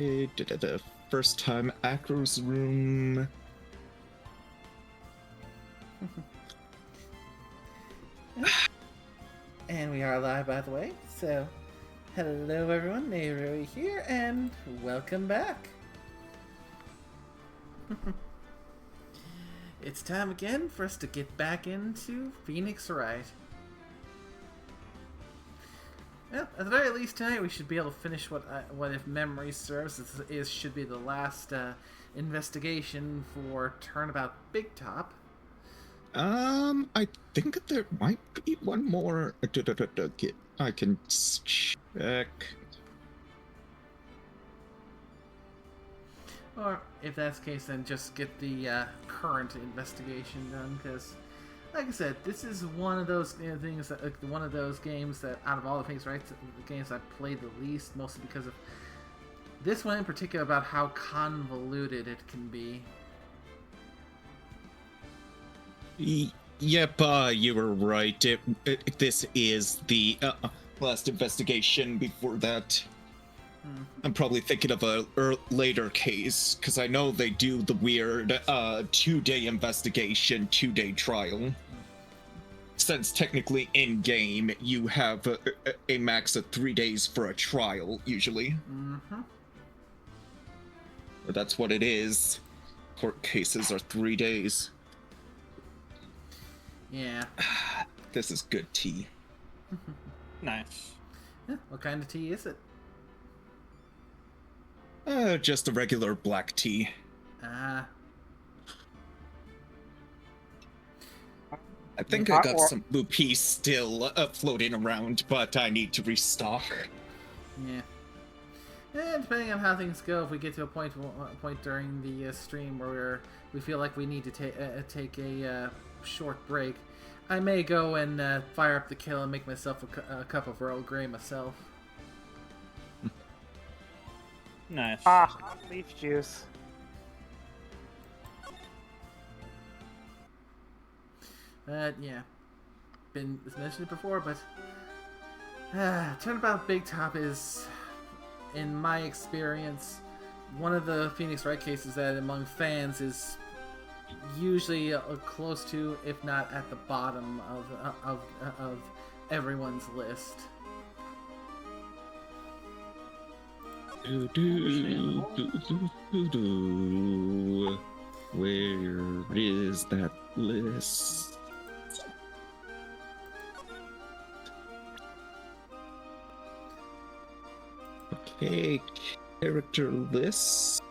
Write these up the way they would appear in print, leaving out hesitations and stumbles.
The first time Acro's room. And we are live, by the way. So, hello everyone, Nero here, and welcome back. It's time again for us to get back into Phoenix Wright. Well, at the very least tonight we should be able to finish what if memory serves, should be the last investigation for Turnabout Big Top. I think there might be one more. I can check. Or, if that's the case, then just get the current investigation done, because, like I said, this is one of those things that, one of those games that, out of all the Phoenix Wright games I've played the least, mostly because of this one in particular, about how convoluted it can be. Yep, you were right. This is the last investigation. Before that, I'm probably thinking of a later case, because I know they do the weird 2-day investigation, 2-day trial. Since technically in-game, you have a max of 3 days for a trial, usually. But that's what it is. Court cases are 3 days. Yeah. This is good tea. Nice. Yeah, what kind of tea is it? Just a regular black tea. Ah. I think I got some blue peas still floating around, but I need to restock. Yeah. And depending on how things go, if we get to a point during the stream where we feel like we need to take a short break, I may go and fire up the kettle and make myself a cup of Earl Grey myself. Nice. Leaf juice. Yeah. Been mentioned it before, but Turnabout Big Top is, in my experience, one of the Phoenix Wright cases that among fans is usually close to, if not at the bottom of everyone's list. Where is that list? Okay, character list.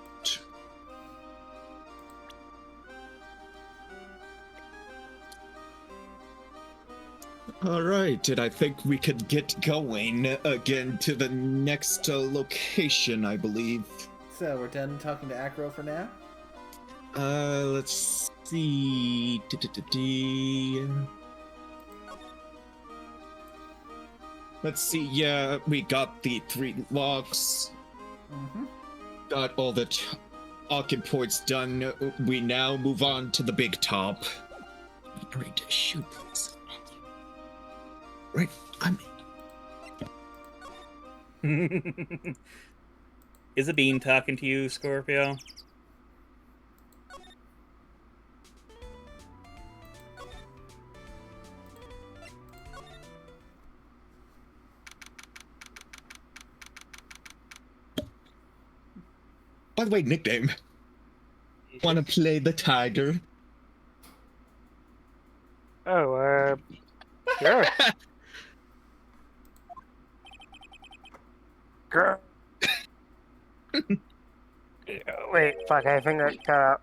Alright, and I think we could get going again to the next location, I believe. So, we're done talking to Acro for now? Let's see. Let's see, yeah, we got the 3 locks. Got all the talking points done. We now move on to the big top. I'm ready to shoot this. Right, I'm in. Is a bean talking to you, Scorpio? By the way, nickname. Wanna play the tiger? Oh, sure. Girl. Wait, fuck, I think I cut out.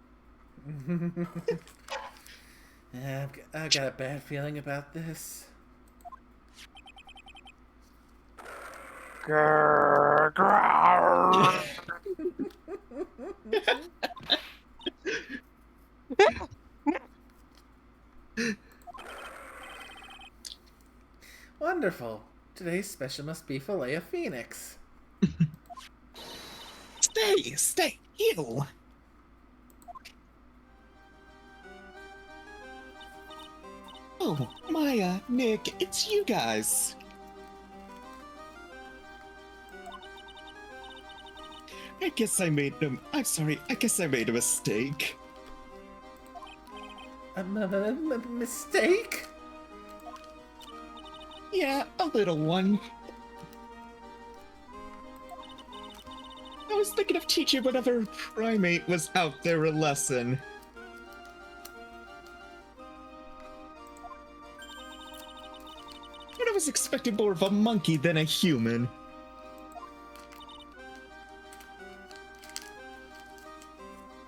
I've got a bad feeling about this. Wonderful. Today's special must be filet of phoenix. Stay, heal. Oh, Maya, Nick, it's you guys. I guess I made them. I'm sorry. I guess I made a mistake. A mistake? Yeah, a little one. I was thinking of teaching whatever primate was out there a lesson. But I was expecting more of a monkey than a human.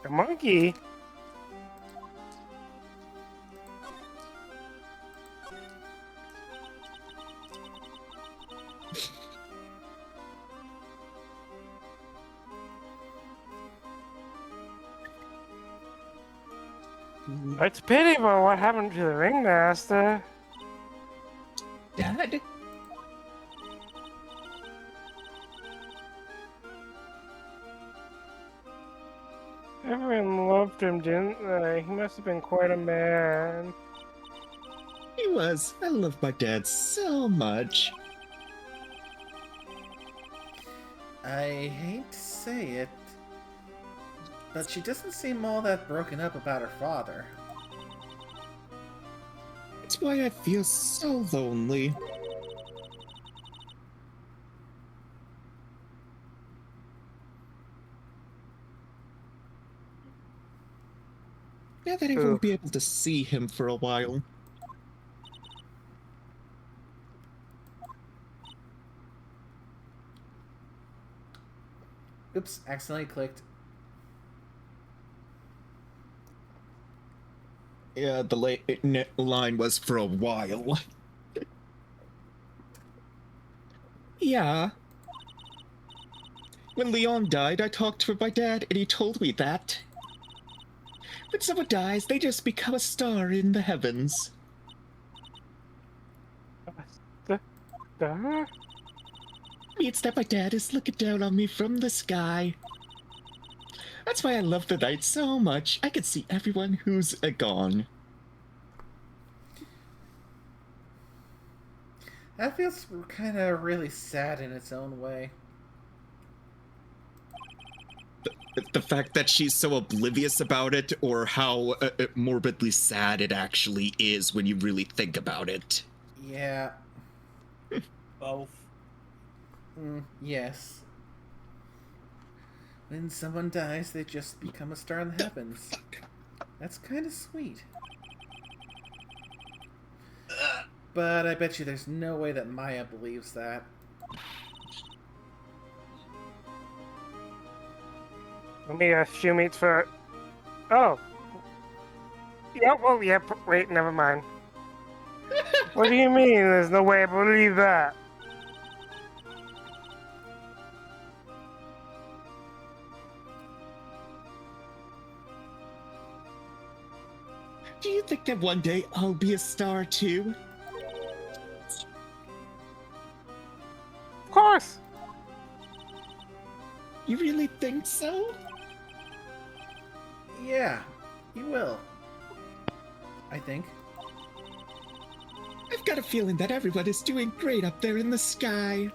A monkey? It's pity about what happened to the ringmaster. Dad? Everyone loved him, didn't they? He must have been quite a man. He was. I love my dad so much. I hate to say it, but she doesn't seem all that broken up about her father. That's why I feel so lonely. Now that I won't be able to see him for a while. Oops, accidentally clicked. Yeah, the line was for a while. Yeah. When Leon died, I talked to my dad, and he told me that when someone dies, they just become a star in the heavens. Star? Means that my dad is looking down on me from the sky. That's why I love the night so much. I can see everyone who's gone. That feels kind of really sad in its own way. The fact that she's so oblivious about it, or how morbidly sad it actually is when you really think about it. Yeah. Both. Yes. When someone dies, they just become a star in the heavens. That's kind of sweet. But I bet you there's no way that Maya believes that. Let me shoe meats for. Oh. Yep, well, yep. Wait, never mind. What do you mean? There's no way I believe that. Do you think that one day I'll be a star too? Of course. You really think so? Yeah, you will. I think. I've got a feeling that everyone is doing great up there in the sky.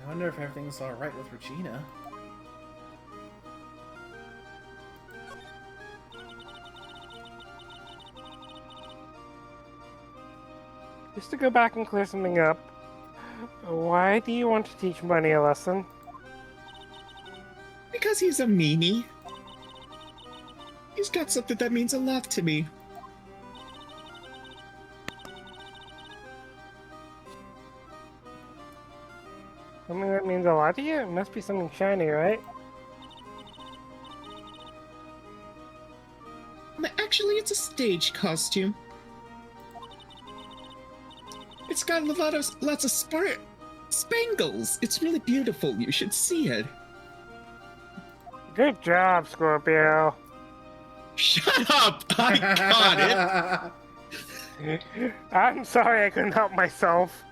I wonder if everything's alright with Regina. Just to go back and clear something up. Why do you want to teach Bunny a lesson? Because he's a meanie. He's got something that means a lot to me. Something that means a lot to you? It must be something shiny, right? Actually, it's a stage costume. It's got lots of spangles. It's really beautiful. You should see it. Good job, Scorpio. Shut up! I got it! I'm sorry I couldn't help myself.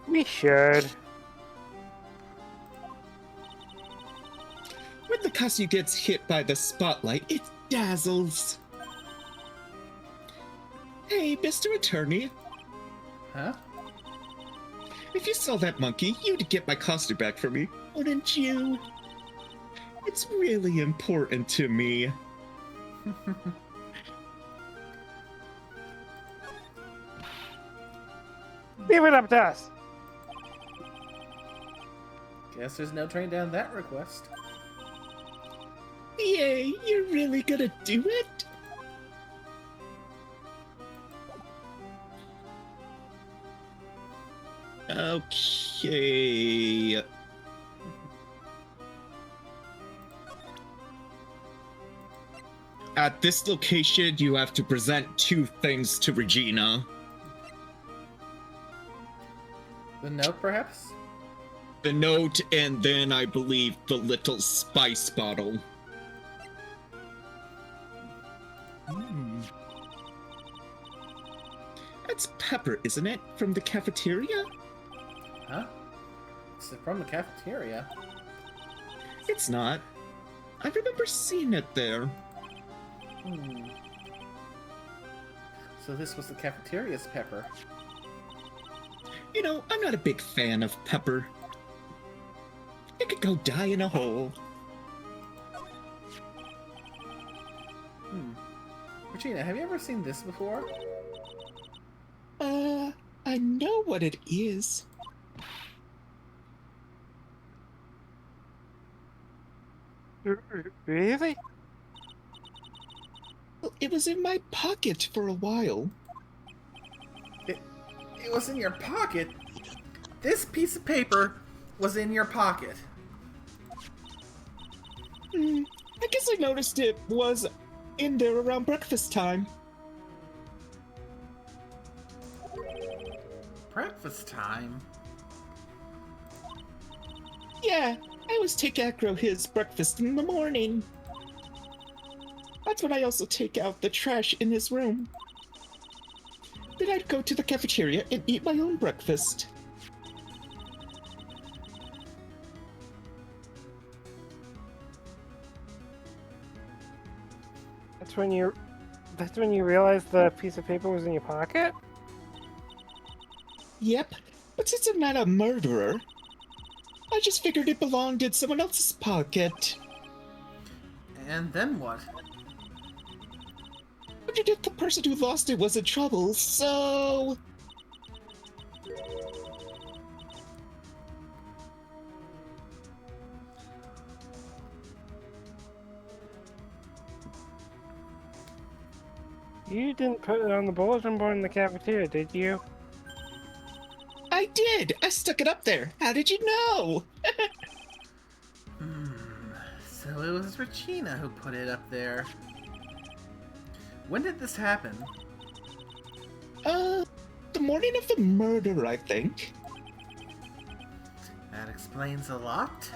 We should. When the costume gets hit by the spotlight, it dazzles. Hey, Mr. Attorney. Huh? If you saw that monkey, you'd get my costume back for me, wouldn't you? It's really important to me. Leave it up to us. Guess there's no turning down that request. Yay, you're really gonna do it? Okay. At this location, you have to present 2 things to Regina. The note, perhaps? The note, and then I believe the little spice bottle. That's Pepper, isn't it? From the cafeteria? Huh? It's from the cafeteria. It's not. I remember seeing it there. So this was the cafeteria's Pepper. You know, I'm not a big fan of Pepper. It could go die in a hole. Regina, have you ever seen this before? I know what it is. Really? Well, it was in my pocket for a while. It was in your pocket? This piece of paper was in your pocket. I guess I noticed it was in there around breakfast time. Breakfast time? Yeah, I always take Acro his breakfast in the morning. That's when I also take out the trash in his room. Then I'd go to the cafeteria and eat my own breakfast. That's when you realized the piece of paper was in your pocket? Yep, but since I'm not a murderer, I just figured it belonged in someone else's pocket. And then what? I wondered if the person who lost it was in trouble, so... You didn't put it on the bulletin board in the cafeteria, did you? I did! I stuck it up there! How did you know? So it was Regina who put it up there. When did this happen? The morning of the murder, I think. That explains a lot.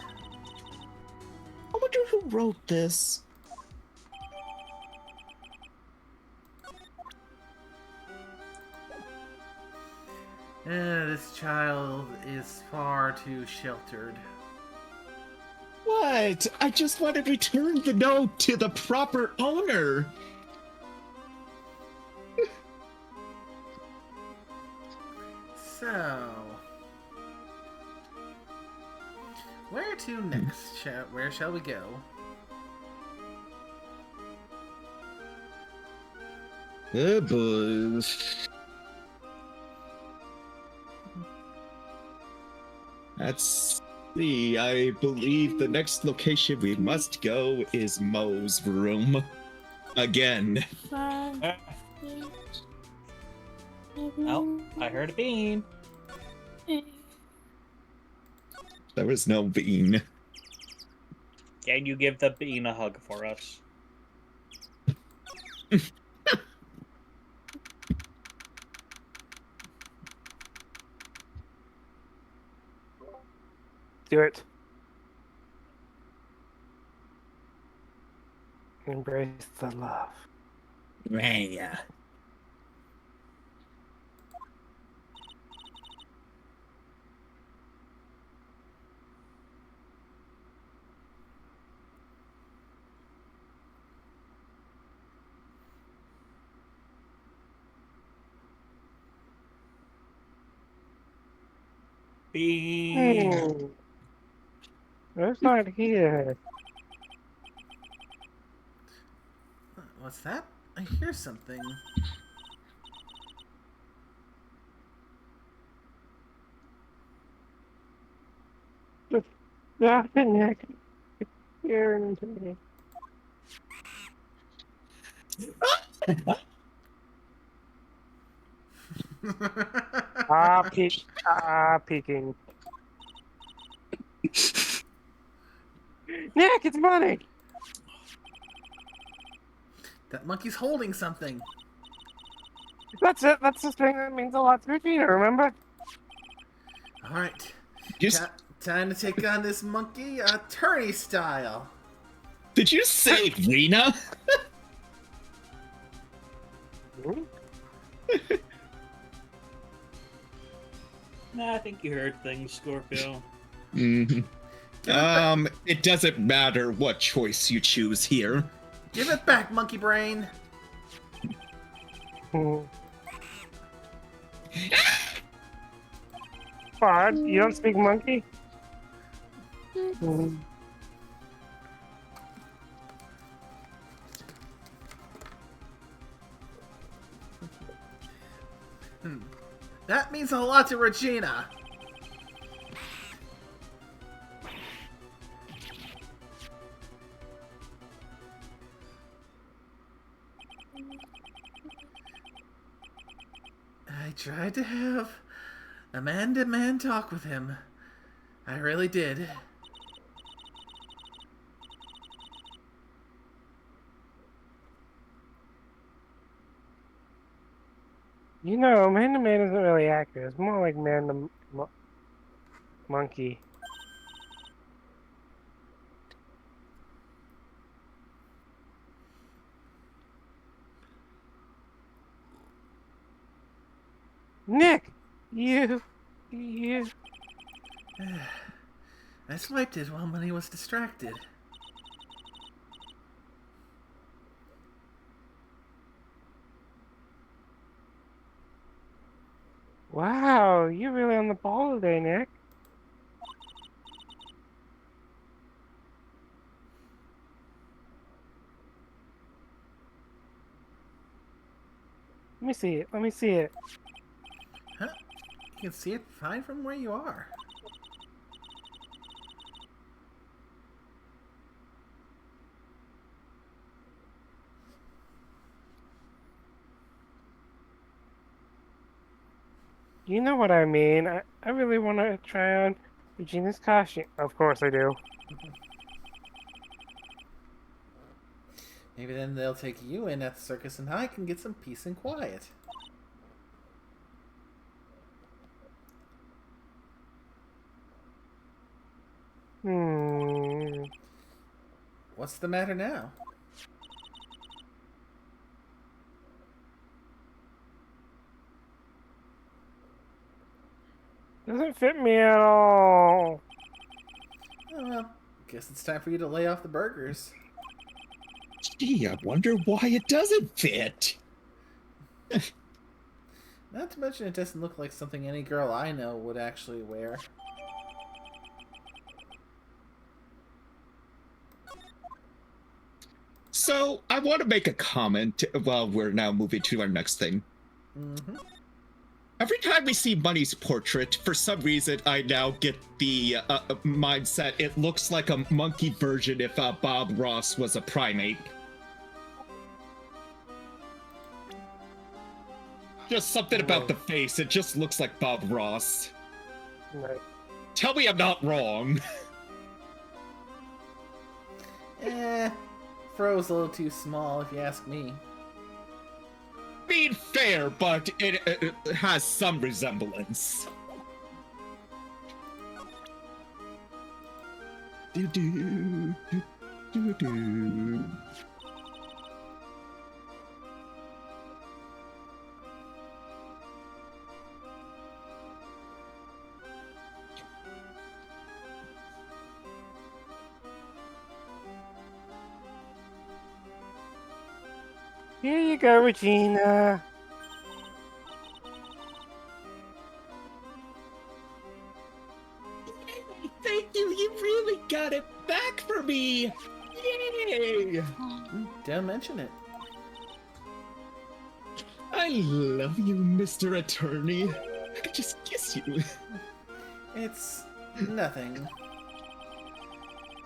I wonder who wrote this. This child is far too sheltered. What? I just want to return the note to the proper owner. So, where to next? Where shall we go? Oh, boys. Let's see. I believe the next location we must go is Mo's room. Again. Oh, I heard a bean. There was no bean. Can you give the bean a hug for us? Do it. Embrace the love. Yeah. Bean. It's not here. What's that? I hear something. Stop it, Nick. You're into me. Peeking. Nick, it's money! That monkey's holding something. That's it. That's the thing that means a lot to Regina, remember? All right. Just, Time to take on this monkey attorney style. did you say Rena? Hmm? Nah, I think you heard things, Scorpio. Mm-hmm. It doesn't matter what choice you choose here. Give it back, monkey brain. What? You don't speak monkey? Hmm. That means a lot to Regina. I tried to have a man-to-man talk with him. I really did. You know, man to man isn't really accurate. It's more like man to monkey. Nick! You. I swiped it while Money was distracted. Wow, you're really on the ball today, Nick. Let me see it. Let me see it. Huh? You can see it fine from where you are. You know what I mean. I really want to try on Regina's costume. Of course I do. Maybe then they'll take you in at the circus and I can get some peace and quiet. What's the matter now? Doesn't fit me at all. Oh well, guess it's time for you to lay off the burgers. Gee, I wonder why it doesn't fit. Not to mention it doesn't look like something any girl I know would actually wear. So, I want to make a comment while we're now moving to our next thing. Mm-hmm. Every time we see Money's portrait, for some reason, I now get the mindset it looks like a monkey version if Bob Ross was a primate. Just something about the face, it just looks like Bob Ross. Right. Tell me I'm not wrong. Fro's a little too small if you ask me. Being fair, but it has some resemblance. Do. Here you go, Regina. you really got it back for me! Yay! Don't mention it. I love you, Mr. Attorney. I could just kiss you. It's nothing.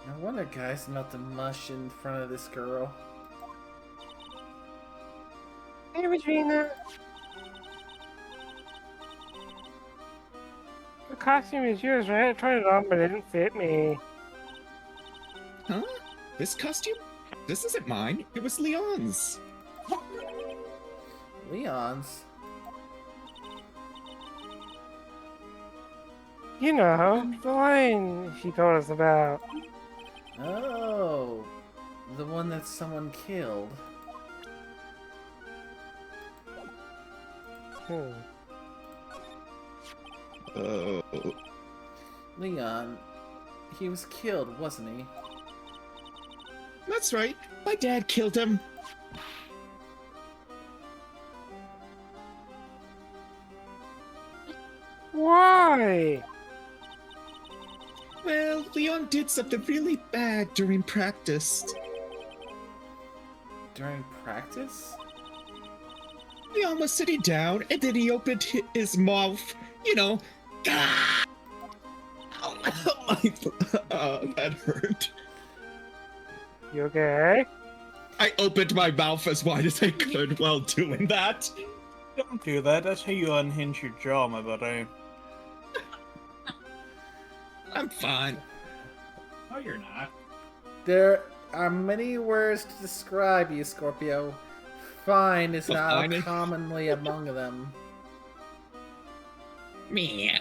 No wonder guys melt the mush in front of this girl. Hey, Regina. The costume is yours, right? I tried it on, but it didn't fit me. Huh? This costume? This isn't mine. It was Leon's. Leon's? You know, the line she told us about. Oh, the one that someone killed. Oh. Leon, he was killed, wasn't he? That's right. My dad killed him. Why? Well, Leon did something really bad during practice. During practice? Leon was sitting down, and then he opened his mouth, you know. Ah! Oh, that hurt. You okay? I opened my mouth as wide as I could while doing that. Don't do that. That's how you unhinge your jaw, my buddy. I'm fine. No, you're not. There are many words to describe you, Scorpio. Fine is not Fine. commonly among them. Me.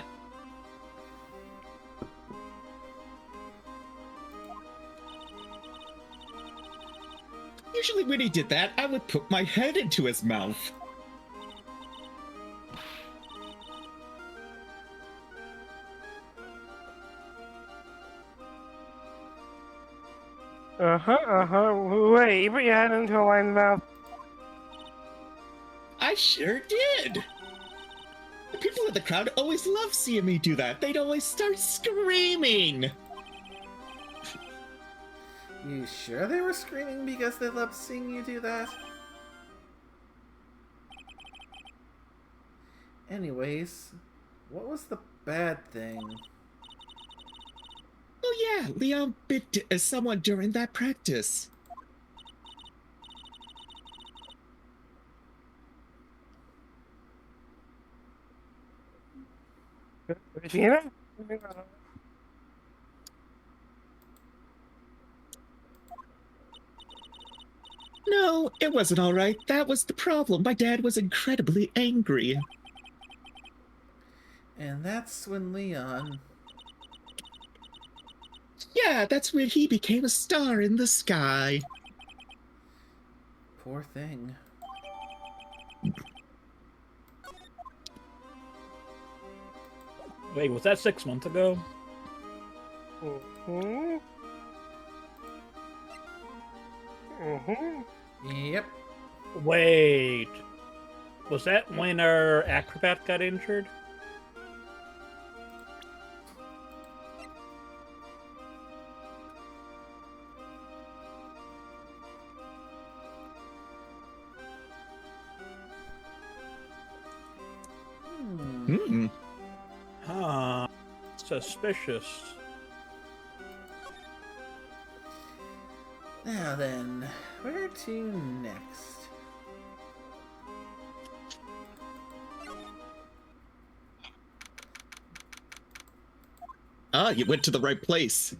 Usually when he did that, I would put my head into his mouth. Wait, you put your head into a lion's mouth? I sure did. The people in the crowd always love seeing me do that. They'd always start screaming. You sure they were screaming because they loved seeing you do that? Anyways, what was the bad thing? Oh yeah, Leon bit someone during that practice. Regina? No, it wasn't all right. That was the problem. My dad was incredibly angry. And that's when Leon... Yeah, that's when he became a star in the sky. Poor thing. Wait, was that 6 months ago? Yep. Wait. Was that when our acrobat got injured? Hmm. Huh. Suspicious. Now then, where to next? Ah, you went to the right place.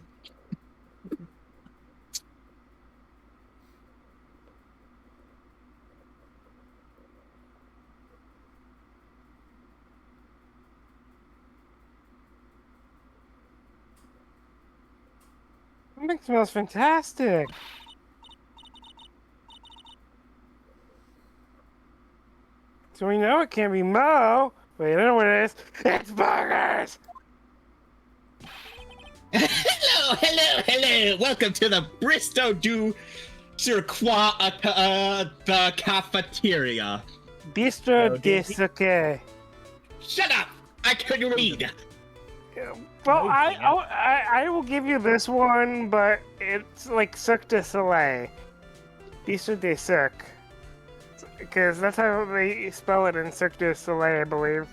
That smells fantastic. So we know it can't be Mo. Wait, I know what it is. It's burgers! Hello. Welcome to the Bristow du Circuit, the cafeteria. Bistro de Sake. Shut up! I couldn't read. Well, No, you I, can't. I will give you this one, but it's like Cirque du Soleil. These are des Cirque. Because that's how they spell it in Cirque du Soleil, I believe.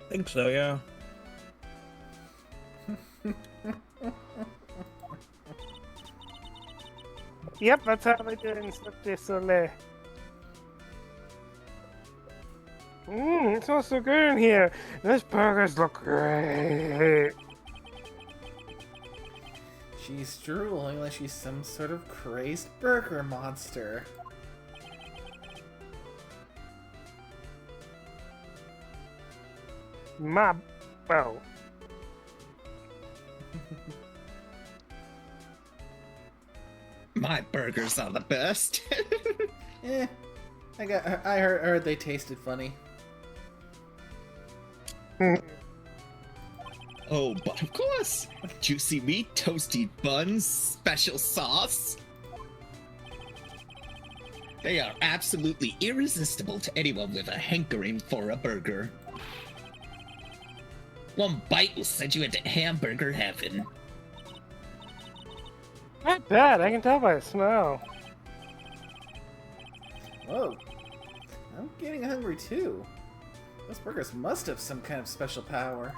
I think so, yeah. Yep, that's how they do it in Cirque du Soleil. It smells so good in here. These burgers look great. She's drooling like she's some sort of crazed burger monster. Oh. My burgers are the best. I heard they tasted funny. Oh, but of course! Juicy meat, toasty buns, special sauce. They are absolutely irresistible to anyone with a hankering for a burger. One bite will send you into hamburger heaven. Not bad, I can tell by the smell. Whoa. I'm getting hungry too. Those burgers must have some kind of special power.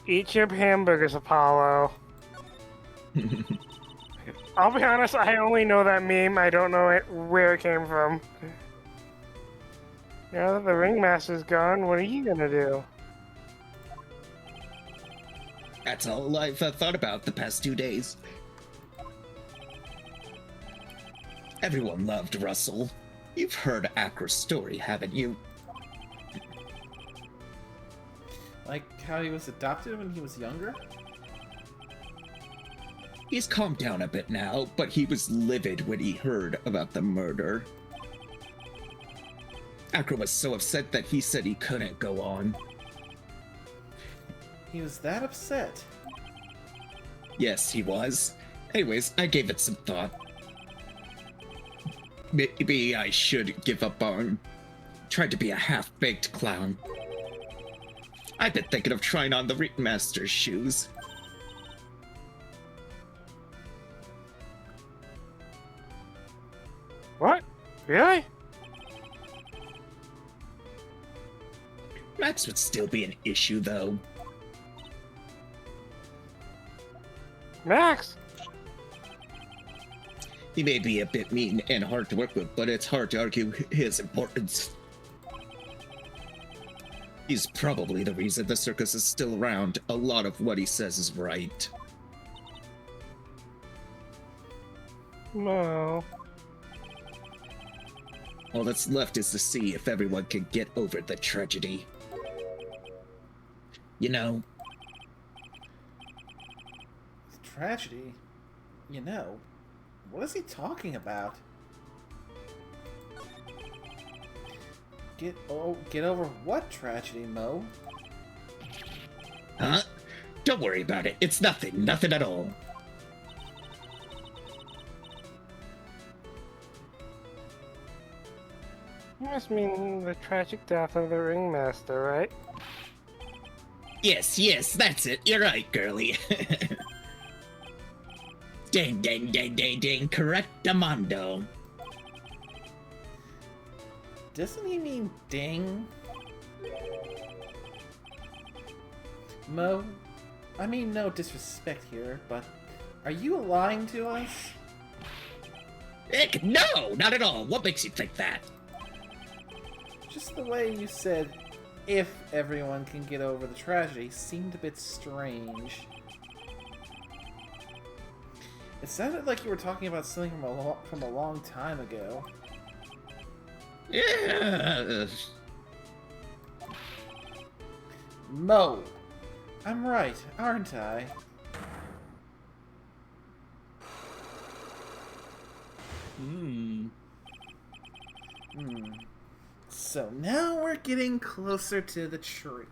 Eat your hamburgers, Apollo. I'll be honest, I only know that meme. I don't know where it came from. Now that the ringmaster's gone, what are you gonna do? That's all I've thought about the past 2 days. Everyone loved Russell. You've heard Akra's story, haven't you? Like how he was adopted when he was younger? He's calmed down a bit now, but he was livid when he heard about the murder. Akra was so upset that he said he couldn't go on. He was that upset. Yes, he was. Anyways, I gave it some thought. Maybe I should give up on trying to be a half-baked clown. I've been thinking of trying on the ringmaster's shoes. What? Really? Max would still be an issue, though. Max? He may be a bit mean and hard to work with, but it's hard to argue his importance. He's probably the reason the circus is still around. A lot of what he says is right. No. All that's left is to see if everyone can get over the tragedy. You know, Tragedy? You know, what is he talking about? Get over what tragedy, Mo? huh? Don't worry about it. It's nothing. Nothing at all. You must mean the tragic death of the ringmaster, right? Yes, that's it. You're right, girlie. Ding, ding, ding, ding, ding. Correctamundo. Doesn't he mean ding? Mo, I mean no disrespect here, but are you lying to us? Heck, no, not at all. What makes you think that? Just the way you said, if everyone can get over the tragedy, seemed a bit strange. It sounded like you were talking about something from a long time ago. Yeah. Mo! I'm right, aren't I? Hmm. So now we're getting closer to the truth.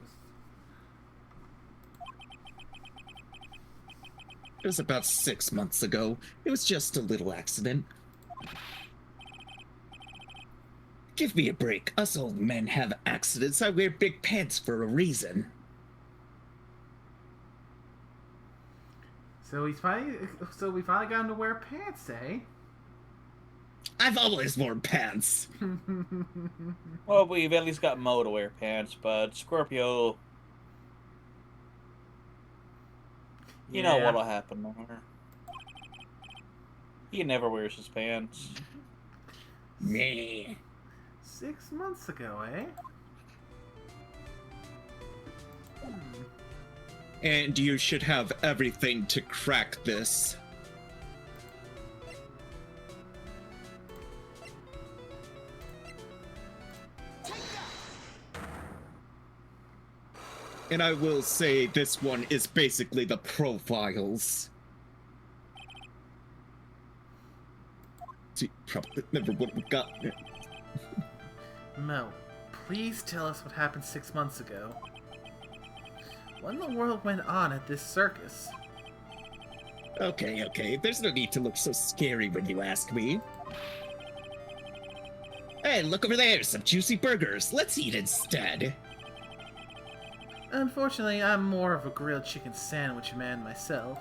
It was about 6 months ago. It was just a little accident. Give me a break. Us old men have accidents. I wear big pants for a reason. So we finally got him to wear pants, eh? I've always worn pants. Well, we've at least got Mo to wear pants, but Scorpio... You know what'll happen there. He never wears his pants. Meh. 6 months ago, eh? And you should have everything to crack this. And I will say this one is basically the profiles. See, probably never would have gotten it. Mo, please tell us what happened 6 months ago. What in the world went on at this circus? Okay, there's no need to look so scary when you ask me. Hey, look over there, some juicy burgers. Let's eat instead. Unfortunately, I'm more of a grilled chicken sandwich man myself.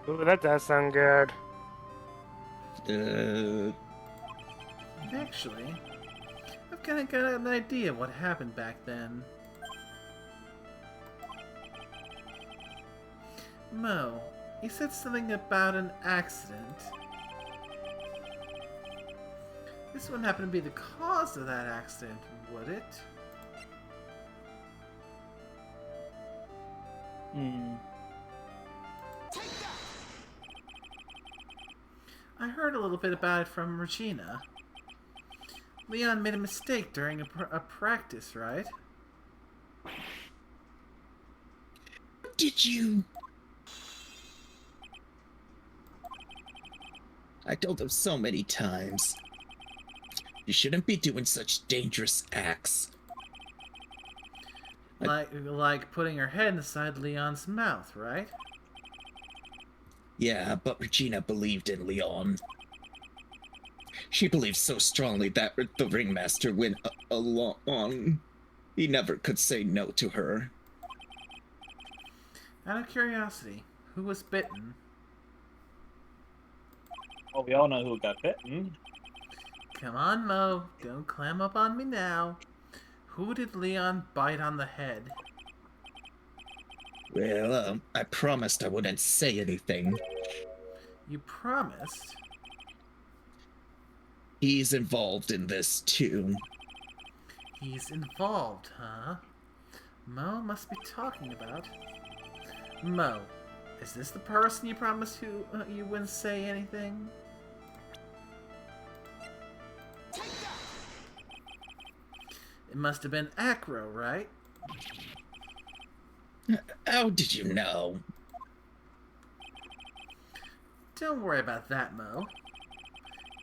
Ooh, that does sound good. Actually, I've kind of got an idea of what happened back then. Mo, you said something about an accident. This wouldn't happen to be the cause of that accident, would it? I heard a little bit about it from Regina. Leon made a mistake during a practice, right? Did you? I told him so many times. You shouldn't be doing such dangerous acts. Like putting her head inside Leon's mouth, right? Yeah, but Regina believed in Leon. She believed so strongly that the ringmaster went along. He never could say no to her. Out of curiosity, who was bitten? Well, we all know who got bitten. Come on, Mo. Don't clam up on me now. Who did Leon bite on the head? Well, I promised I wouldn't say anything. You promised? He's involved in this, too. He's involved, huh? Mo must be talking about... Mo, is this the person you promised who you wouldn't say anything? It must have been Acro, right? How did you know? Don't worry about that, Mo.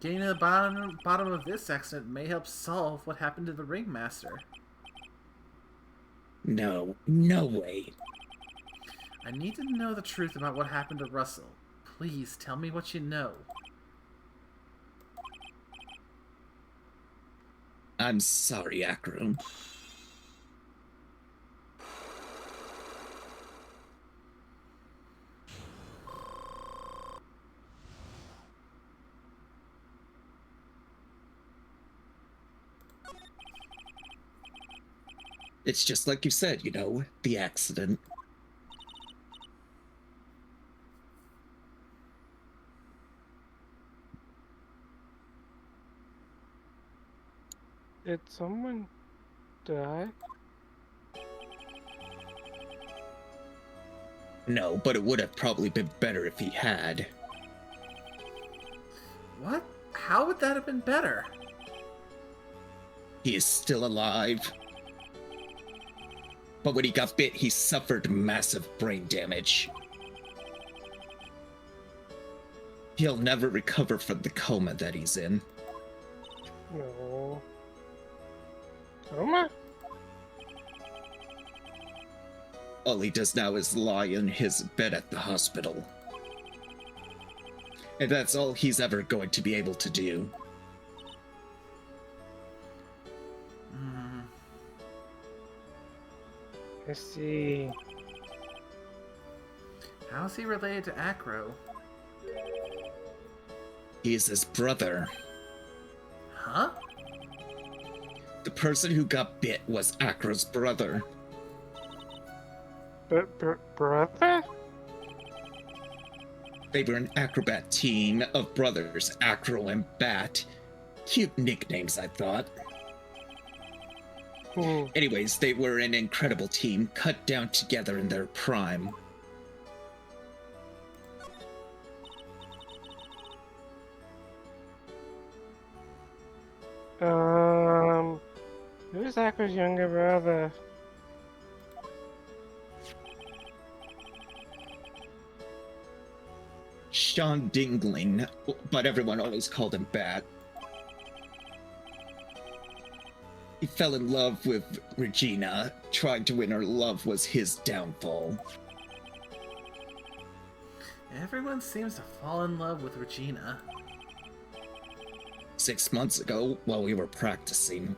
Getting to the bottom of this accident may help solve what happened to the ringmaster. No way. I need to know the truth about what happened to Russell. Please tell me what you know. I'm sorry, Akron. It's just like you said, you know, the accident. Did someone die? No, but it would have probably been better if he had. What? How would that have been better? He is still alive. But when he got bit, he suffered massive brain damage. He'll never recover from the coma that he's in. No. Coma? All he does now is lie in his bed at the hospital. And that's all he's ever going to be able to do. I see. How's he related to Acro? He's his brother. Huh? The person who got bit was Acro's brother. Brother? They were an acrobat team of brothers, Acro and Bat. Cute nicknames, I thought. Anyways, they were an incredible team, cut down together in their prime. Who's Acro's younger brother? Sean Dingling, but everyone always called him Bat. He fell in love with Regina. Trying to win her love was his downfall. Everyone seems to fall in love with Regina. 6 months ago, while we were practicing,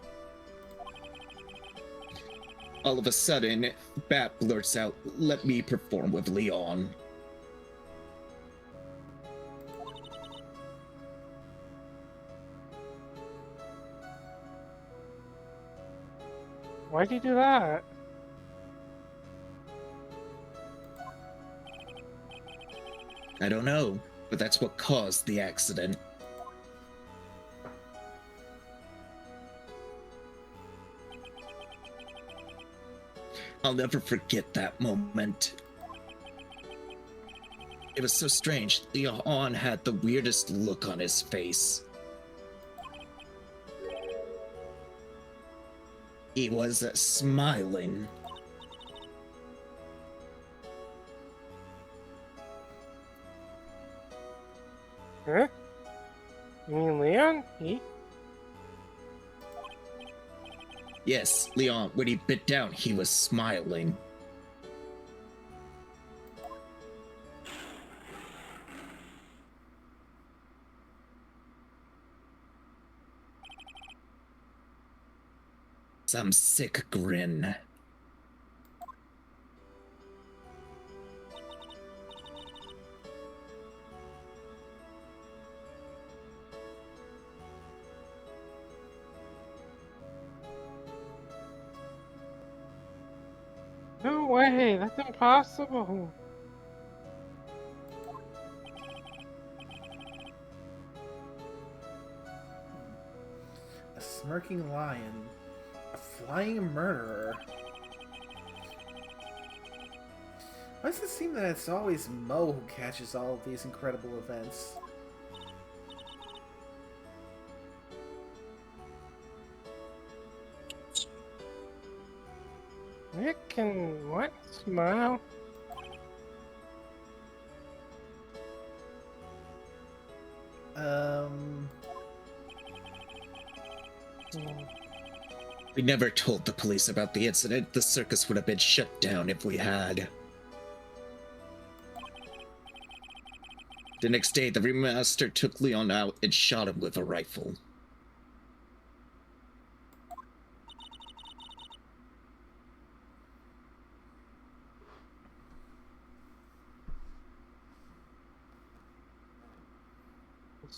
all of a sudden, Bat blurts out, "Let me perform with Leon." Why'd you do that? I don't know, but that's what caused the accident. I'll never forget that moment. It was so strange. Leon had the weirdest look on his face. He was smiling. Huh? You mean Leon? Yes, Leon, when he bit down, he was smiling. Some sick grin. No way, that's impossible. A smirking lion. A flying murderer. Why does it seem that it's always Mo who catches all of these incredible events? Nick can what? Smile? We never told the police about the incident. The circus would have been shut down if we had. The next day, the ringmaster took Leon out and shot him with a rifle.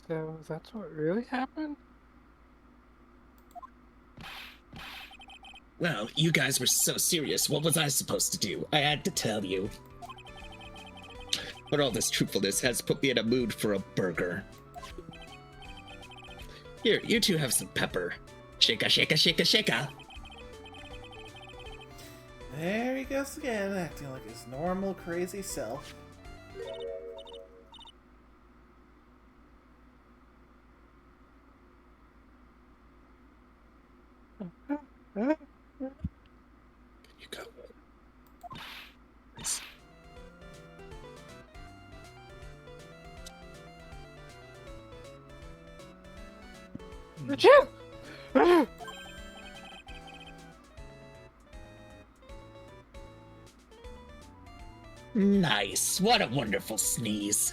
So that's what really happened? Well, you guys were so serious. What was I supposed to do? I had to tell you. But all this truthfulness has put me in a mood for a burger. Here, you two have some pepper. Shaka, shaka, shaka, shaka. There he goes again, acting like his normal crazy self. Here you go. Nice. Jim! Nice. What a wonderful sneeze.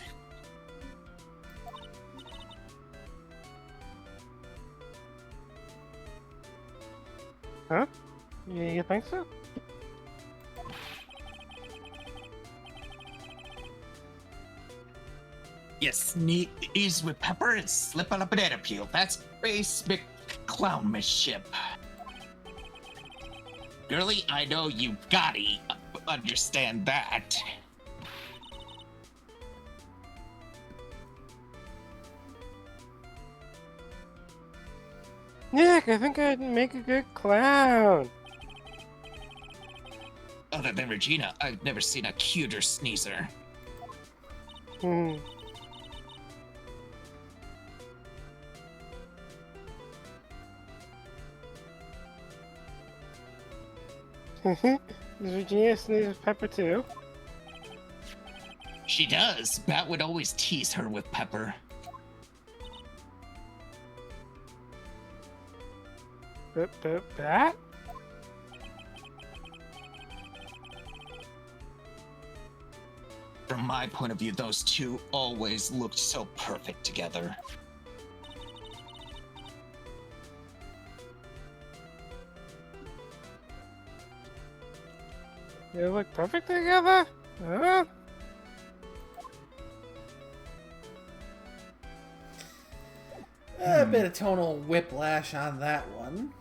Huh? You think so? You sneeze with pepper and slip on a banana peel. That's basic clownmanship. Girlie, I know you gotta understand that. Nick, I think I'd make a good clown. Other than Regina, I've never seen a cuter sneezer. Hmm. Does Virginia sneeze with pepper too? She does. Bat would always tease her with pepper. Bat? From my point of view, those two always looked so perfect together. They look perfect together? Huh? A bit of tonal whiplash on that one.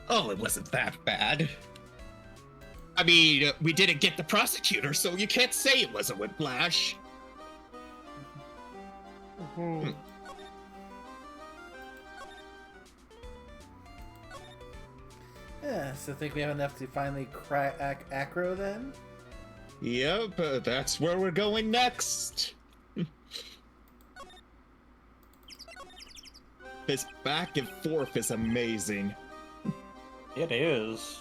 Oh, it wasn't that bad. I mean, we didn't get the prosecutor, so you can't say it was a whiplash. Hmm. Yeah, so think we have enough to finally crack Acro then? Yep, that's where we're going next. This back and forth is amazing. It is.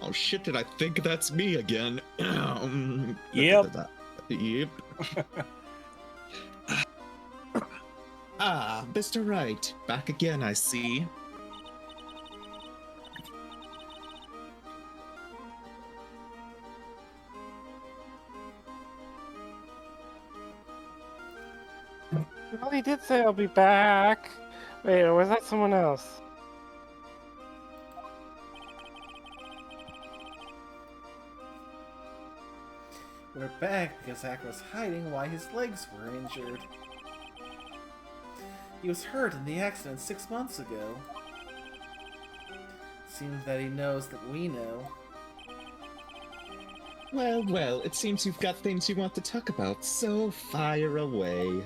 Oh shit, did I think that's me again? Yep. Yep. Ah, Mr. Wright. Back again, I see. Well, he did say I'll be back. Wait, or was that someone else? We're back because Zach was hiding why his legs were injured. He was hurt in the accident 6 months ago. Seems that he knows that we know. Well, well, it seems you've got things you want to talk about, so fire away.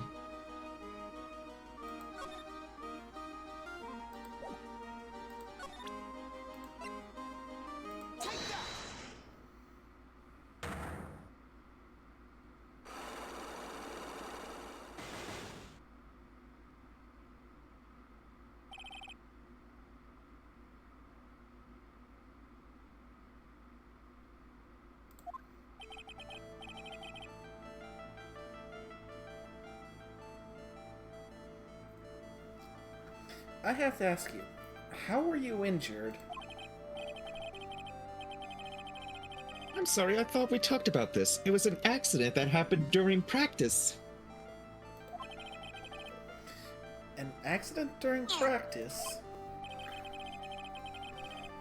I have to ask you, how were you injured? I'm sorry, I thought we talked about this. It was an accident that happened during practice. An accident during practice?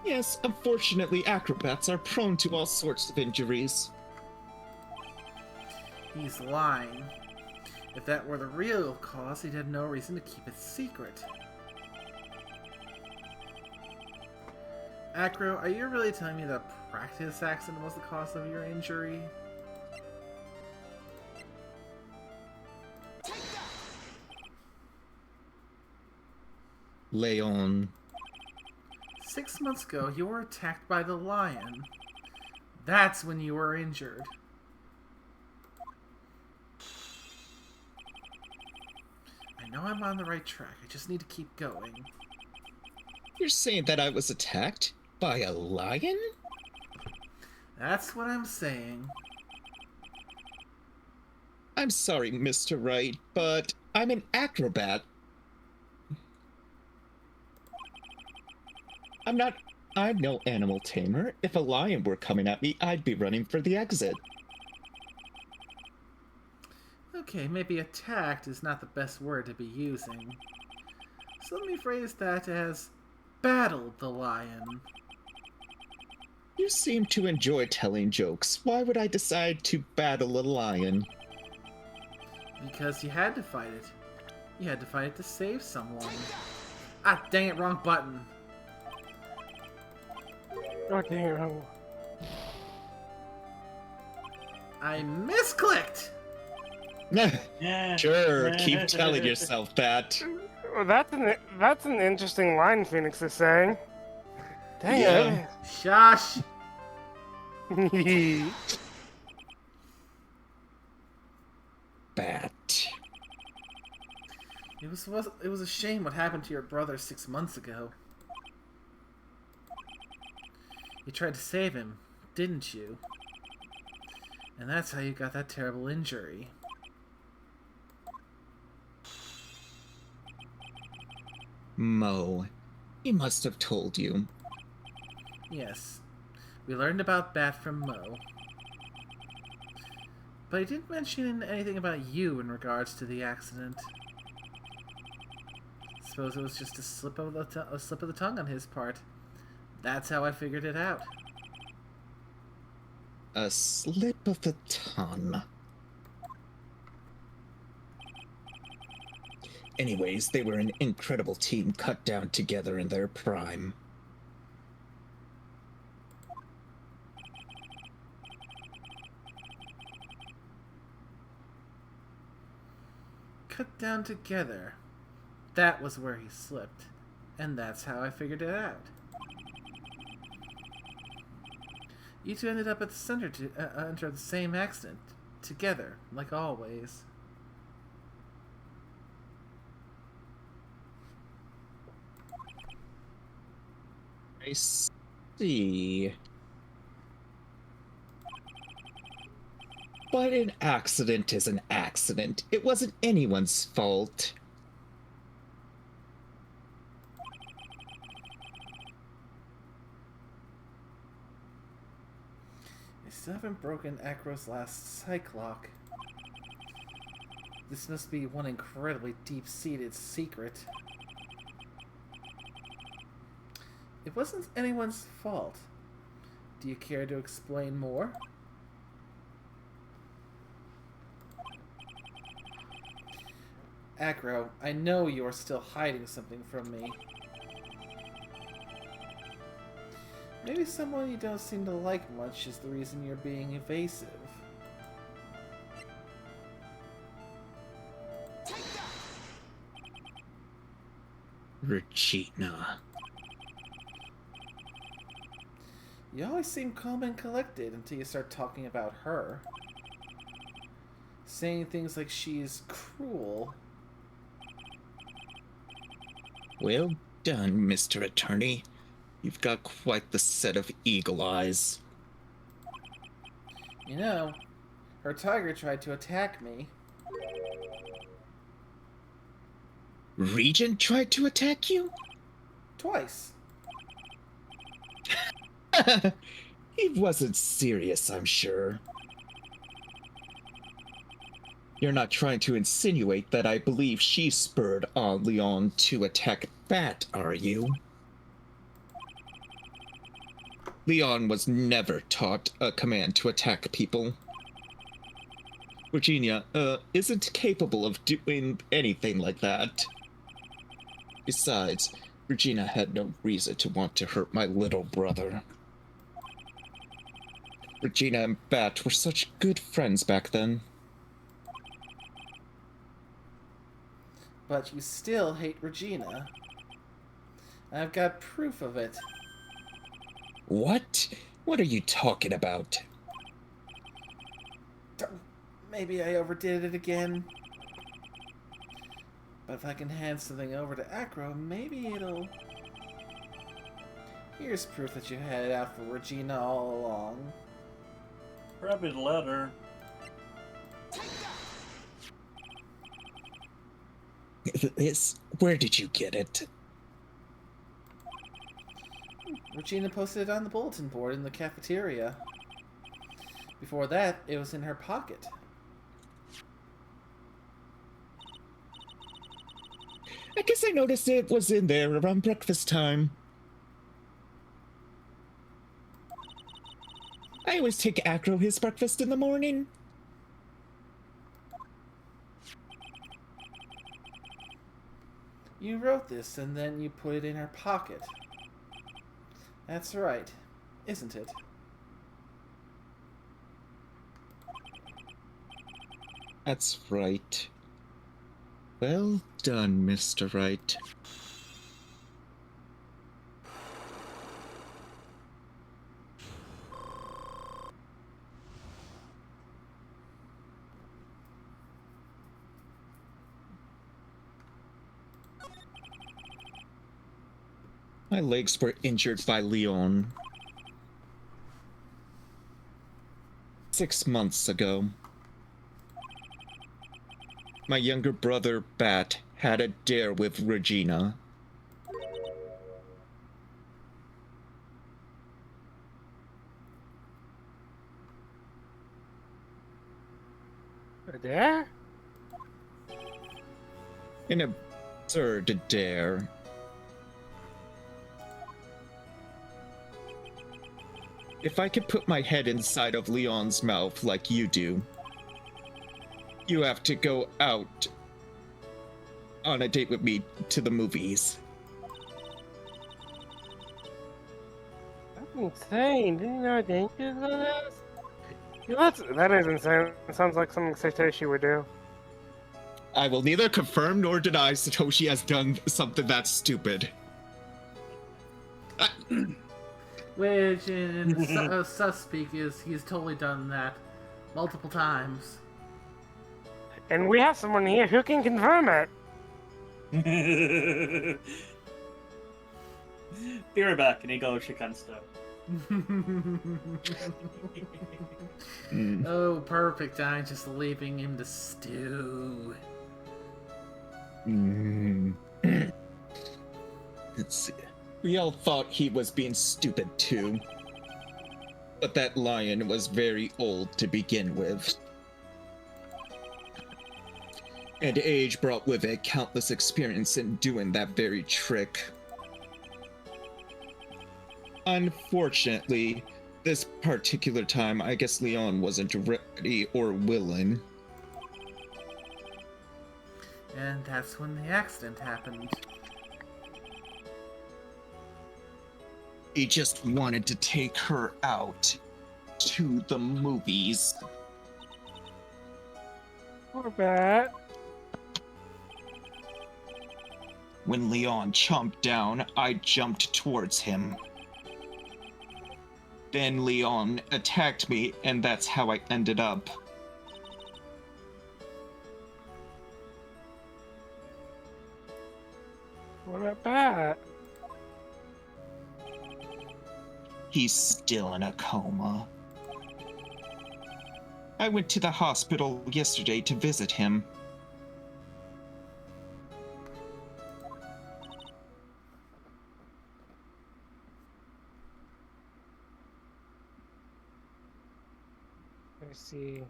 Yes, unfortunately, acrobats are prone to all sorts of injuries. He's lying. If that were the real cause, he'd have no reason to keep it secret. Acro, are you really telling me the practice accident was the cause of your injury? Leon. 6 months ago, you were attacked by the lion. That's when you were injured. I know I'm on the right track. I just need to keep going. You're saying that I was attacked by a lion? That's what I'm saying. I'm sorry, Mr. Wright, but I'm an acrobat. I'm no animal tamer. If a lion were coming at me, I'd be running for the exit. Okay, maybe attacked is not the best word to be using. So let me phrase that as battled the lion. You seem to enjoy telling jokes. Why would I decide to battle a lion? Because you had to fight it. You had to fight it to save someone. Ah, dang it, wrong button. Oh, dang it. Oh. I misclicked! Sure, keep telling yourself that. Well, that's an interesting line Phoenix is saying. Dang Yeah. Shush! it. Bat. It was a shame what happened to your brother 6 months ago. You tried to save him, didn't you? And that's how you got that terrible injury. Mo. He must have told you. Yes. We learned about Bat from Mo. But he didn't mention anything about you in regards to the accident. Suppose it was just a slip of the tongue on his part. That's how I figured it out. A slip of the tongue. Anyways, they were an incredible team cut down together in their prime. Cut down together. That was where he slipped. And that's how I figured it out. You two ended up at the center of the same accident. Together, like always. I see. But an accident is an accident. It wasn't anyone's fault. I still haven't broken Acro's last psych lock. This must be one incredibly deep-seated secret. It wasn't anyone's fault. Do you care to explain more? Acro, I know you're still hiding something from me. Maybe someone you don't seem to like much is the reason you're being evasive. Regina. You always seem calm and collected until you start talking about her. Saying things like she's cruel. Well done, Mr. Attorney. You've got quite the set of eagle eyes. You know, her tiger tried to attack me. Regent tried to attack you? Twice. He wasn't serious, I'm sure. You're not trying to insinuate that I believe she spurred on Leon to attack Bat, are you? Leon was never taught a command to attack people. Virginia, isn't capable of doing anything like that. Besides, Regina had no reason to want to hurt my little brother. Regina and Bat were such good friends back then. But you still hate Regina. I've got proof of it. What? What are you talking about? Maybe I overdid it again. But if I can hand something over to Acro, maybe it'll... Here's proof that you had it out for Regina all along. Probably the letter. This... Where did you get it? Regina posted it on the bulletin board in the cafeteria. Before that, it was in her pocket. I guess I noticed it was in there around breakfast time. I always take Acro his breakfast in the morning. You wrote this and then you put it in her pocket. That's right, isn't it? That's right. Well done, Mr. Wright. My legs were injured by Leon 6 months ago. My younger brother, Bat, had a dare with Regina. A dare? An absurd dare. If I could put my head inside of Leon's mouth like you do, you have to go out on a date with me to the movies. That's insane. Didn't you know dangers of this? Yeah, that is insane. It sounds like something Satoshi would do. I will neither confirm nor deny Satoshi has done something that stupid. Which, in sus speak, is he's totally done that multiple times. And we have someone here who can confirm it. Be right back, and he goes Shikansto. Oh, perfect. I'm just leaving him to stew. Let's see. We all thought he was being stupid too. But that lion was very old to begin with. And age brought with it countless experience in doing that very trick. Unfortunately, this particular time, I guess Leon wasn't ready or willing. And that's when the accident happened. He just wanted to take her out to the movies. Poor Bat. When Leon chomped down, I jumped towards him. Then Leon attacked me, and that's how I ended up. What about Bat? He's still in a coma. I went to the hospital yesterday to visit him. I see.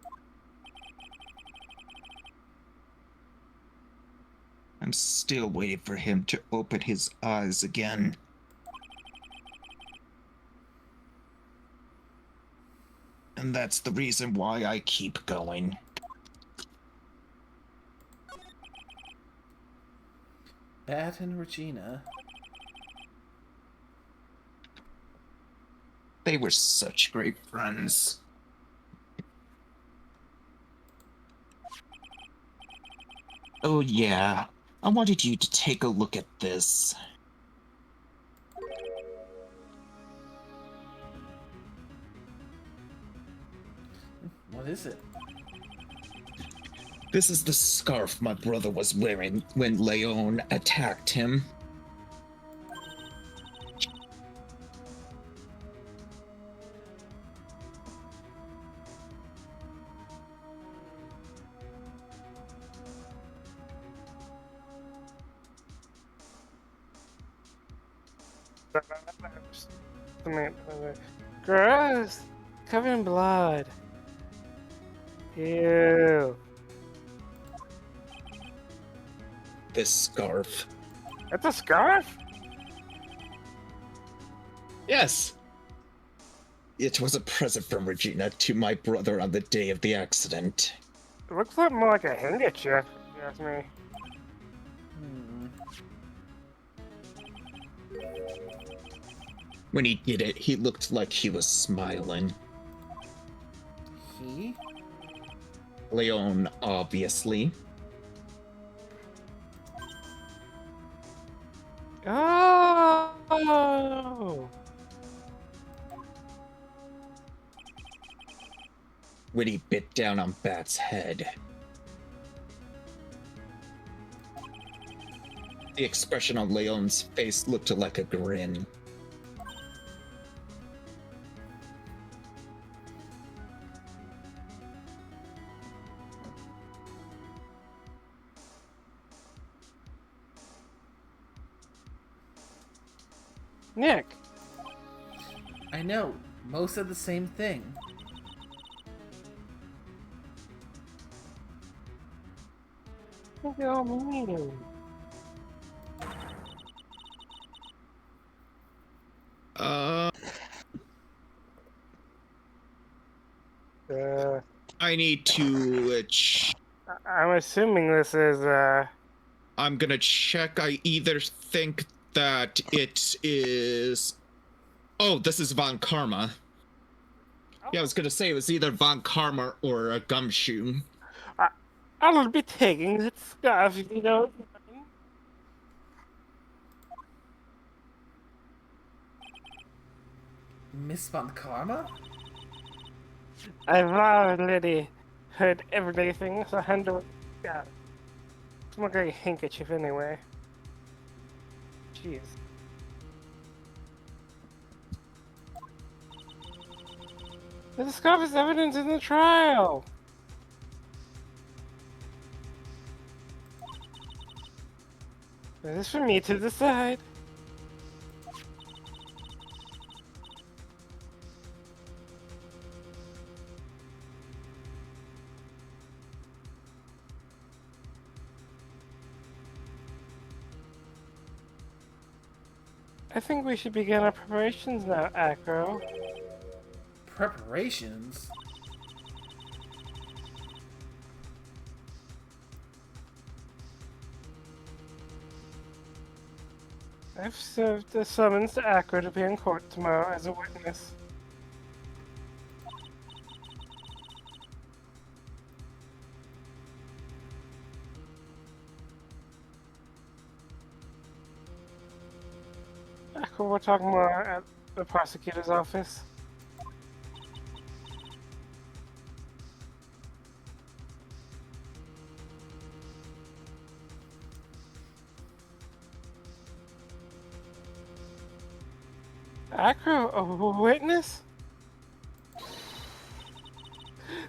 I'm still waiting for him to open his eyes again. And that's the reason why I keep going. Bat and Regina. They were such great friends. Oh yeah, I wanted you to take a look at this. What is it? This is the scarf my brother was wearing when Leon attacked him. Gross! Covered in blood. Ew. This scarf. That's a scarf? Yes. It was a present from Regina to my brother on the day of the accident. It looks a lot more like a handkerchief, if you ask me. Hmm. When he did it, he looked like he was smiling. He? Leon, obviously. Oh! When he bit down on Bat's head. The expression on Leon's face looked like a grin. Nick! I know. Most said the same thing. Look at all mean. I need to I'm assuming this is, I'm gonna check. I either think that it is. Oh, this is Von Karma. Yeah, I was gonna say it was either Von Karma or a Gumshoe. I'll be taking that stuff, you know. Miss Von Karma? I've already heard everything, so handle it. Yeah. It's more like a handkerchief anyway. Jeez. The scarf is evidence in the trial! Is this for me to decide? I think we should begin our preparations now, Acro. Preparations? I've served a summons to Acro to be in court tomorrow as a witness. Acro, we'll talk more at the prosecutor's office. Acro, a witness?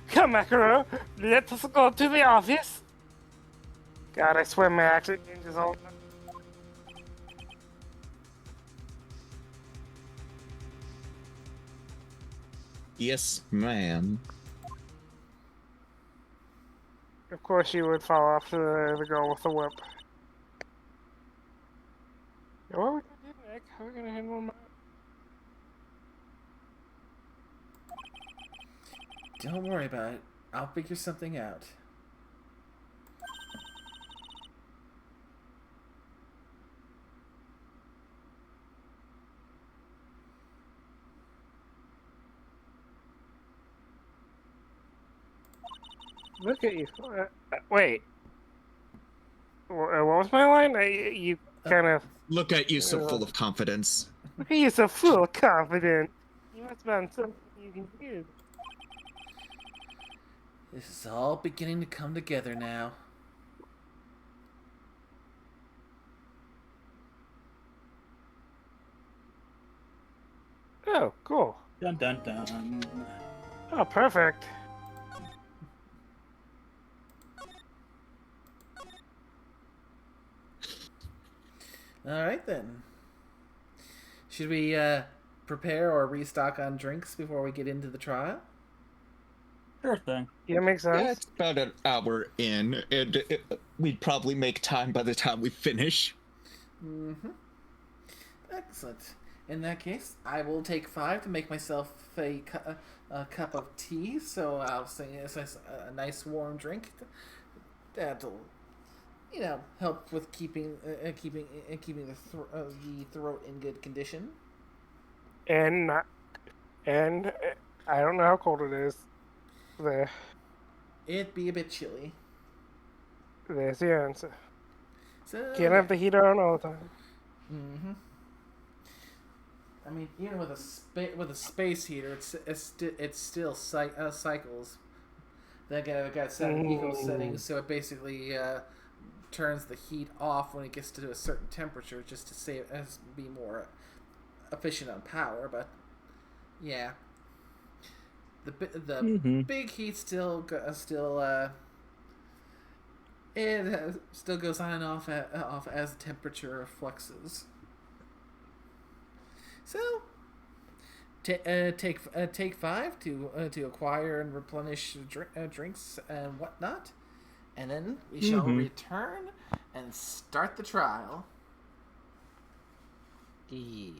Come, Acro, let us go to the office. God, I swear my accent changes all the time. Yes, ma'am. Of course, you would follow after the girl with the whip. Yeah, what are we gonna do, Nick? How are we gonna handle my... Don't worry about it. I'll figure something out. Look at you. Wait. What was my line? You kind of... Look at you, so full of confidence. Look at you, so full of confidence. You must find something you can do. This is all beginning to come together now. Oh, cool. Dun dun dun. Oh, perfect. Alright then. Should we prepare or restock on drinks before we get into the trial? Sure thing. Yeah, makes sense. Yeah, it's about an hour in, and we'd probably make time by the time we finish. Mm-hmm. Excellent. In that case, I will take 5 to make myself a cup of tea. So I'll say it's a nice warm drink that'll, help with keeping the throat in good condition. And I don't know how cold it is. There, It'd be a bit chilly. there's the answer. So Can't have the heater on all the time. Mm-hmm. I mean, even with a space heater, it still cycles. They got set in eco settings, so it basically turns the heat off when it gets to a certain temperature, just to save be more efficient on power. But yeah, the big heat still goes on and off as the temperature fluxes. So, take 5 to acquire and replenish drinks and whatnot, and then we shall return and start the trial. Yeah.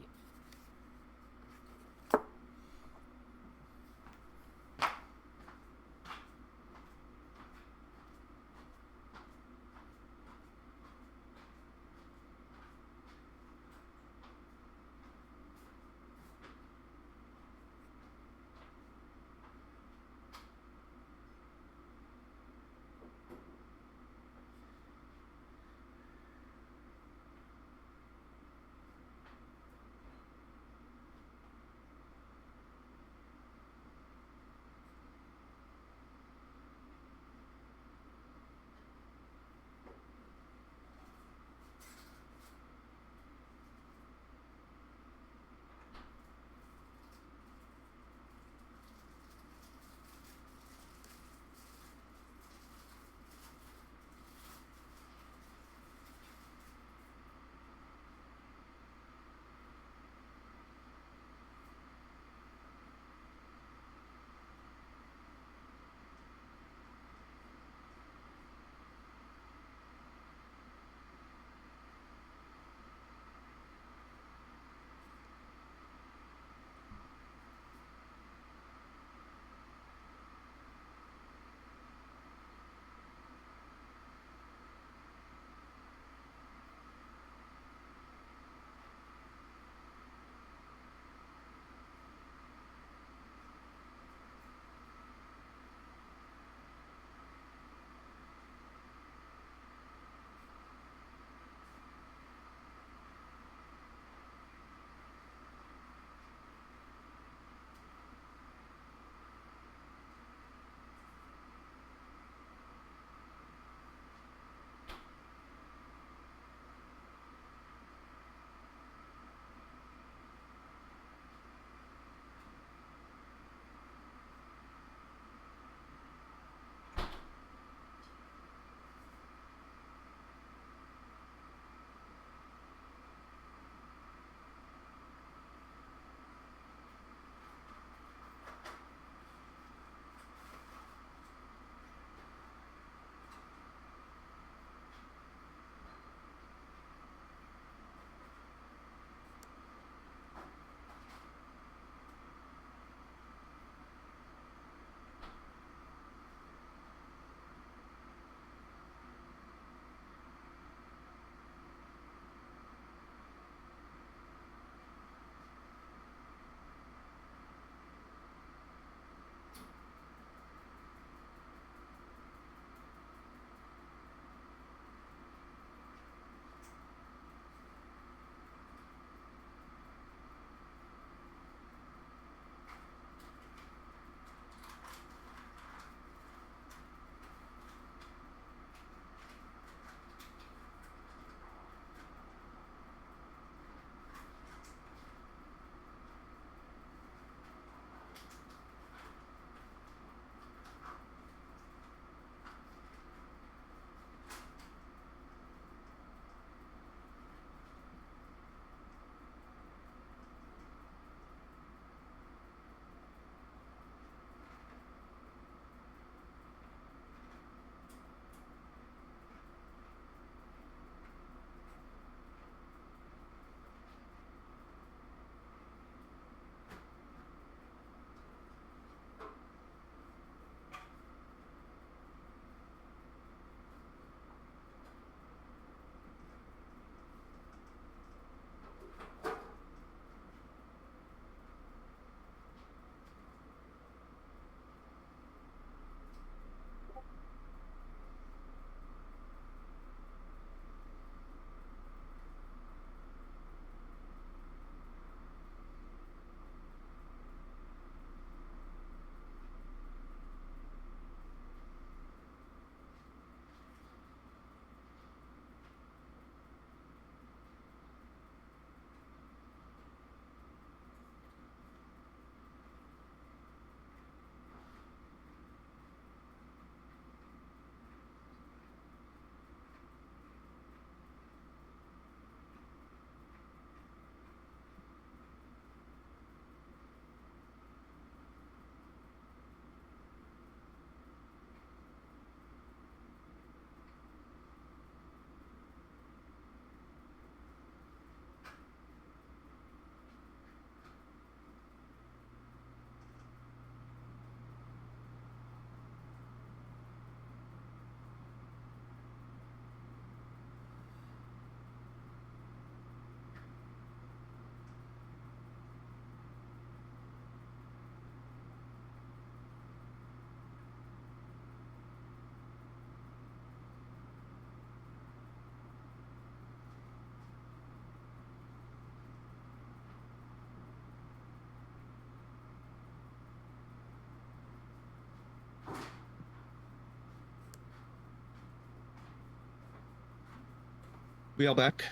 We all back?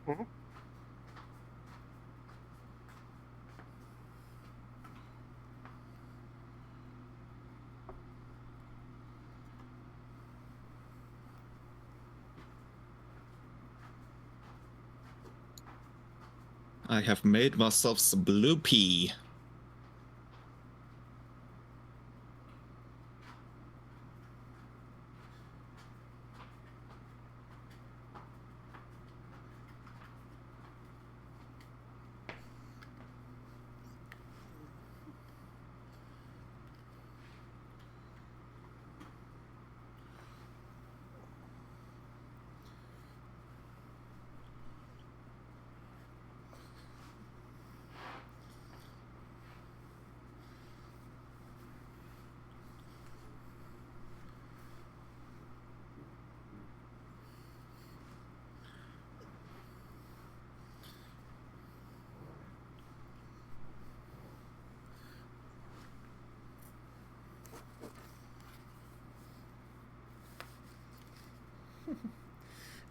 Mhm. I have made myself some blue pea.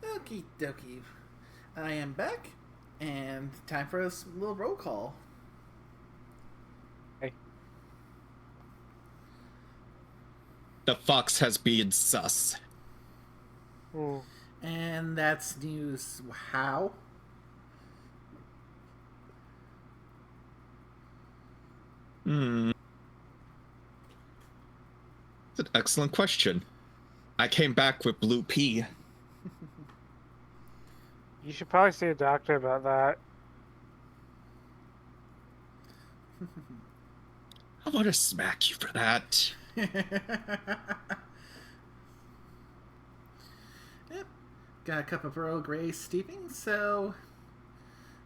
Okie dokie. I am back, and time for a little roll call. The fox has been sus. Hmm. And that's news how? Hmm. That's an excellent question. I came back with blue pea. You should probably see a doctor about that. I want to smack you for that. Yep. Got a cup of Earl Grey steeping, so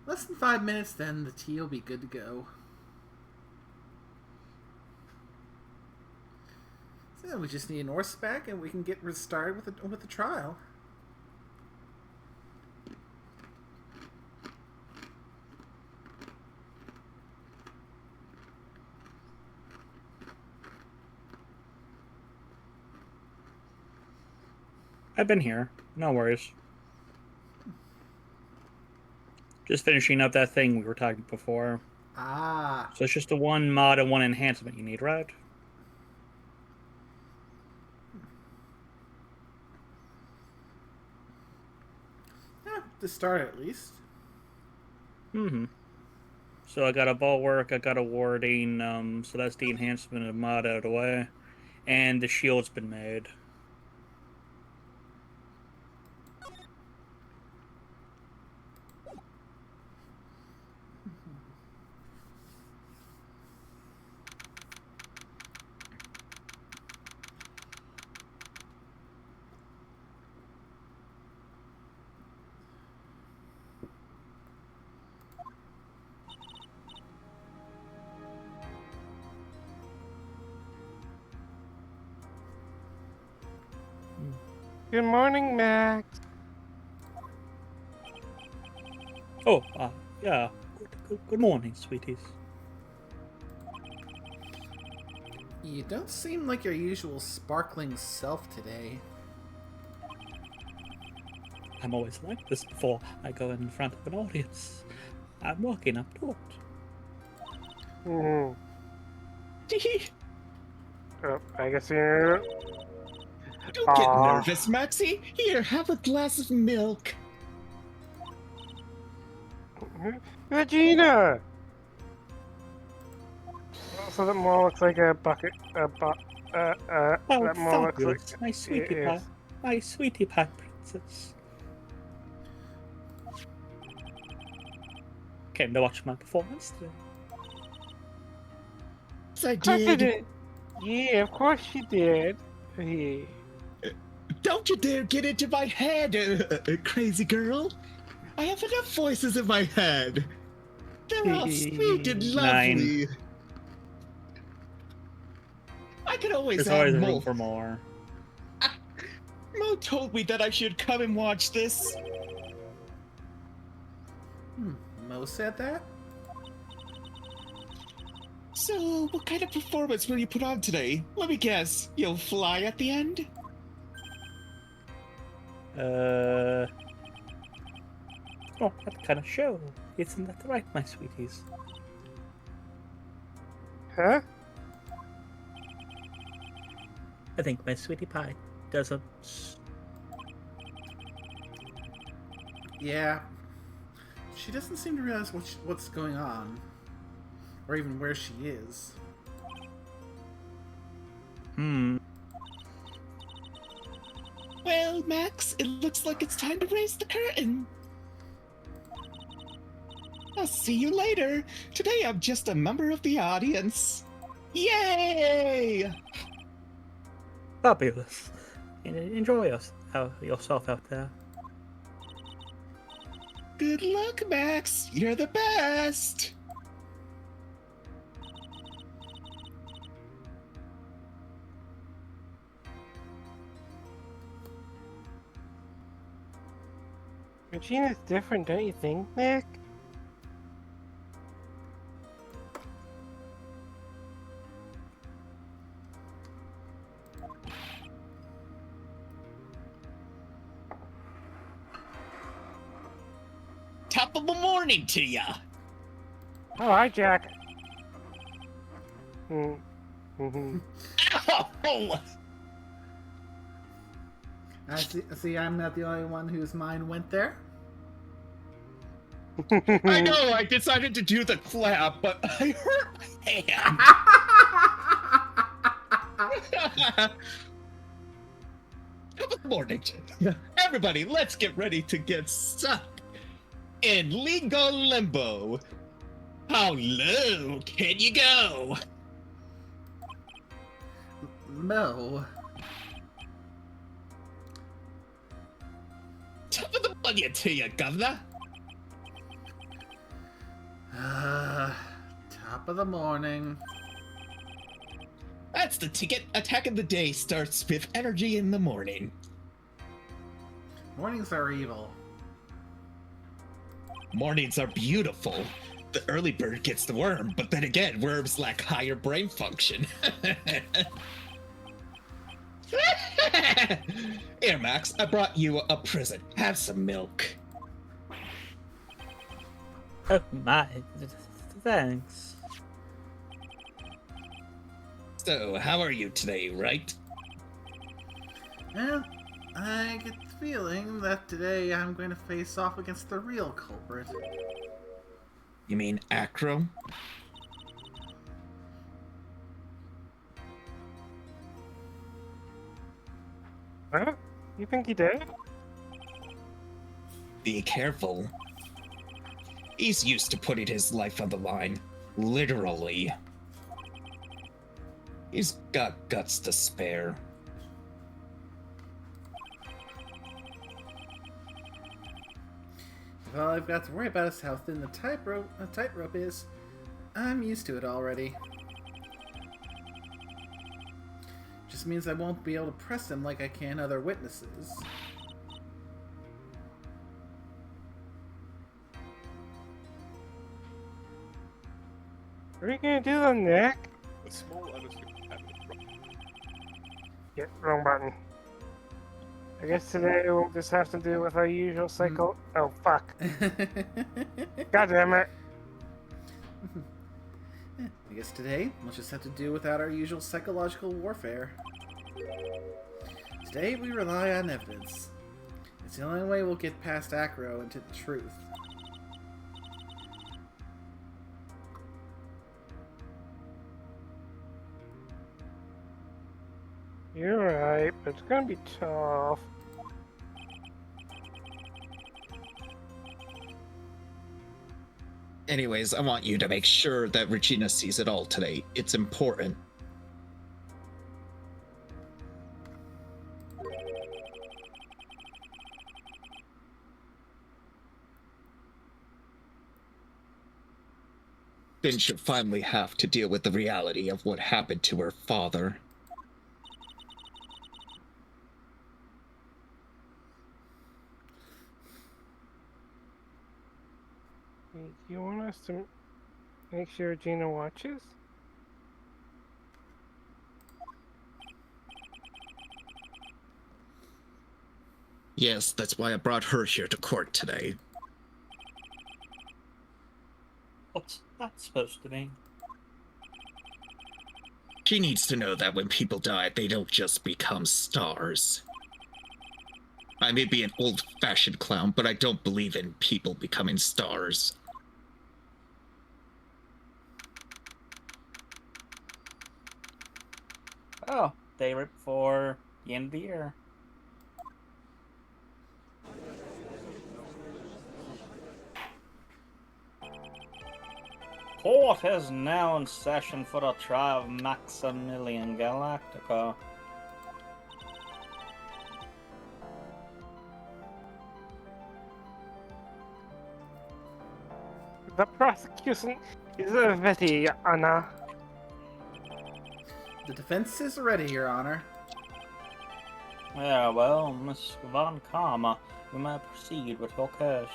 less than 5 minutes, then the tea will be good to go. So we just need an horse back, and we can get started with the trial. I've been here. No worries. Just finishing up that thing we were talking before. Ah. So it's just the one mod and one enhancement you need, right? Yeah, to start at least. Mm-hmm. So I got a bulwark, I got a warding, so that's the enhancement of mod out of the way. And the shield's been made. Good morning, Max. Oh, yeah. Good morning, sweeties. You don't seem like your usual sparkling self today. I'm always like this before I go in front of an audience. I'm working up to it. Hmm. Don't Oh, I guess you're. get Aw. nervous, Maxie. Here, have a glass of milk. Regina! So that more looks like a bucket. Oh, That more looks like. fabulous. My sweetie it pie. is. My sweetie pie princess. Came to watch my performance today. Yes, I Of course you did. did. Yeah, of course you did. Yeah. Don't you dare get into my head, crazy girl. I have enough voices in my head. They're all sweet and 9. lovely. I could always There's add always room more. for more. Mo told me that I should come and watch this. Mo said that? So, what kind of performance will you put on today? Let me guess, you'll fly at the end? Not that kind of show. Isn't that right, my sweeties? Huh? I think my sweetie pie does a... Yeah. She doesn't seem to realize what's going on. Or even where she is. Well, Max, it looks like it's time to raise the curtain. I'll see you later. Today I'm just a member of the audience. Yay! Fabulous. Enjoy yourself out there. Good luck, Max. You're the best. Regina's different, don't you think, Nick? Top of the morning to ya. Oh, hi, Jack. Mm-hmm. Ow! I see I'm not the only one whose mind went there. I know, I decided to do the clap, but I hurt my hand. Good morning. Everybody, let's get ready to get stuck in legal limbo. How low can you go? Mo. Top of the bucket to you, governor. Top of the morning. That's the ticket. Attack of the day starts with energy in the morning. Mornings are evil. Mornings are beautiful. The early bird gets the worm, but then again, worms lack higher brain function. Here, Max, I brought you a present. Have some milk. Oh my, thanks. So, how are you today, right? Well, I get the feeling that today I'm going to face off against the real culprit. You mean Acro? What? You think he did? Be careful. He's used to putting his life on the line. Literally. He's got guts to spare. If all I've got to worry about is how thin the tightrope is, I'm used to it already. Just means I won't be able to press him like I can other witnesses. What are you gonna do then, Nick? A small unexpected habit. Yeah, wrong button. I guess today we'll just have to deal with our usual cycle. Oh, fuck. God damn it. I guess today we'll just have to do without our usual psychological warfare. Today we rely on evidence. It's the only way we'll get past Acro and to the truth. You're right, but it's gonna be tough. Anyways, I want you to make sure that Regina sees it all today. It's important. Then she'll finally have to deal with the reality of what happened to her father. Do you want us to make sure Gina watches? Yes, that's why I brought her here to court today. What's that supposed to mean? She needs to know that when people die, they don't just become stars. I may be an old-fashioned clown, but I don't believe in people becoming stars. Oh, day right before the end of the year. Court is now in session for the trial of Maximilian Galactica. The prosecution is ready, Your Honor. The defense is ready, Your Honor. Yeah, well, Miss Von Karma, you may proceed with your case.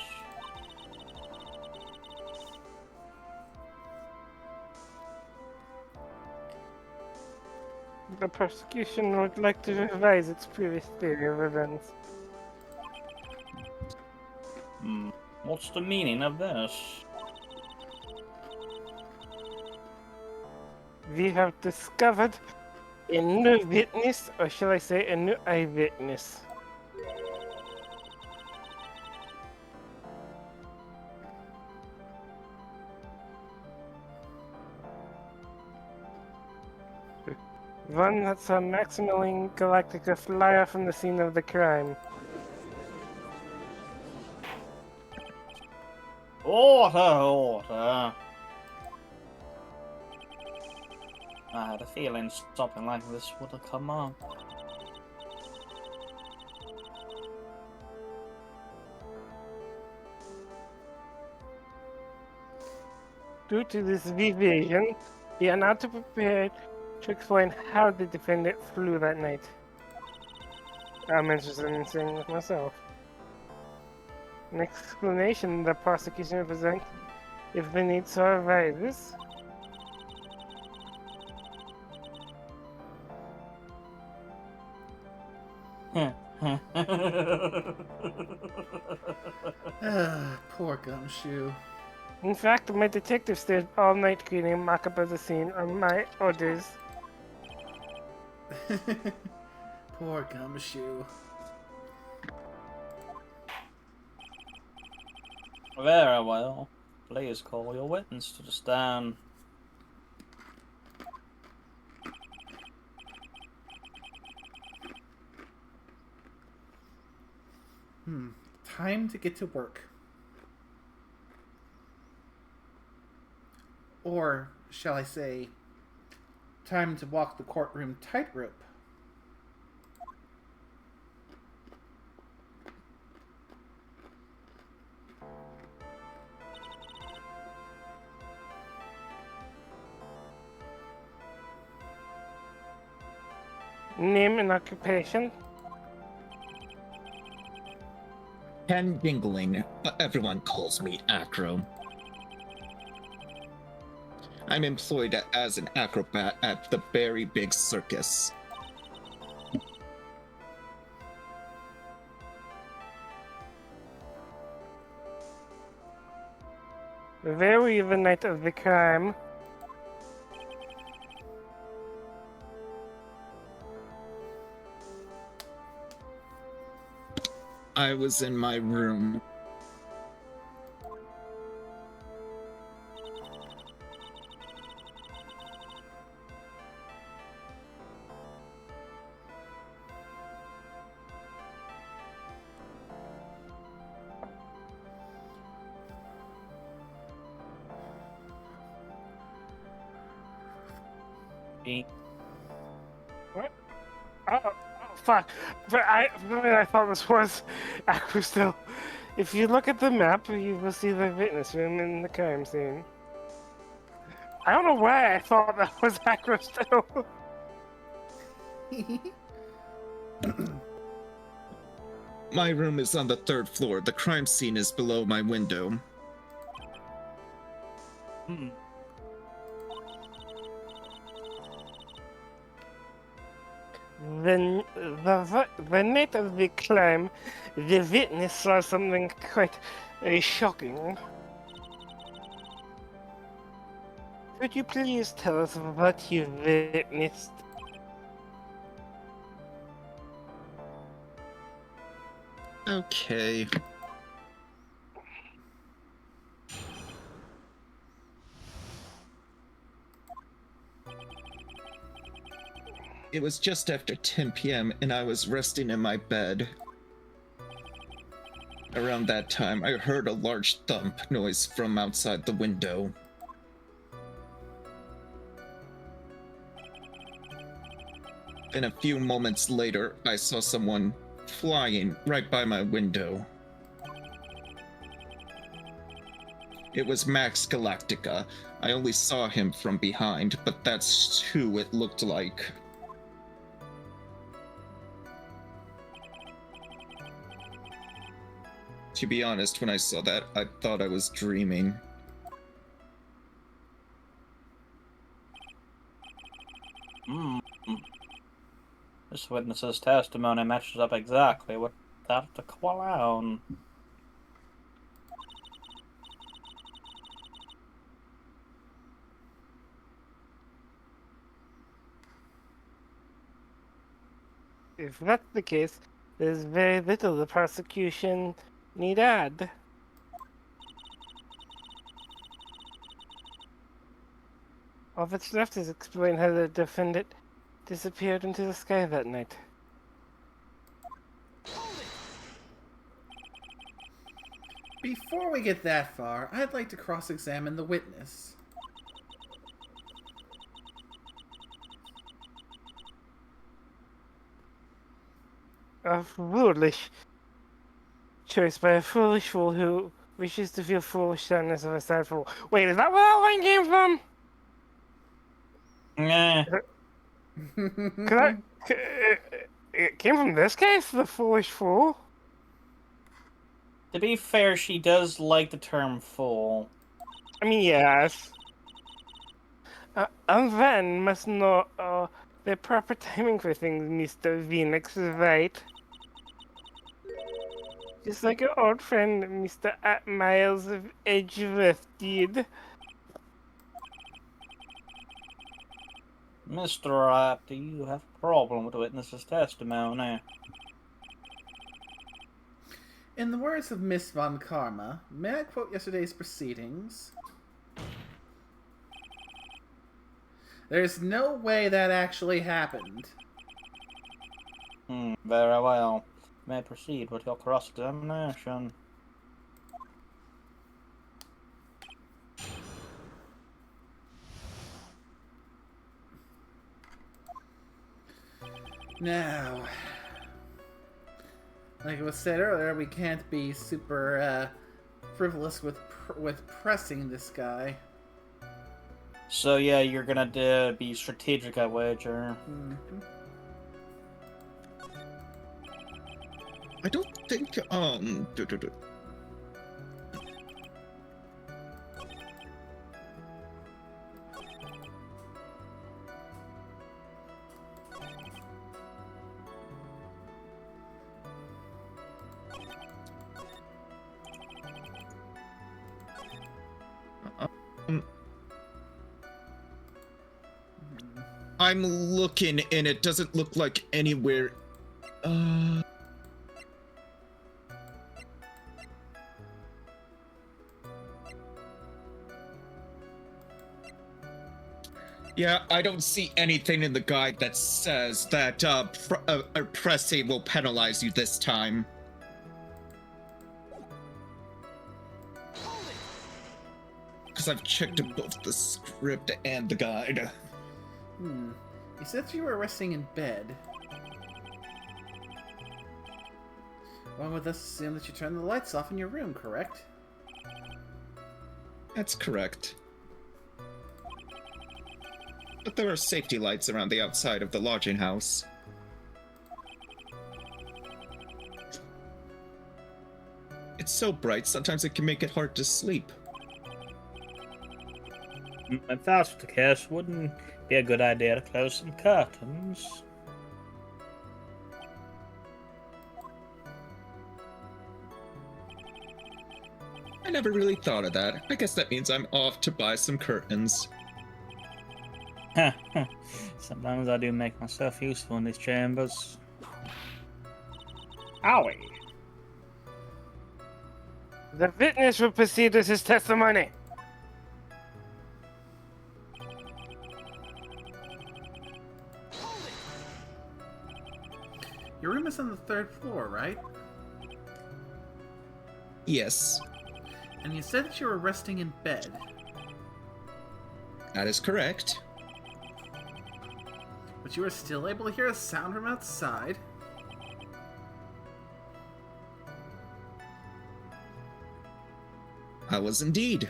The prosecution would like to revise its previous theory of events. What's the meaning of this? We have discovered a new witness, or shall I say a new eyewitness. One that saw Maximilian Galactica fly off from the scene of the crime. Order! I had a feeling something like this would have come up. Due to this deviation, we are not prepared to explain how the defendant flew that night. I'm interested in seeing it myself. An explanation the prosecution will present if the need so arises. Poor Gumshoe. In fact, my detective stayed all night creating a mock-up of the scene on my orders. Poor Gumshoe. Very well. Please call your witness to the stand. Time to get to work. Or, shall I say, time to walk the courtroom tightrope. Name and occupation. Ken Jingling, everyone calls me Acro. I'm employed as an acrobat at the Very Big Circus. Very the night of the crime. I was in my room. What? Oh, fuck. But I thought this was Aqua still. If you look at the map, you will see the witness room in the crime scene. I don't know why I thought that was Aqua still. My room is on the 3rd floor. The crime scene is below my window. the night of the crime, the witness saw something quite shocking. Could you please tell us what you witnessed? Okay. It was just after 10 p.m. and I was resting in my bed. Around that time, I heard a large thump noise from outside the window. Then a few moments later, I saw someone flying right by my window. It was Max Galactica. I only saw him from behind, but that's who it looked like. To be honest, when I saw that, I thought I was dreaming. This witness's testimony matches up exactly with that of the clown. If that's the case, there's very little the prosecution need add. All that's left is explain how the defendant disappeared into the sky that night. Before we get that far, I'd like to cross-examine the witness. A foolish choice by a foolish fool who wishes to feel foolish sadness of a sad fool. Wait, is that where that line came from? Nah. It came from this case, the foolish fool. To be fair, she does like the term fool. I mean, yes. And then must know the proper timing for things, Mr. Phoenix Wright. Just like your old friend, Mr. Miles of Edgeworth did. Mr. Wright, do you have a problem with the witness's testimony? In the words of Miss Von Karma, may I quote yesterday's proceedings? There's no way that actually happened. Very well. May proceed with your cross-examination. Now, like it was said earlier, we can't be super frivolous with pressing this guy. So yeah, you're gonna be strategic, I wager. Mm-hmm. I don't think, I'm looking and it doesn't look like anywhere. Yeah, I don't see anything in the guide that says that pressing will penalize you this time. Because I've checked both the script and the guide. You said you were resting in bed. One would thus assume that you turned the lights off in your room, correct? That's correct. But there are safety lights around the outside of the lodging house. It's so bright, sometimes it can make it hard to sleep. If that's the case, wouldn't be a good idea to close some curtains? I never really thought of that. I guess that means I'm off to buy some curtains. Sometimes I do make myself useful in these chambers. Owie. The witness will proceed with his testimony. Your room is on the 3rd floor, right? Yes, And you said that you were resting in bed. that is correct. But you were still able to hear a sound from outside. I was indeed.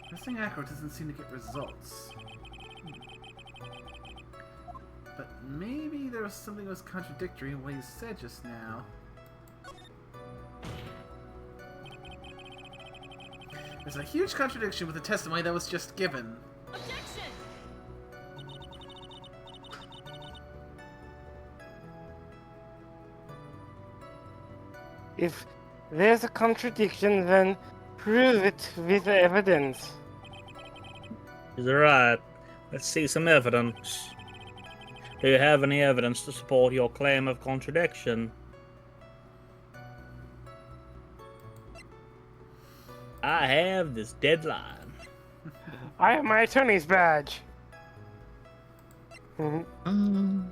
Pressing acro doesn't seem to get results. But maybe there was something that was contradictory in what you said just now. There's a huge contradiction with the testimony that was just given. Objection! If there's a contradiction, then prove it with evidence. Is that right? Let's see some evidence. Do you have any evidence to support your claim of contradiction? I have this deadline. I have my attorney's badge. Mhm. Hmm.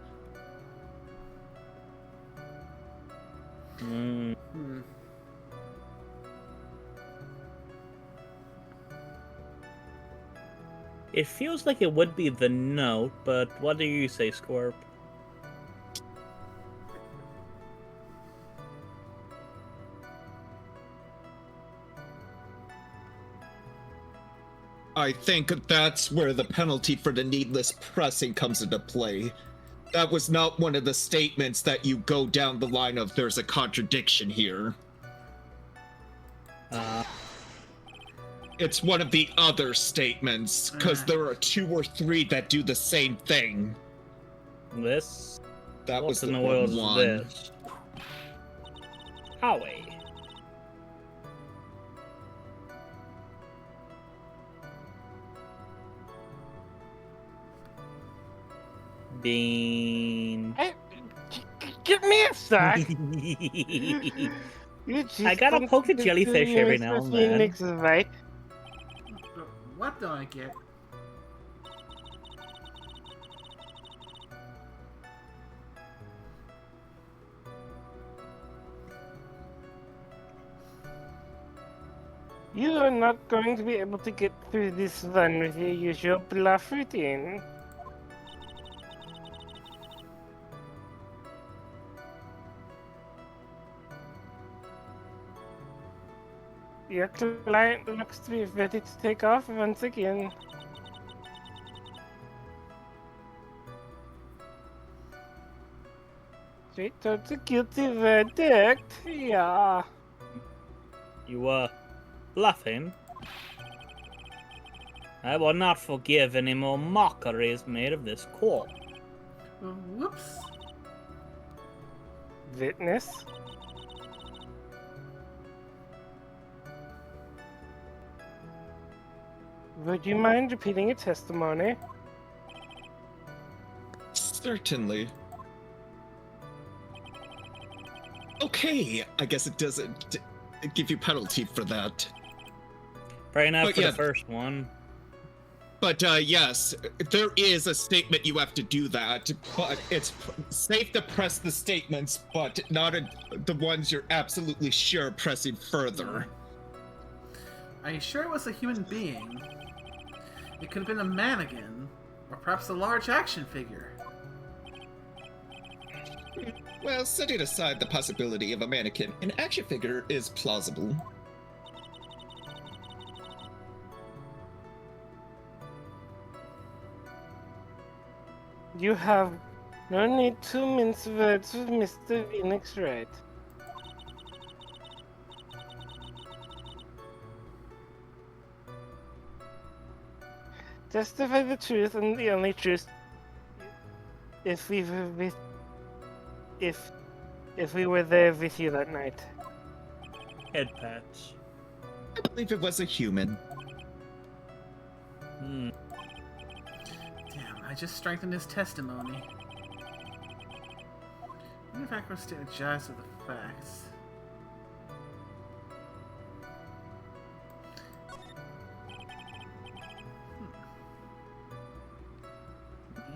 It feels like it would be the note, but what do you say, Scorp? I think that's where the penalty for the needless pressing comes into play. That was not one of the statements that you go down the line of there's a contradiction here. It's one of the other statements, because there are 2 or 3 that do the same thing. This? That What was in the the world is one. this? Howie. Bean. Hey, give me a sec. I gotta poke a jellyfish every now and then. Phoenix Wright. What do I get? You are not going to be able to get through this run with your usual bluff routine. Your client looks to be ready to take off once again. Straight towards a guilty verdict. Yeah. You, bluffing? I will not forgive any more mockeries made of this court. Whoops. Witness? Would you mind repeating your testimony? Certainly. Okay, I guess it doesn't give you penalty for that. Fair enough But for yeah. the first one. But yes, there is a statement you have to do that, but it's safe to press the statements, but not the ones you're absolutely sure pressing further. Are you sure it was a human being? It could have been a mannequin, or perhaps a large action figure. Well, setting aside the possibility of a mannequin, an action figure is plausible. You have no need to mince words with Mr. Phoenix Wright. Testify the truth and the only truth. If we were with, if we were there with you that night. head pats. I believe it was a human. Hmm. Damn, I just strengthened his testimony. I wonder if Acro statement jives with the facts.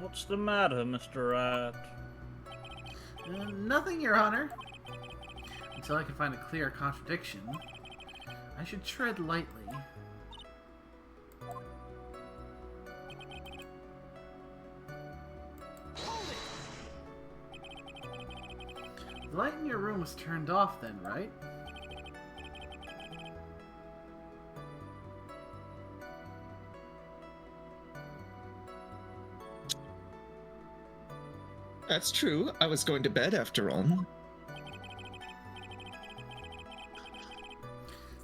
What's the matter, Mr. Wright? Nothing, Your Honor. Until I can find a clear contradiction, I should tread lightly. The light in your room was turned off then, right? That's true. I was going to bed after all.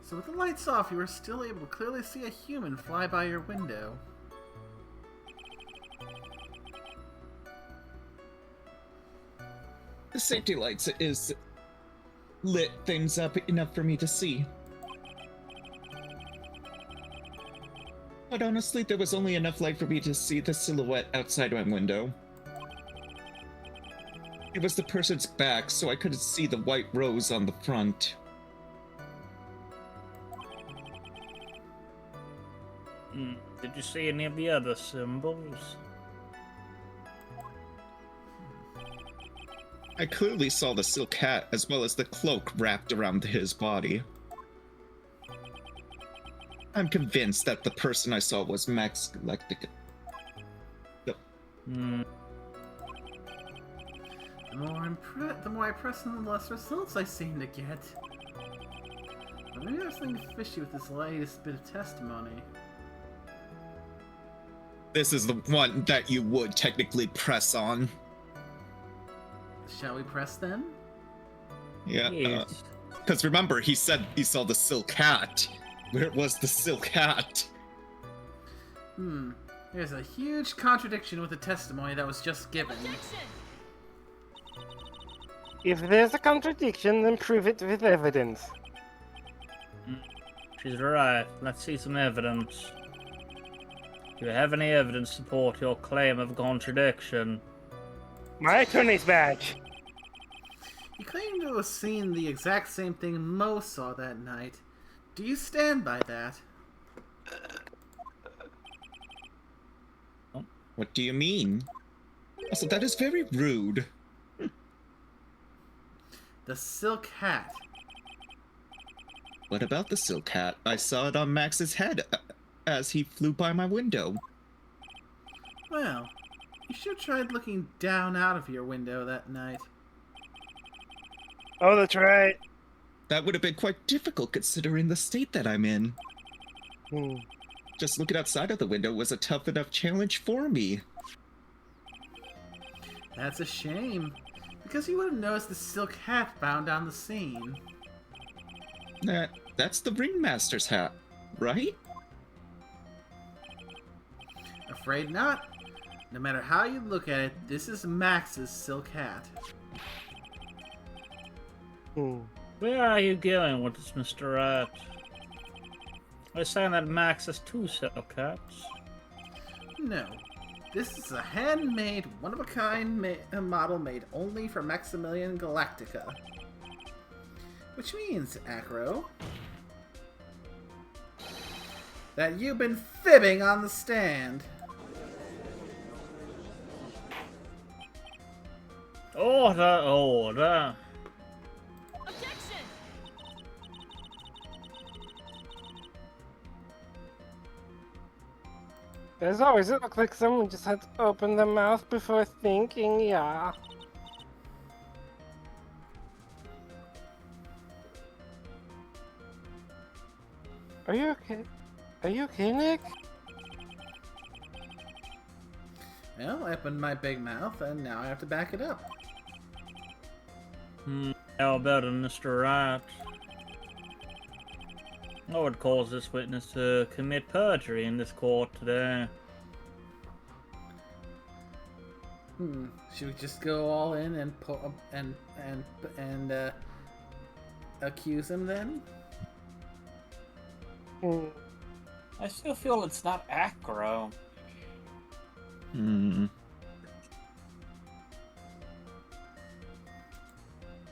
So with the lights off, you were still able to clearly see a human fly by your window. The safety lights is lit things up enough for me to see. But honestly, there was only enough light for me to see the silhouette outside my window. It was the person's back, so I couldn't see the white rose on the front. Did you see any of the other symbols? I clearly saw the silk hat as well as the cloak wrapped around his body. I'm convinced that the person I saw was Max Galactica. Hmm. The more I press on, the less results I seem to get. But maybe there's something fishy with this latest bit of testimony. This is the one that you would technically press on. Shall we press then? Yeah, Yes. because remember, he said he saw the silk hat. Where was the silk hat? There's a huge contradiction with the testimony that was just given. If there's a contradiction, then prove it with evidence. She's right. Let's see some evidence. Do you have any evidence to support your claim of contradiction? My attorney's badge. You claim to have seen the exact same thing Mo saw that night. Do you stand by that? What do you mean? Also, that is very rude. The silk hat. What about the silk hat? I saw it on Max's head as he flew by my window. Well, you should have tried looking down out of your window that night. Oh, that's right. That would have been quite difficult considering the state that I'm in. Hmm. Just looking outside of the window was a tough enough challenge for me. That's a shame, because you would have noticed the silk hat found on the scene. That's the ringmaster's hat, right? Afraid not. No matter how you look at it, this is Max's silk hat. Hmm. Where are you going with this, Mr. Wright? Are you saying that Max has two silk hats? No. This is a handmade, one-of-a-kind model made only for Maximilian Galactica. Which means, Acro, that you've been fibbing on the stand. Order, order. Objection! As always, it looked like someone just had to open their mouth before thinking, yeah. Are you okay? Are you okay, Nick? Well, I opened my big mouth, and now I have to back it up. How about it, Mr. Wright? I would cause this witness to commit perjury in this court today. Should we just go all in and accuse him then? I still feel it's not aggro. Hmm.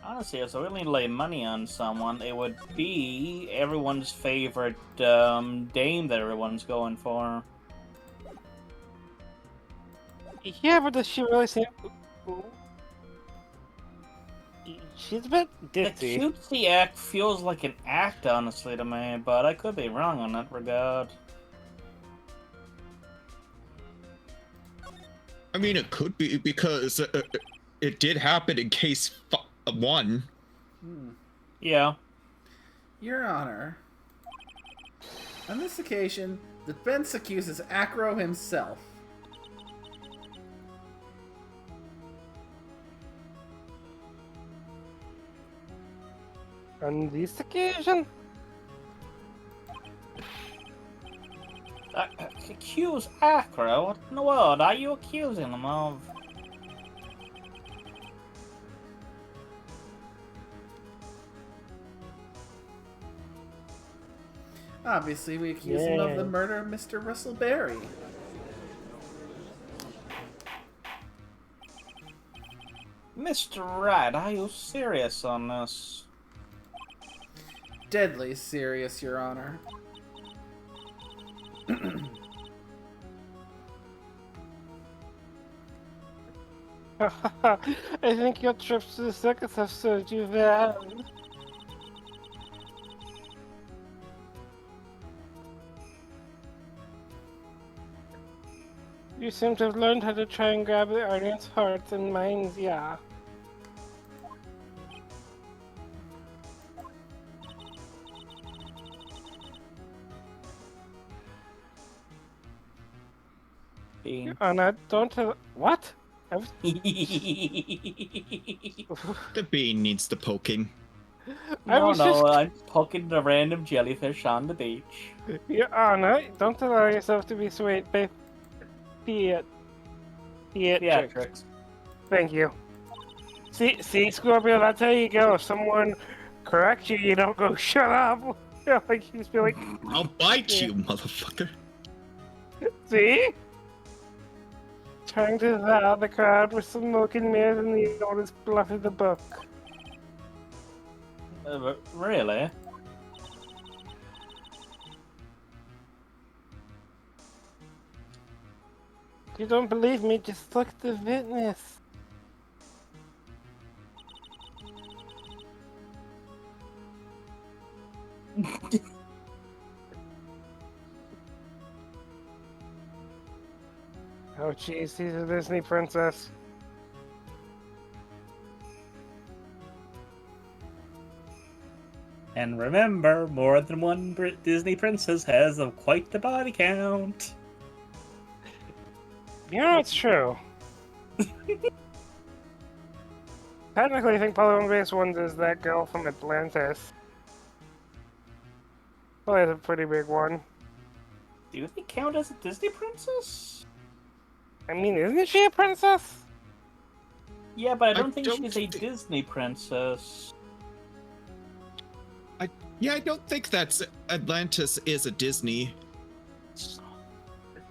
Honestly, if I really lay money on someone, it would be everyone's favorite dame that everyone's going for. Yeah, but does she really seem... She's a bit The ditzy. cutesy act feels like an act, honestly, to me, but I could be wrong on that regard. I mean, it could be because it did happen in case 1. Yeah. Your Honor, on this occasion, the defense accuses Acro himself. On this occasion? Accuse Acro? What in the world are you accusing him of? Obviously, we accuse him of the murder of Mr. Russell Berry. Mr. Wright, are you serious on this? Deadly serious, Your Honor. I think your trips to the circus have served you well. You seem to have learned how to try and grab the audience hearts and minds, yeah. Bean. Anna, don't tell... What? The bean needs the poking. No, was no, just- I'm poking the random jellyfish on the beach. Your Honor, don't allow yourself to be swayed by theatrics. Theatrics. Thank you. See, Scorpio, that's how you go. If someone corrects you, you don't go, shut up! Like, you just be like, I'll bite you, motherfucker. see? Trying to wow the crowd with some smoke and mirrors and the oldest bluff of the book. Really? If you don't believe me, just look at the witness. Oh jeez, he's a Disney princess. And remember, more than one Disney princess has quite the body count. You know, it's true. Technically, I think probably one of the biggest ones is that girl from Atlantis. Probably a pretty big one. Do they count as a Disney princess? I mean, isn't she a princess? Yeah, but I don't I think don't she's a thi- Disney princess. Yeah, I don't think that's Atlantis is a Disney.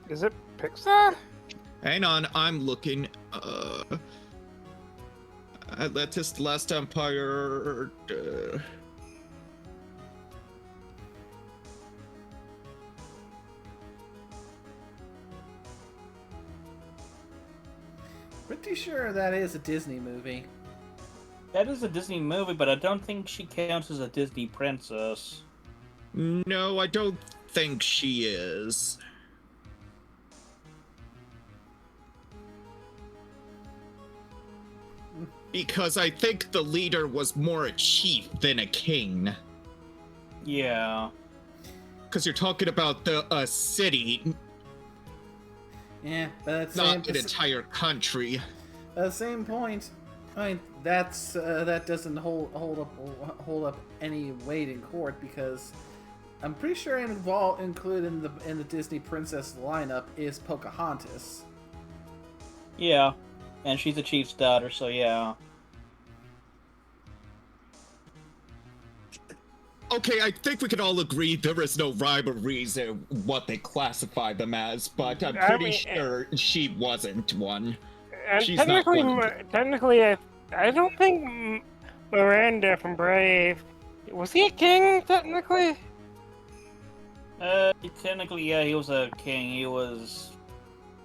Is it Pixar? Hang on, I'm looking. Atlantis, the Last Empire. Pretty sure that is a Disney movie. That is a Disney movie, but I don't think she counts as a Disney princess. No, I don't think she is. Because I think the leader was more a chief than a king. Yeah. Because you're talking about the city, Yeah, but at the not same, an entire country. at the same point, I mean that's that doesn't hold up any weight in court because I'm pretty sure included in the Disney princess lineup is Pocahontas. Yeah. And she's a chief's daughter, so yeah. Okay, I think we can all agree there is no rhyme or reason what they classify them as, but I'm I pretty mean, sure she wasn't one. And She's not technically, one of them. technically, I don't think Miranda from Brave was he a king technically? Technically, yeah, he was a king. He was.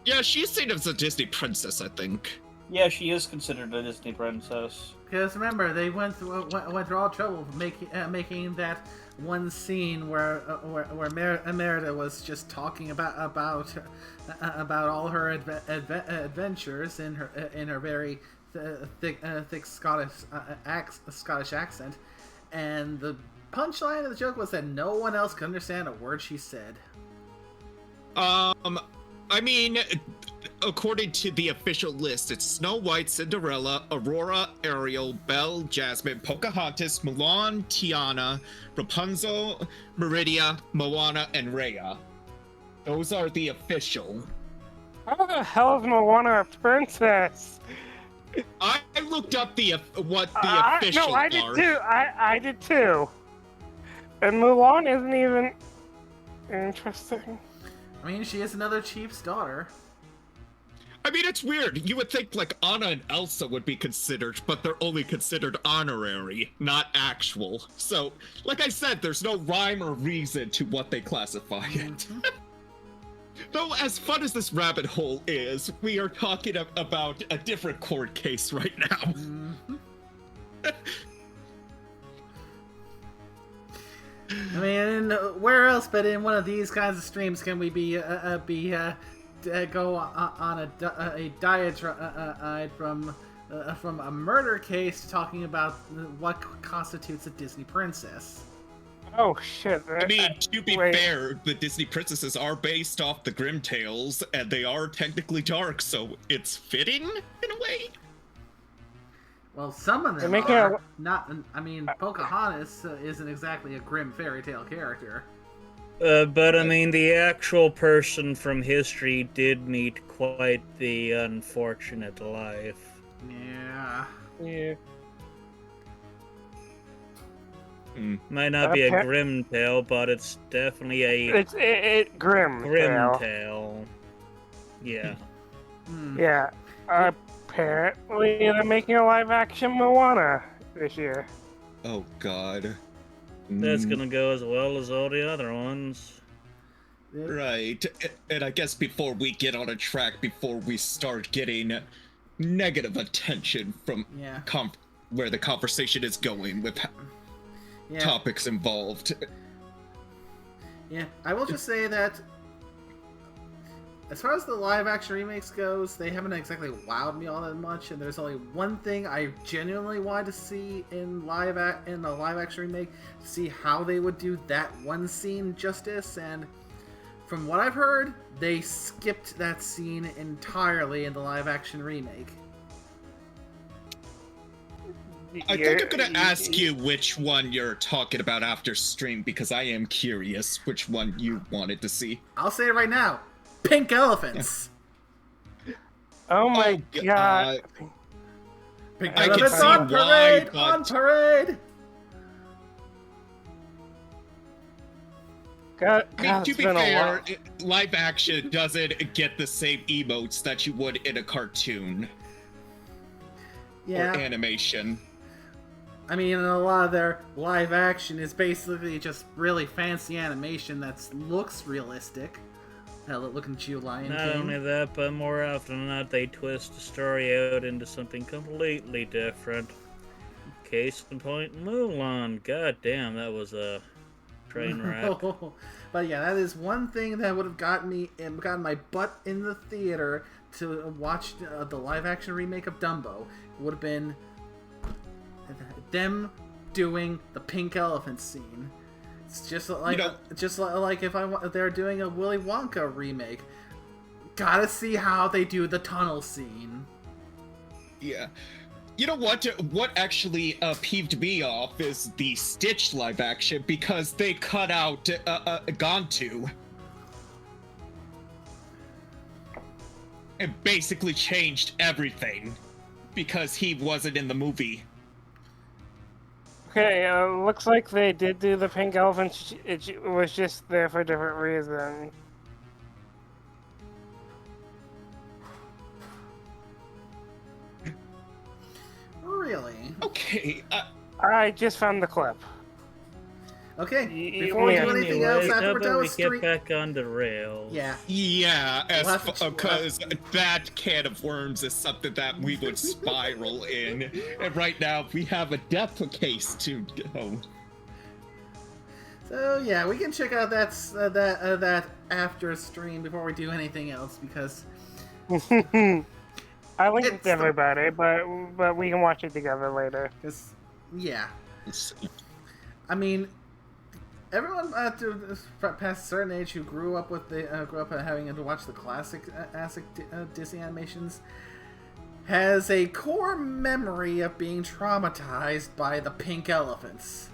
Yeah, she's seen as a Disney princess, I think. Yeah, she is considered a Disney princess. Because remember, they went through all trouble making that one scene where Merida was just talking about all her adventures in her very thick Scottish accent, and the punchline of the joke was that no one else could understand a word she said. I mean, according to the official list, it's Snow White, Cinderella, Aurora, Ariel, Belle, Jasmine, Pocahontas, Mulan, Tiana, Rapunzel, Meridia, Moana, and Rhea. Those are the official. How the hell is Moana a princess? I looked up what the official No, I are. did too. I did too. And Mulan isn't even interesting. I mean, she is another chief's daughter. I mean, it's weird. You would think like Anna and Elsa would be considered, but they're only considered honorary, not actual. So, like I said, there's no rhyme or reason to what they classify it. Though, as fun as this rabbit hole is, we are talking about a different court case right now. I mean, where else but in one of these kinds of streams can we go on a diatribe from a murder case talking about what constitutes a Disney princess? Oh shit! I mean, to be Wait. fair, the Disney princesses are based off the Grimm tales, and they are technically dark, so it's fitting in a way. Well, some of them They're making are not. I mean, Pocahontas isn't exactly a grim fairy tale character. But I mean, the actual person from history did meet quite the unfortunate life. Yeah. Yeah. Might not be a Okay. grim tale, but it's definitely a It's grim. grim tale. tale. Yeah. Yeah. Apparently, they're making a live-action Moana this year. Oh God. That's gonna go as well as all the other ones. Right, and I guess before we get on a track, before we start getting negative attention from Yeah. where the conversation is going with Yeah. topics involved. Yeah. I will just say that as far as the live action remakes goes, they haven't exactly wowed me all that much, and there's only one thing I genuinely wanted to see in a live action remake, to see how they would do that one scene justice, and from what I've heard, they skipped that scene entirely in the live action remake. I think I'm gonna ask you which one you're talking about after stream, because I am curious which one you wanted to see. I'll say it right now. Pink elephants. Oh my Oh, god. Pink I can elephants see on why, parade! but- On parade! God, I mean, to it's be been a fair, while. live action doesn't get the same emotes that you would in a cartoon Yeah. or animation. I mean, a lot of their live action is basically just really fancy animation that looks realistic. Looking at you, Lion Not King. only that, but more often than not, they twist the story out into something completely different. Case in point, Mulan. God damn, that was a train wreck. But yeah, that is one thing that would have gotten my butt in the theater to watch the live action remake of Dumbo. It would have been them doing the pink elephant scene. It's just like if they're doing a Willy Wonka remake. Gotta see how they do the tunnel scene. Yeah. You know what? What actually peeved me off is the Stitch live action, because they cut out Gontu. It basically changed everything because he wasn't in the movie. Okay, looks like they did do the pink elephant. It was just there for a different reason. Really? Okay, I just found the clip. Okay. Y- Before we do yeah. anything else, Anyways, after how we're done about we with get stream. back on the rails? Yeah. yeah, We'll have to- because that can of worms is something that we would spiral in, and right now we have a death case to go. So yeah, we can check out that after stream before we do anything else because I linked it It's to everybody, but we can watch it together later. yeah, I mean past a certain age who grew up having to watch the classic Disney animations has a core memory of being traumatized by the pink elephants.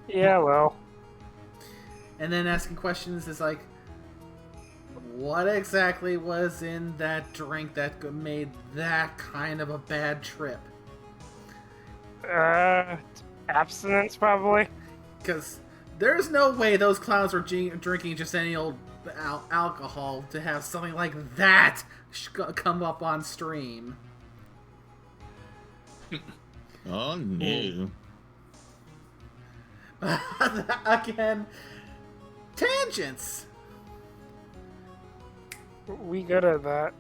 Yeah, well, And then asking questions is like, what exactly was in that drink that made that kind of a bad trip? abstinence probably. Because there's no way those clowns were drinking just any old alcohol to have something like that come up on stream. Oh no. Again, tangents. We good at that.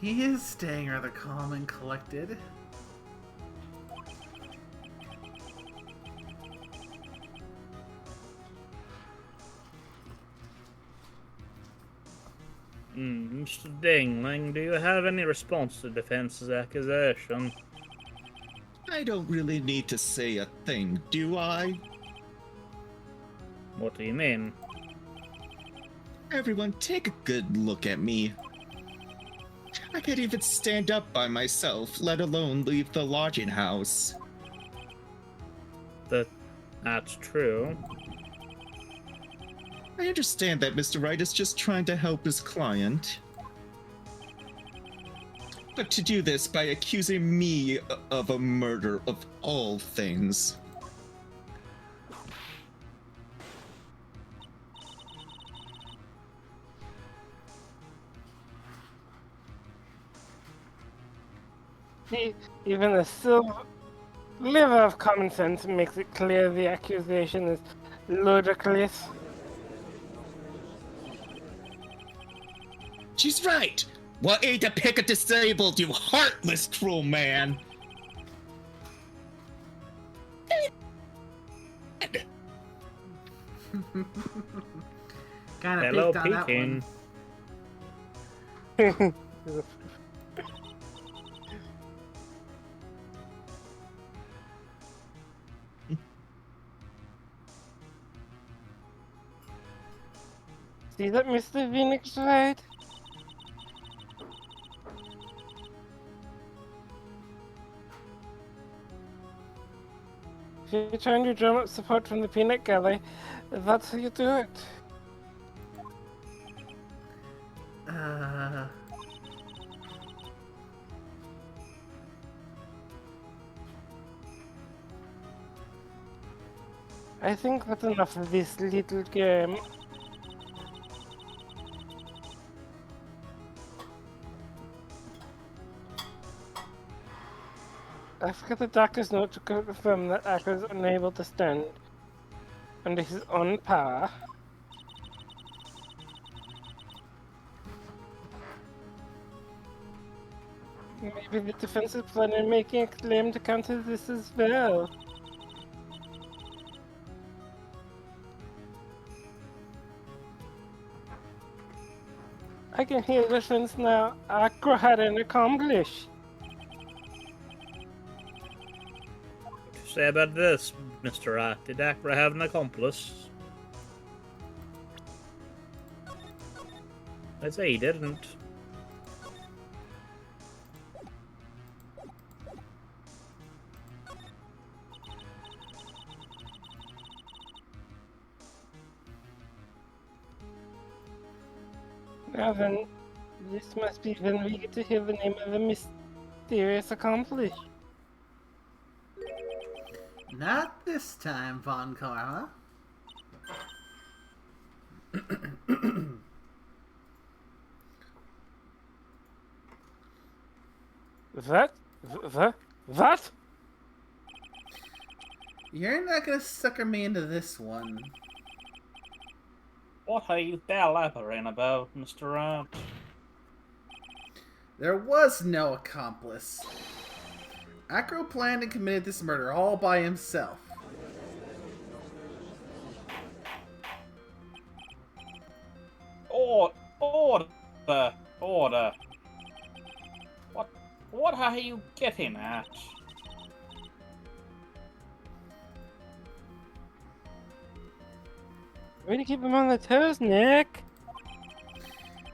He is staying rather calm and collected. Mr. Dingling, do you have any response to defense's accusation? I don't really need to say a thing, do I? What do you mean? Everyone, take a good look at me. I can't even stand up by myself, let alone leave the lodging house. That's true. I understand that Mr. Wright is just trying to help his client. But to do this by accusing me of a murder of all things. Even a sliver of common sense makes it clear the accusation is ludicrous. She's right! What ain't to pick a disabled, you heartless cruel man! Kind of Hello, peeked on that Peking. one. See that, Mr. Phoenix Wright? If you're trying to drum up support from the peanut gallery, that's how you do it. I think that's enough of this little game. I've got the doctor's note to confirm that Aqua's unable to stand under his own power. Maybe the defense is planning on making a claim to counter this as well. I can hear the defense now. Aqua had an accomplish. Say about this, Mr. Wright. Did Accra have an accomplice? I'd say he didn't. Now then, this must be when we get to hear the name of the mysterious accomplice. Not this time, Von Karma. What? You're not gonna sucker me into this one. What are you blabbering about, Mr. Wright? There was no accomplice. Acro planned and committed this murder all by himself. Order. What are you getting at? Way to keep him on the toes, Nick.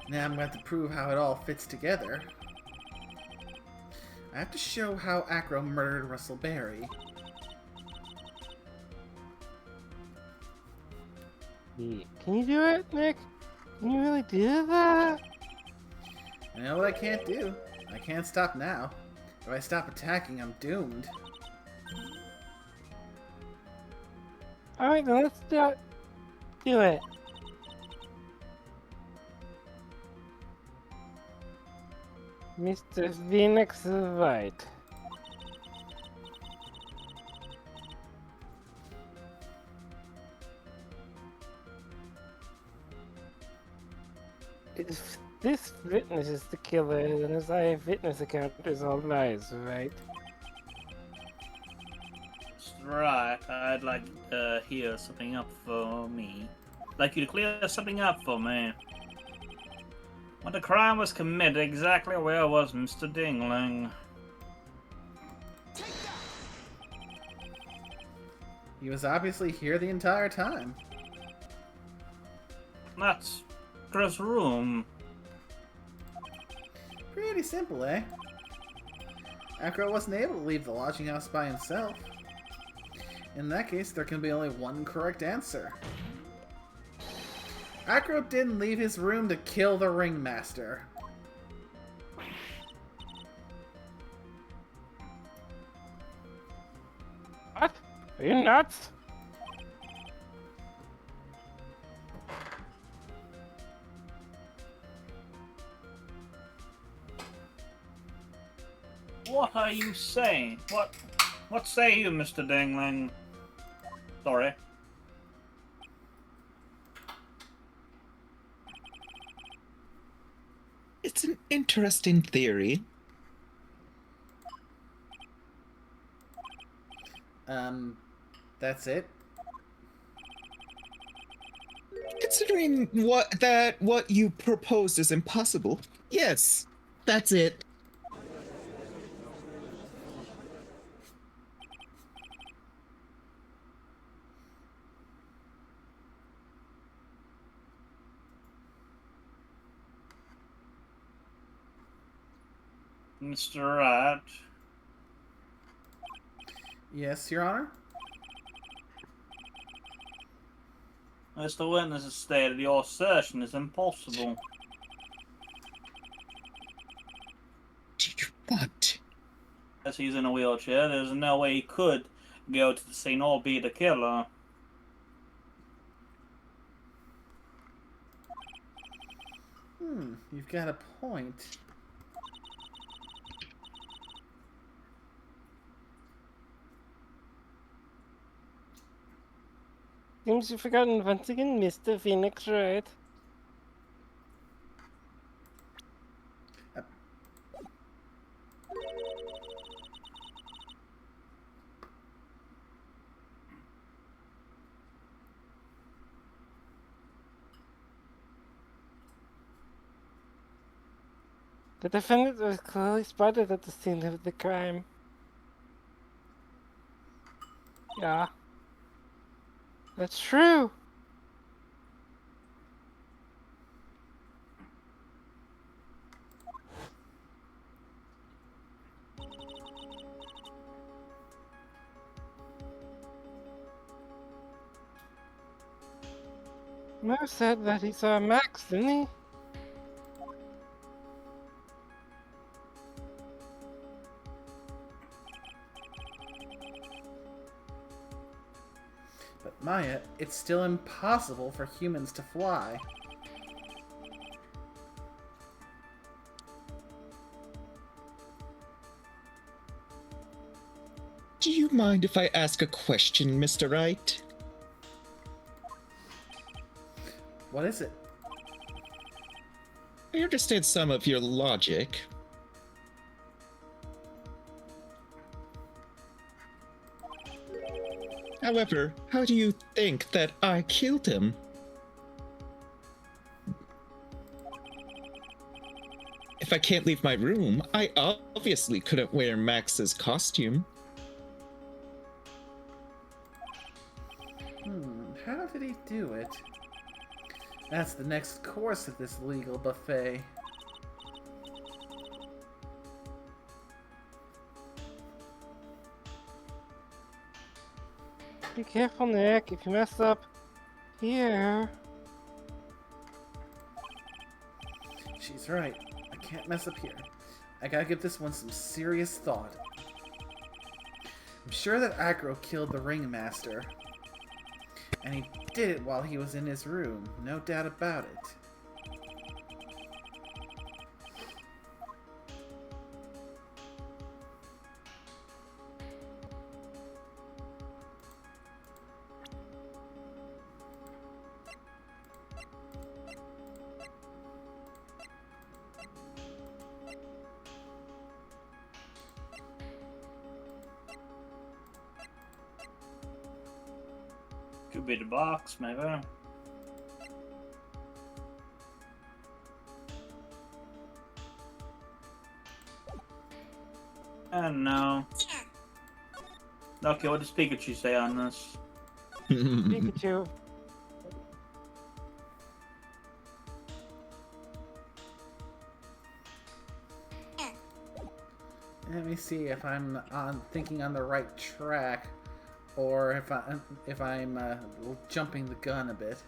Now I'm going to have to prove how it all fits together. I have to show how Acro murdered Russell Berry. Can you do it, Nick? Can you really do that? I know what I can't do. I can't stop now. If I stop attacking, I'm doomed. Alright, then let's do it. Mr. Phoenix Wright. If this witness is the killer, then his eyewitness account is all lies, right? Right, I'd like to hear something up for me. Like you to clear something up for me. When the crime was committed, exactly where was Mr. Dingling? He was obviously here the entire time. That's Chris' room. Pretty simple, eh? Acro wasn't able to leave the lodging house by himself. In that case, there can be only one correct answer. Acro didn't leave his room to kill the ringmaster. What? Are you nuts? What are you saying? What say you, Mr. Dingling? Sorry. It's an interesting theory. That's it? Considering what you proposed is impossible, yes, that's it. Mr. Wright. Yes, Your Honor? As the witness has stated, your assertion is impossible. Do you want? As he's in a wheelchair, there's no way he could go to the scene or be the killer. You've got a point. Seems you've forgotten once again, Mr. Phoenix Wright. The defendant was clearly spotted at the scene of the crime. Yeah. That's true. Mo said that he saw Max, didn't he? Maya, it's still impossible for humans to fly. Do you mind if I ask a question, Mr. Wright? What is it? I understand some of your logic. However, how do you think that I killed him? If I can't leave my room, I obviously couldn't wear Max's costume. How did he do it? That's the next course of this legal buffet. Be careful, Nick. If you mess up here. She's right. I can't mess up here. I gotta give this one some serious thought. I'm sure that Aggro killed the ringmaster. And he did it while he was in his room. No doubt about it. Could be the box, maybe. I don't know. Okay, what does Pikachu say on this? Pikachu. Let me see if I'm thinking on the right track, or if I'm jumping the gun a bit.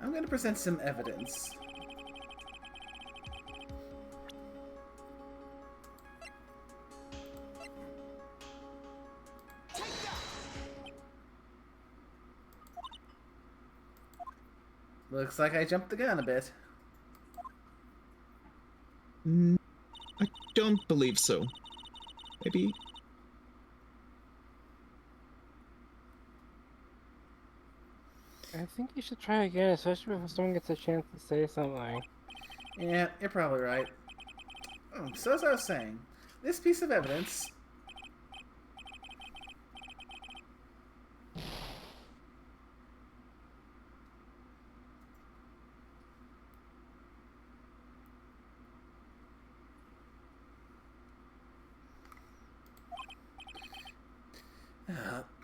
I'm going to present some evidence. Looks like I jumped the gun a bit. I don't believe so. Maybe. I think you should try again, especially if someone gets a chance to say something. Yeah, you're probably right. So as I was saying, this piece of evidence...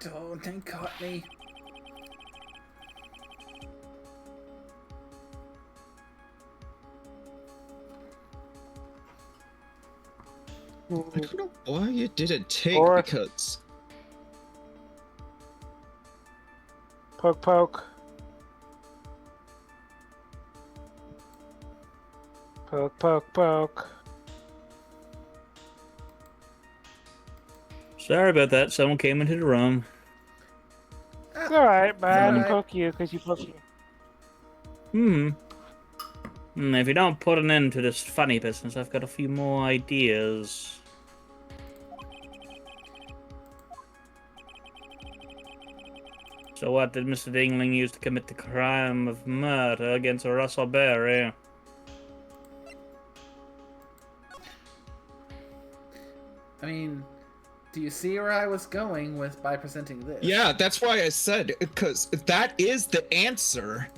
don't they caught me. I don't know why you didn't take Or- because Poke, poke. Poke, poke, poke. Sorry about that. Someone came into the room. It's alright, but I had to Alright. poke you because you poked me. If you don't put an end to this funny business, I've got a few more ideas. So what did Mr. Dingling use to commit the crime of murder against Russell Berry? I mean, do you see where I was going with by presenting this? yeah, that's why I said because that is the answer.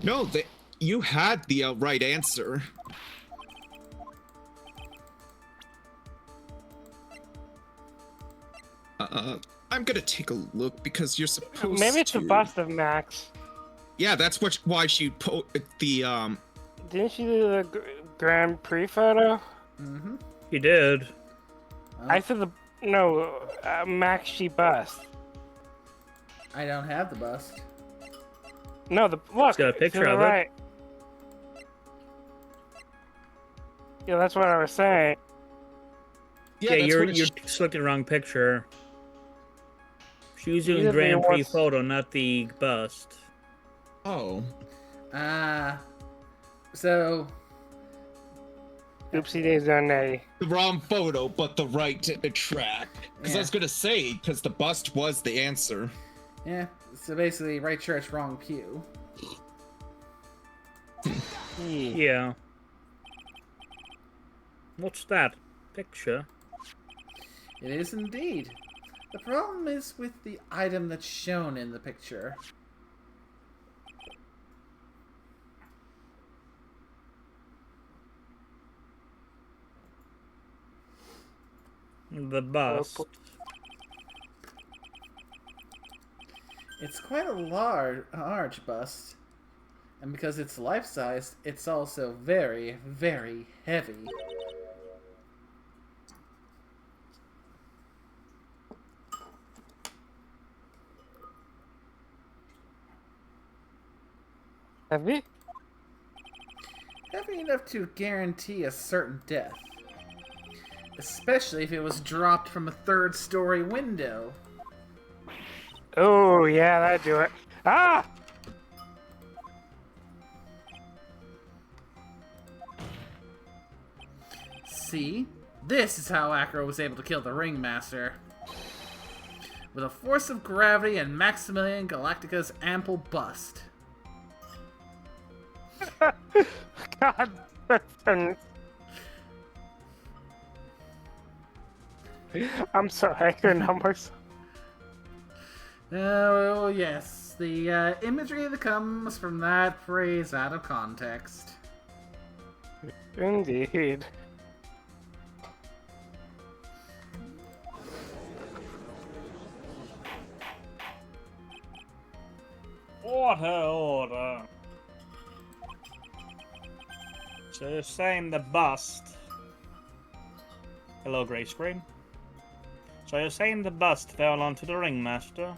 No, you had the right answer. I'm gonna take a look because you're supposed Maybe it's to. a bust of Max. Yeah, that's why she the Didn't she do the Grand Prix photo? Mm-hmm. He did. I said Maxi bust. I don't have the bust. No, look. got a to picture the of it. right. Yeah, that's what I was saying. Yeah, that's you're what it's. selecting the wrong picture. She was doing Either they Grand Prix want- photo, not the bust. Oh. So Oopsie days on a. The wrong photo, but the right track. Because I Yeah. was gonna say, because the bust was the answer. yeah. So basically, right church, wrong pew. Yeah. What's that picture? It is indeed. The problem is with the item that's shown in the picture. The bust. It's quite a large bust. And because it's life-sized, it's also very, very heavy. Heavy? Heavy enough to guarantee a certain death. Especially if it was dropped from a third-story window. Oh, yeah, that'd do it. Ah! See? This is how Acro was able to kill the Ringmaster. With a force of gravity and Maximilian Galactica's ample bust. God, I'm sorry, I couldn't help myself. Oh, yes. The imagery that comes from that phrase out of context. Indeed. Order. So you're saying the bust. Hello, grey screen. So you're saying the bust fell onto the ringmaster?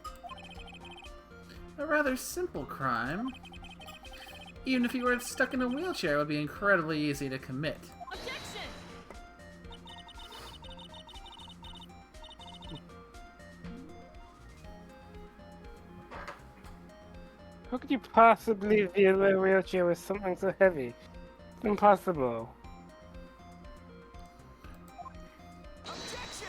A rather simple crime. Even if he were stuck in a wheelchair, it would be incredibly easy to commit. Objection! How could you possibly feel a wheelchair with something so heavy? It's impossible. Objection!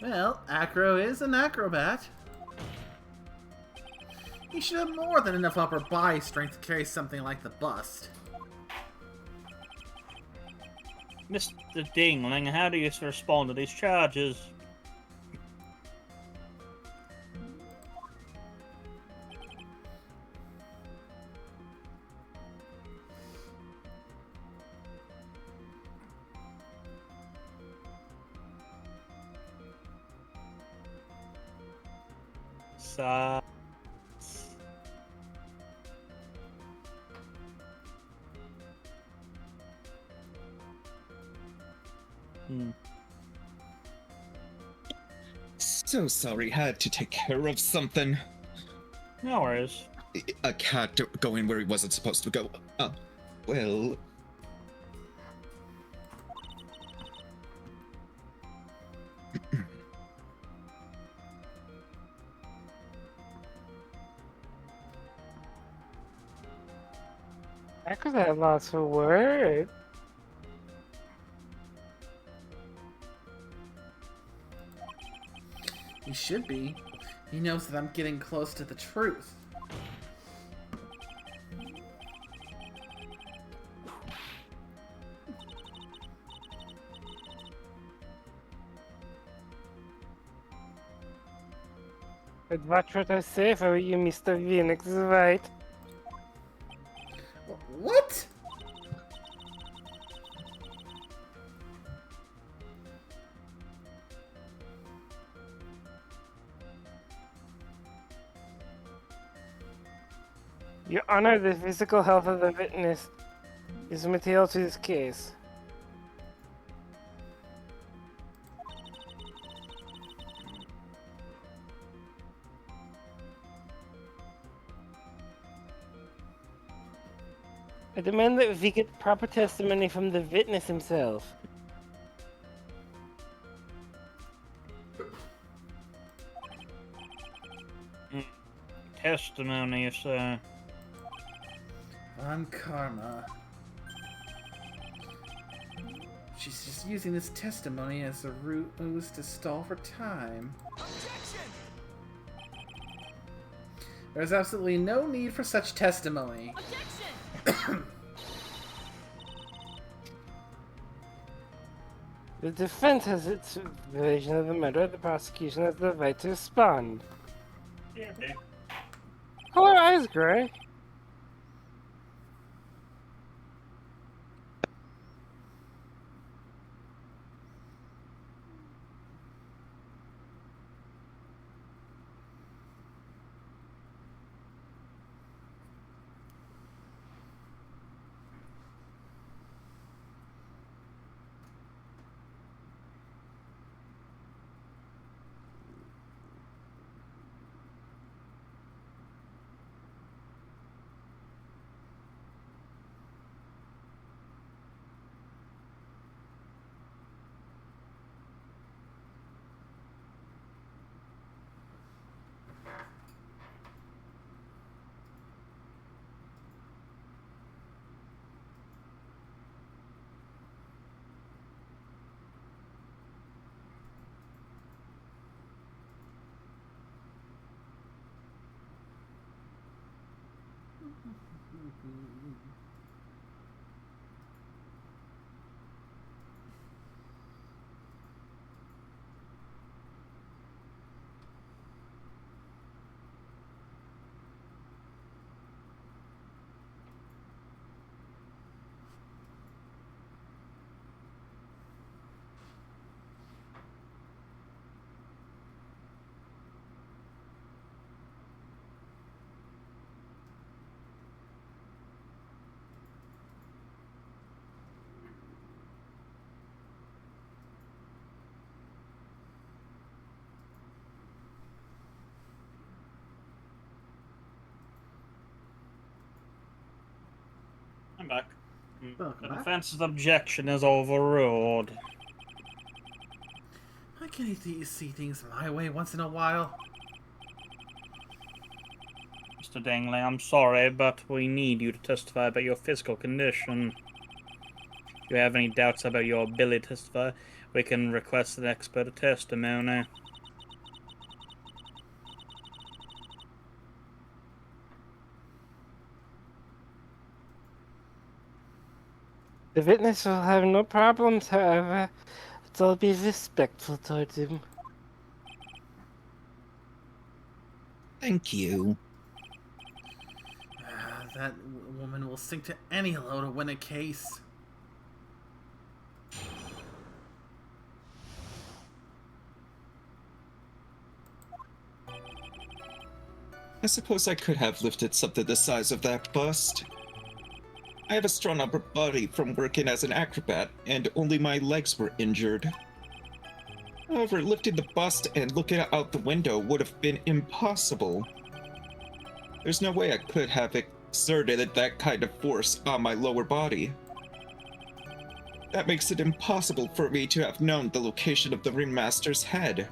Well, Acro is an acrobat. He should have more than enough upper body strength to carry something like the bust. Mr. Dingling, how do you respond to these charges? So sorry, had to take care of something. No worries. A cat going where he wasn't supposed to go. Well. I could have lots of words. He should be. He knows that I'm getting close to the truth. But watch what I say for you, Mr. Phoenix Wright. What? You honor the physical health of the witness. is material to this case. I demand that we get proper testimony from the witness himself. Testimony, sir. On Karma. She's just using this testimony as a ruse to stall for time. Objection! There's absolutely no need for such testimony. Objection! The defense has its version of the matter. The prosecution has the right to respond. Yeah, dude. Color eyes, Gray. I'm back. Welcome The back. defense's objection is overruled. Why can't you see things my way once in a while? Mr. Dingley, I'm sorry, but we need you to testify about your physical condition. If you have any doubts about your ability to testify, we can request an expert testimony. The witness will have no problems, however. Let's all be respectful towards him. Thank you. That woman will sink to any low to win a case. I suppose I could have lifted something the size of that bust. I have a strong upper body from working as an acrobat, and only my legs were injured. However, lifting the bust and looking out the window would have been impossible. There's no way I could have exerted that kind of force on my lower body. That makes it impossible for me to have known the location of the ringmaster's head.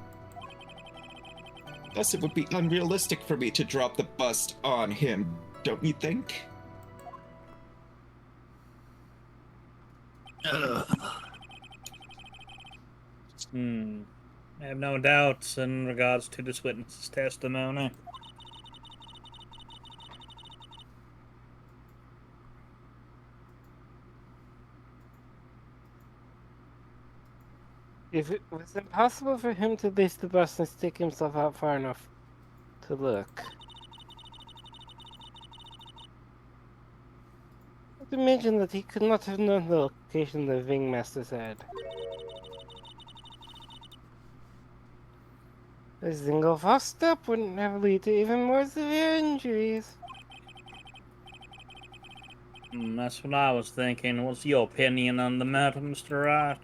Thus, it would be unrealistic for me to drop the bust on him, don't you think? I have no doubts in regards to this witness's testimony. If it was impossible for him to lace the bus and stick himself out far enough to look, I'd imagine that he could not have known the location the ringmaster's head. A single false step wouldn't have led to even more severe injuries. That's what I was thinking. What's your opinion on the matter, Mr. Wright?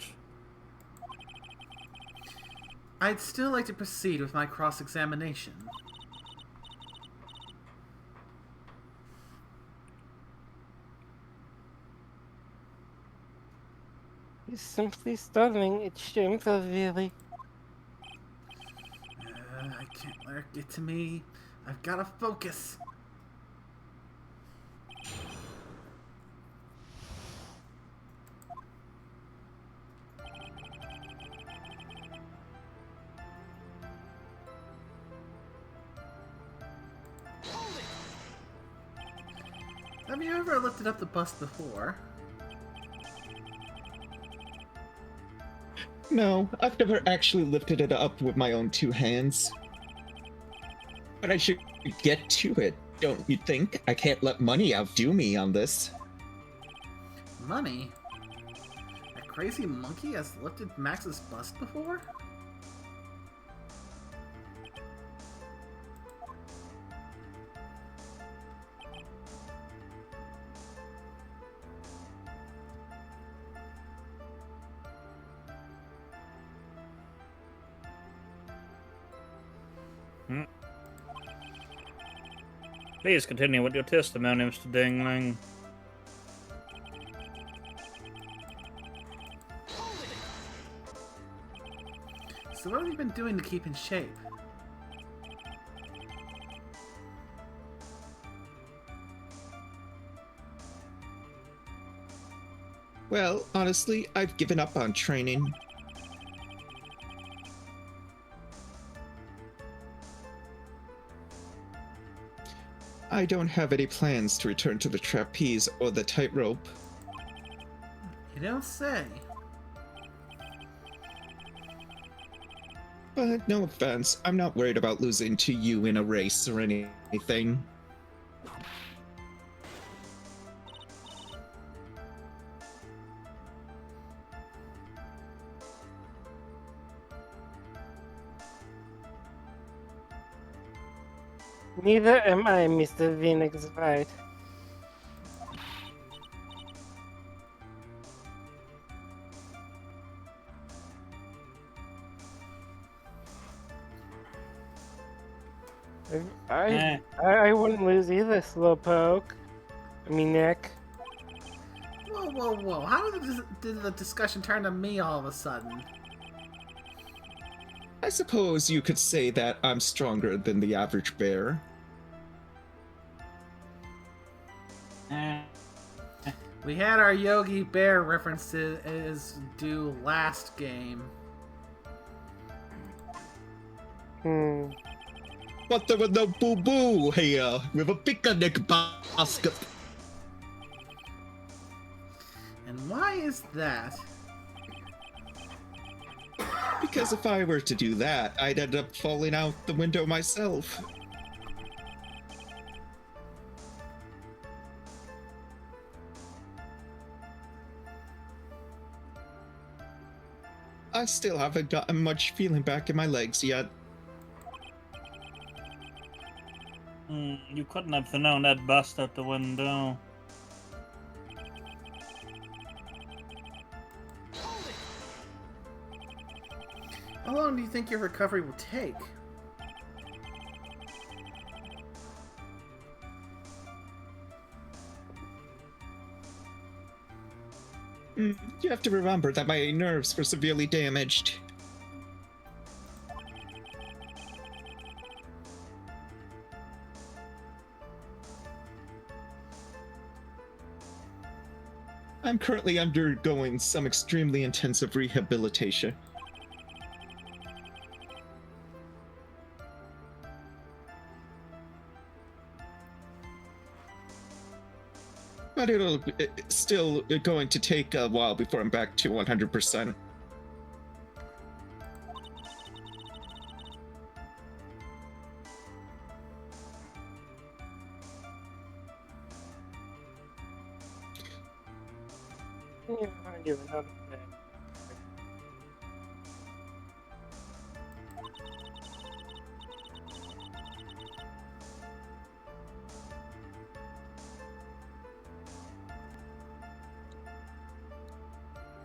I'd still like to proceed with my cross-examination. He's simply stunning. It's shameful, really. I can't let it get to me. I've got to focus. Have you ever lifted up the bust before? No, I've never actually lifted it up with my own two hands. But I should get to it, don't you think? I can't let money outdo me on this. Money? That crazy monkey has lifted Max's bust before? Please continue with your testimony, Mr. Dingling. So what have you been doing to keep in shape? Well, honestly, I've given up on training. I don't have any plans to return to the trapeze or the tightrope. You don't say. But no offense, I'm not worried about losing to you in a race or anything. Neither am I, Mr. Phoenix Wright. I wouldn't lose either, Slowpoke. I mean, Nick. Whoa, whoa, whoa. How did the discussion turn to me all of a sudden? I suppose you could say that I'm stronger than the average bear. We had our Yogi Bear references due last game. But there was no boo-boo here with a picnic basket. And why is that? Because if I were to do that, I'd end up falling out the window myself. I still haven't gotten much feeling back in my legs yet. You couldn't have thrown that bust out the window. How long do you think your recovery will take? You have to remember that my nerves were severely damaged. I'm currently undergoing some extremely intensive rehabilitation. But it's still going to take a while before I'm back to 100%. I'll give another day.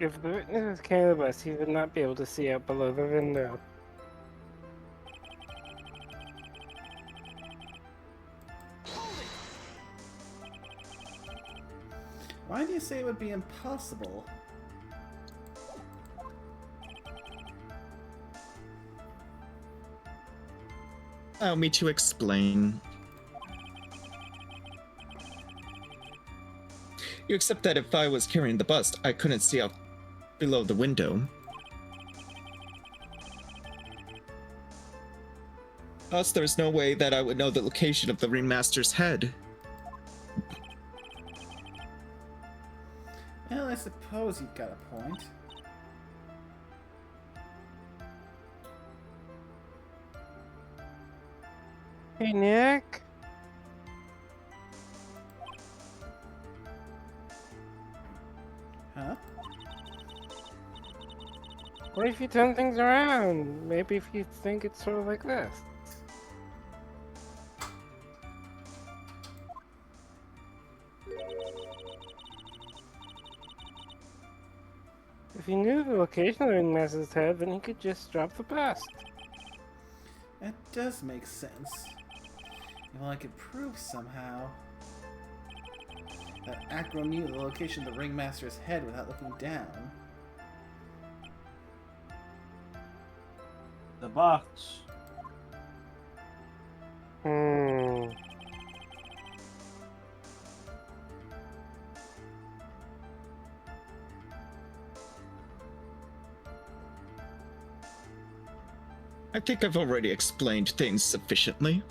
If the witness was carrying the bus, he would not be able to see out below the window. Why do you say it would be impossible? Allow me to explain. You accept that if I was carrying the bust, I couldn't see out below the window. Thus, there's no way that I would know the location of the ringmaster's head. Well, I suppose you've got a point. Hey, Nick. Huh? What if you turn things around? Maybe if you think it's sort of like this. If he knew the location of the ringmaster's head, then he could just drop the bust. That does make sense. Well, I could prove somehow that Acro knew the location of the ringmaster's head without looking down. The box. Hmm. I think I've already explained things sufficiently.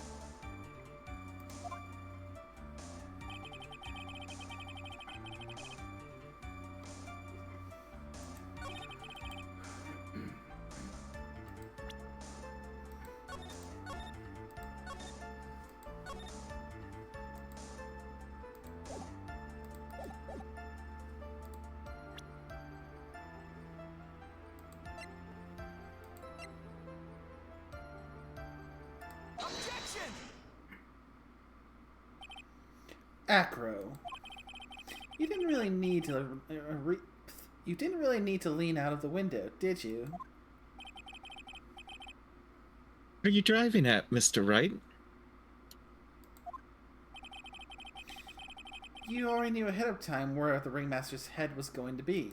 Objection! Acro, you didn't really need to you didn't really need to lean out of the window, did you? What are you driving at, Mr. Wright? You already knew ahead of time where the ringmaster's head was going to be.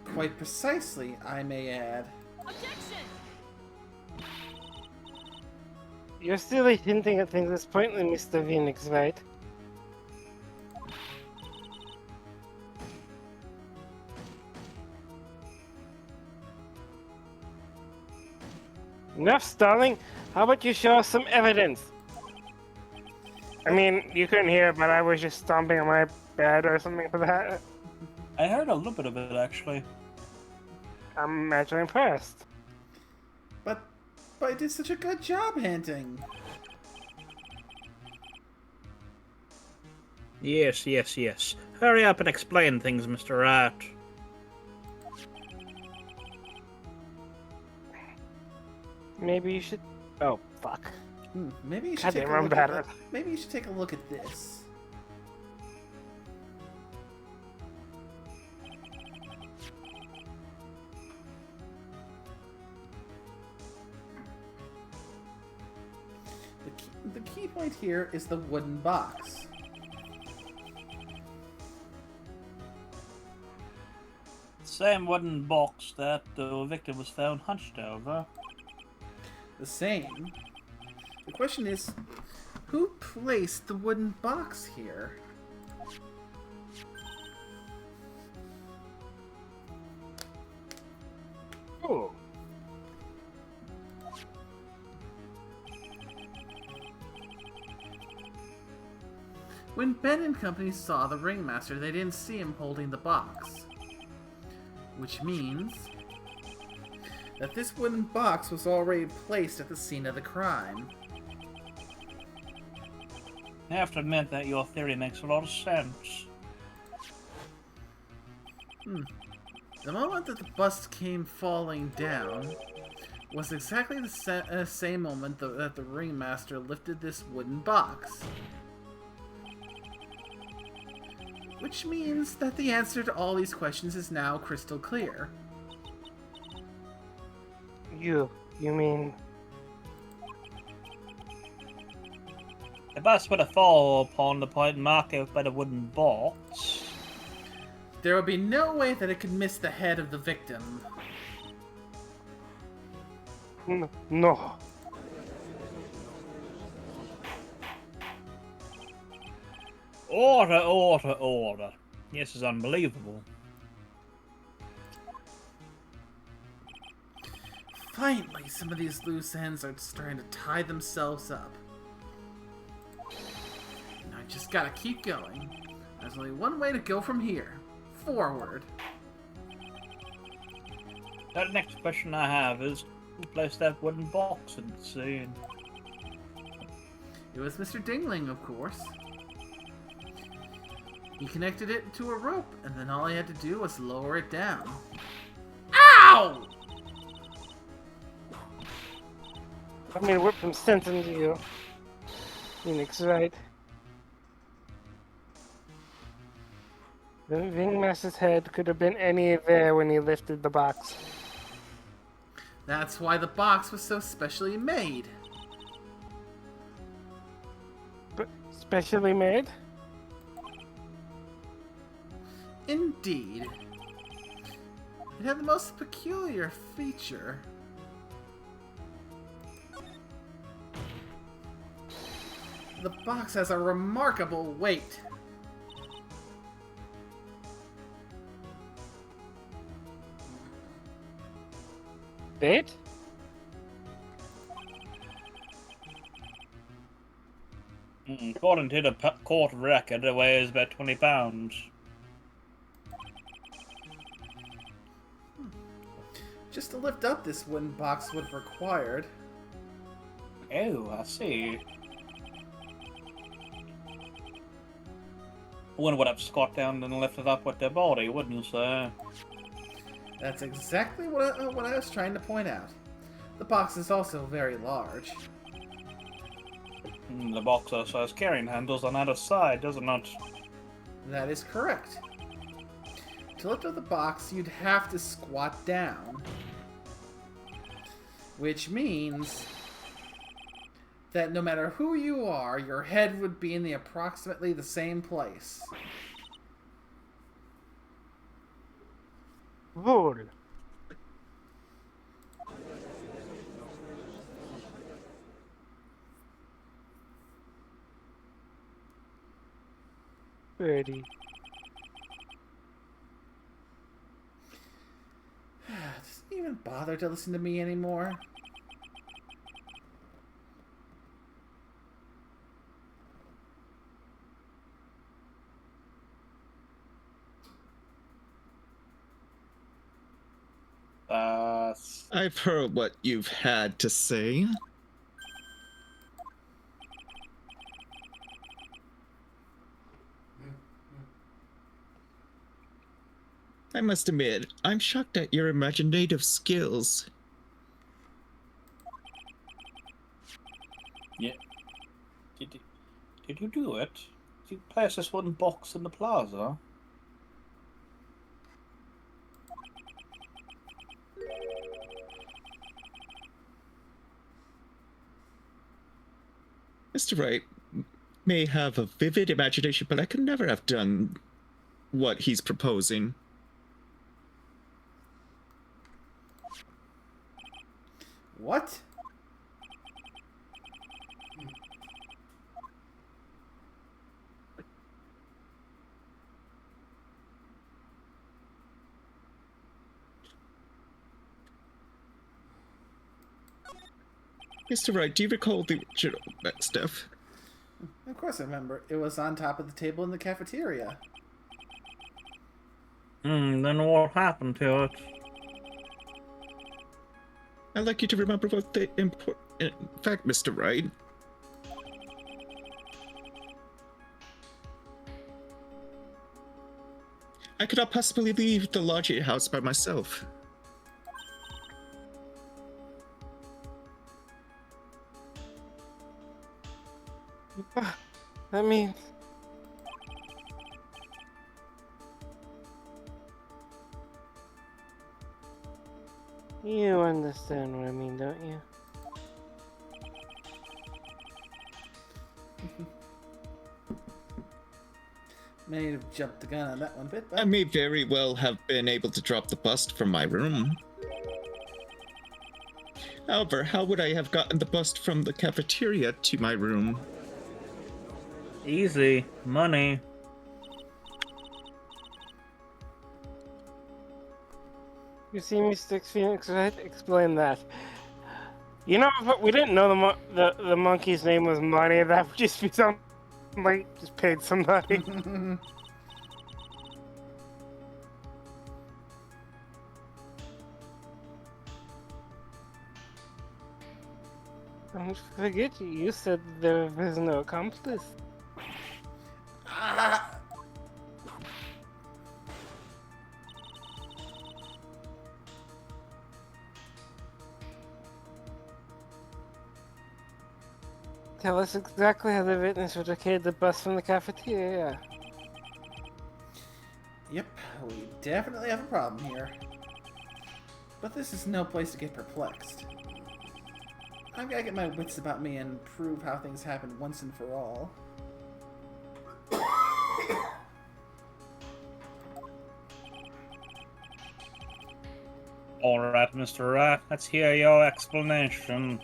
Quite precisely, I may add. Objection! You're still hinting at things at this point, Mr. Phoenix Wright. Enough stalling. How about you show us some evidence? I mean, you couldn't hear, but I was just stomping on my bed or something for that. I heard a little bit of it, actually. I'm actually impressed. But I did such a good job hinting. Yes, yes, yes. Hurry up and explain things, Mr. Wright. Maybe you should... Oh, fuck. Maybe you should God take damn, a I'm look at better. maybe you should take a look at this. The key point here is the wooden box. Same wooden box that the victim was found hunched over. The same. The question is, who placed the wooden box here? Ooh. When Ben and company saw the ringmaster, they didn't see him holding the box. Which means that this wooden box was already placed at the scene of the crime. I have to admit that your theory makes a lot of sense. The moment that the bust came falling down was exactly the same moment that the ringmaster lifted this wooden box. Which means that the answer to all these questions is now crystal clear. You mean... If us were to fall upon the point marked out by the wooden box... There would be no way that it could miss the head of the victim. No. Order. This is unbelievable. Finally, some of these loose ends are starting to tie themselves up. And I just gotta keep going. There's only one way to go from here. Forward. The next question I have is, who placed that wooden box in the scene? It was Mr. Dingling, of course. He connected it to a rope, and then all I had to do was lower it down. Ow! I'm gonna whip some sense into you. Phoenix Wright. The Ringmaster's head could have been any there when he lifted the box. That's why the box was so specially made. But specially made? Indeed. It had the most peculiar feature. The box has a remarkable weight. Bait? According to the court record, it weighs about 20 pounds. Just to lift up this wooden box would have required. Oh, I see. One would have squat down and lifted up with their body, wouldn't you say? That's exactly what I was trying to point out. The box is also very large. The box also has carrying handles on either side, doesn't it? That is correct. To lift up the box, you'd have to squat down. Which means that no matter who you are, your head would be in approximately the same place. Wool. Birdie. Does he even bother to listen to me anymore? I've heard what you've had to say. I must admit, I'm shocked at your imaginative skills. Yeah. Did you do it? Did you place this wooden box in the plaza? Mr. Wright may have a vivid imagination, but I could never have done what he's proposing. What? Mr. Wright, do you recall the original stuff? Of course I remember. It was on top of the table in the cafeteria. Then what happened to it? I'd like you to remember what the important fact, Mr. Wright. I could not possibly leave the lodging house by myself. That means... You understand what I mean, don't you? May have jumped the gun on that one bit, I but may very well have been able to drop the bust from my room. However, how would I have gotten the bust from the cafeteria to my room? Easy. Money. You see me, Sticks Phoenix Wright? Explain that. You know, but we didn't know the monkey's name was Money. That would just be something like just paid somebody. Don't forget, you said there was no accomplice. ah, Tell us exactly how the witness would locate the bus from the cafeteria. yep, we definitely have a problem here. But this is no place to get perplexed. I've gotta get my wits about me and prove how things happen once and for all. Alright, Mr. Wright, let's hear your explanation.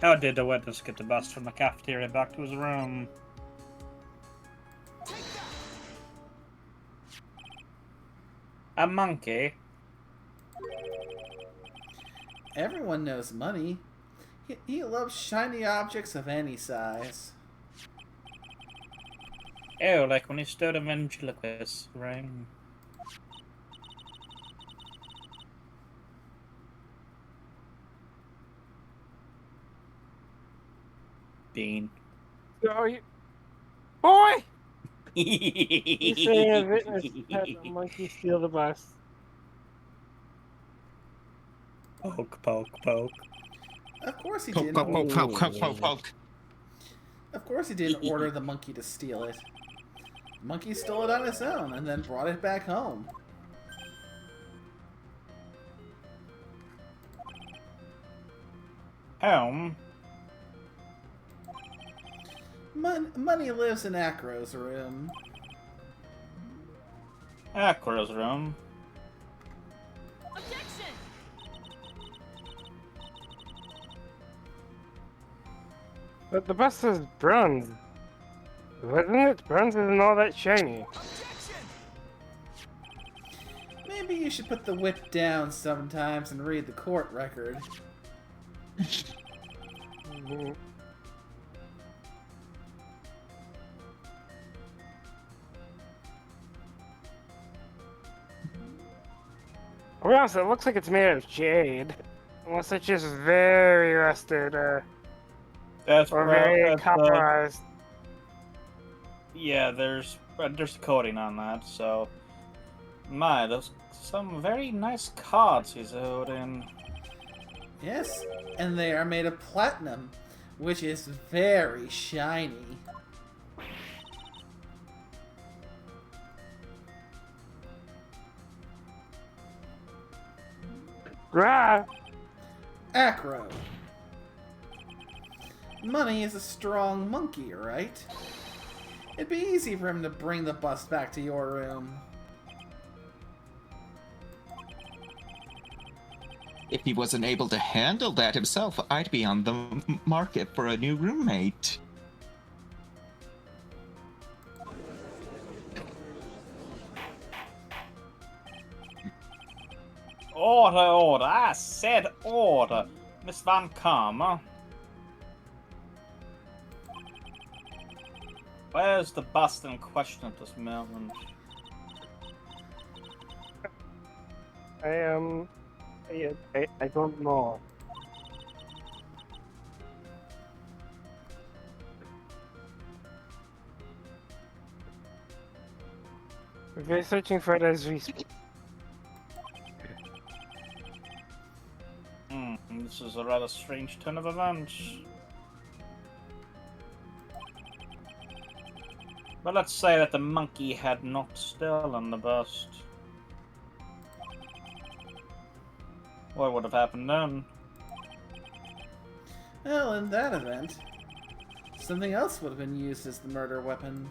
How did the witness get the bus from the cafeteria back to his room? A monkey? Everyone knows Money. He loves shiny objects of any size. Oh, like when he stood a ventriloquist, right? Bean. So you... Boy! You saying a witness had the monkey steal the bus. Poke, poke, poke. Of course he Poke, didn't. poke, poke, poke, poke, poke, poke. Of course he didn't order the monkey to steal it. The monkey stole it on his own and then brought it back home. Home? Money lives in Acro's room. Acro's room. Objection! But the bus is bronze. Wasn't it? Bronze isn't all that shiny. Objection! Maybe you should put the whip down sometimes and read the court record. Mhm. To be honest, it looks like it's made of jade. Unless it's just very rusted, That's or very that's, copperized. yeah, there's a coating on that, so... My, those some very nice cards he's holding. Yes, and they are made of platinum, which is very shiny. Rah! Acro. Money is a strong monkey, right? It'd be easy for him to bring the bus back to your room. If he wasn't able to handle that himself, I'd be on the market for a new roommate. Order, order! I said order! Miss Van Karma. Where's the bust in question at this moment? I don't know. We're searching for it as we speak. This is a rather strange turn of events. But let's say that the monkey had not stolen the bust. What would have happened then? Well, in that event, something else would have been used as the murder weapon.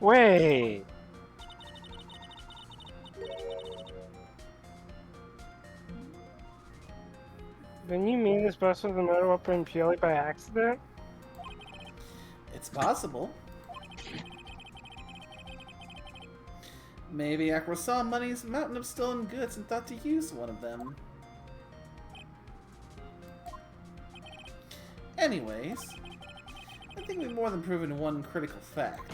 Wait. Then you mean this bus was a murder weapon purely by accident? It's possible. Maybe Acro saw Money's mountain of stolen goods and thought to use one of them. Anyways, I think we've more than proven one critical fact.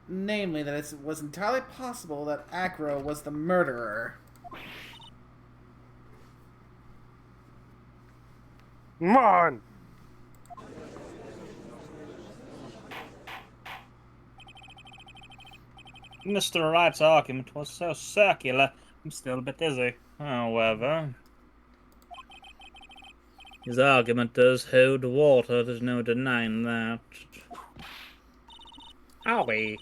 Namely, that it was entirely possible that Acro was the murderer. Come on! Mr. Wright's argument was so circular, I'm still a bit dizzy. However, His argument does hold water, there's no denying that. Are we?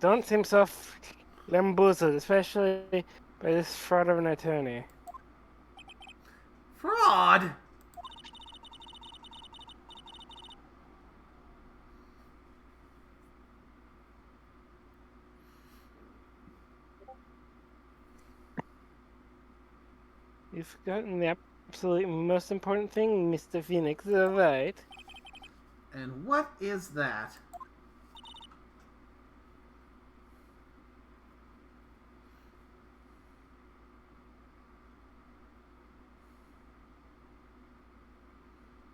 Don't seem so lamboozled, especially by this fraud of an attorney. Fraud! You've forgotten the absolutely most important thing, Mr. Phoenix Wright. And what is that?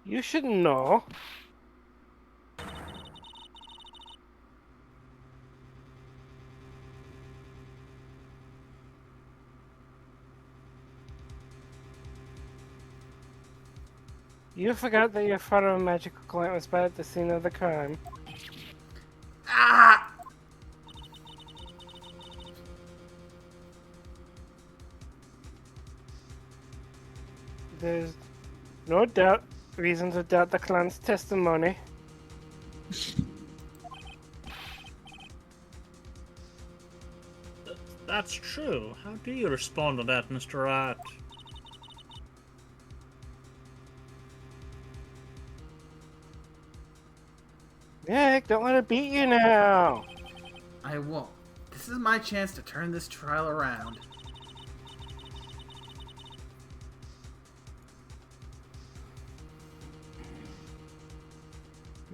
You should know. You forgot that your father of a magical client was spotted at the scene of the crime. Ah! There's no reason to doubt the clan's testimony. That's true. How do you respond to that, Mr. Wright? Nick, don't let it beat you now! I won't. This is my chance to turn this trial around.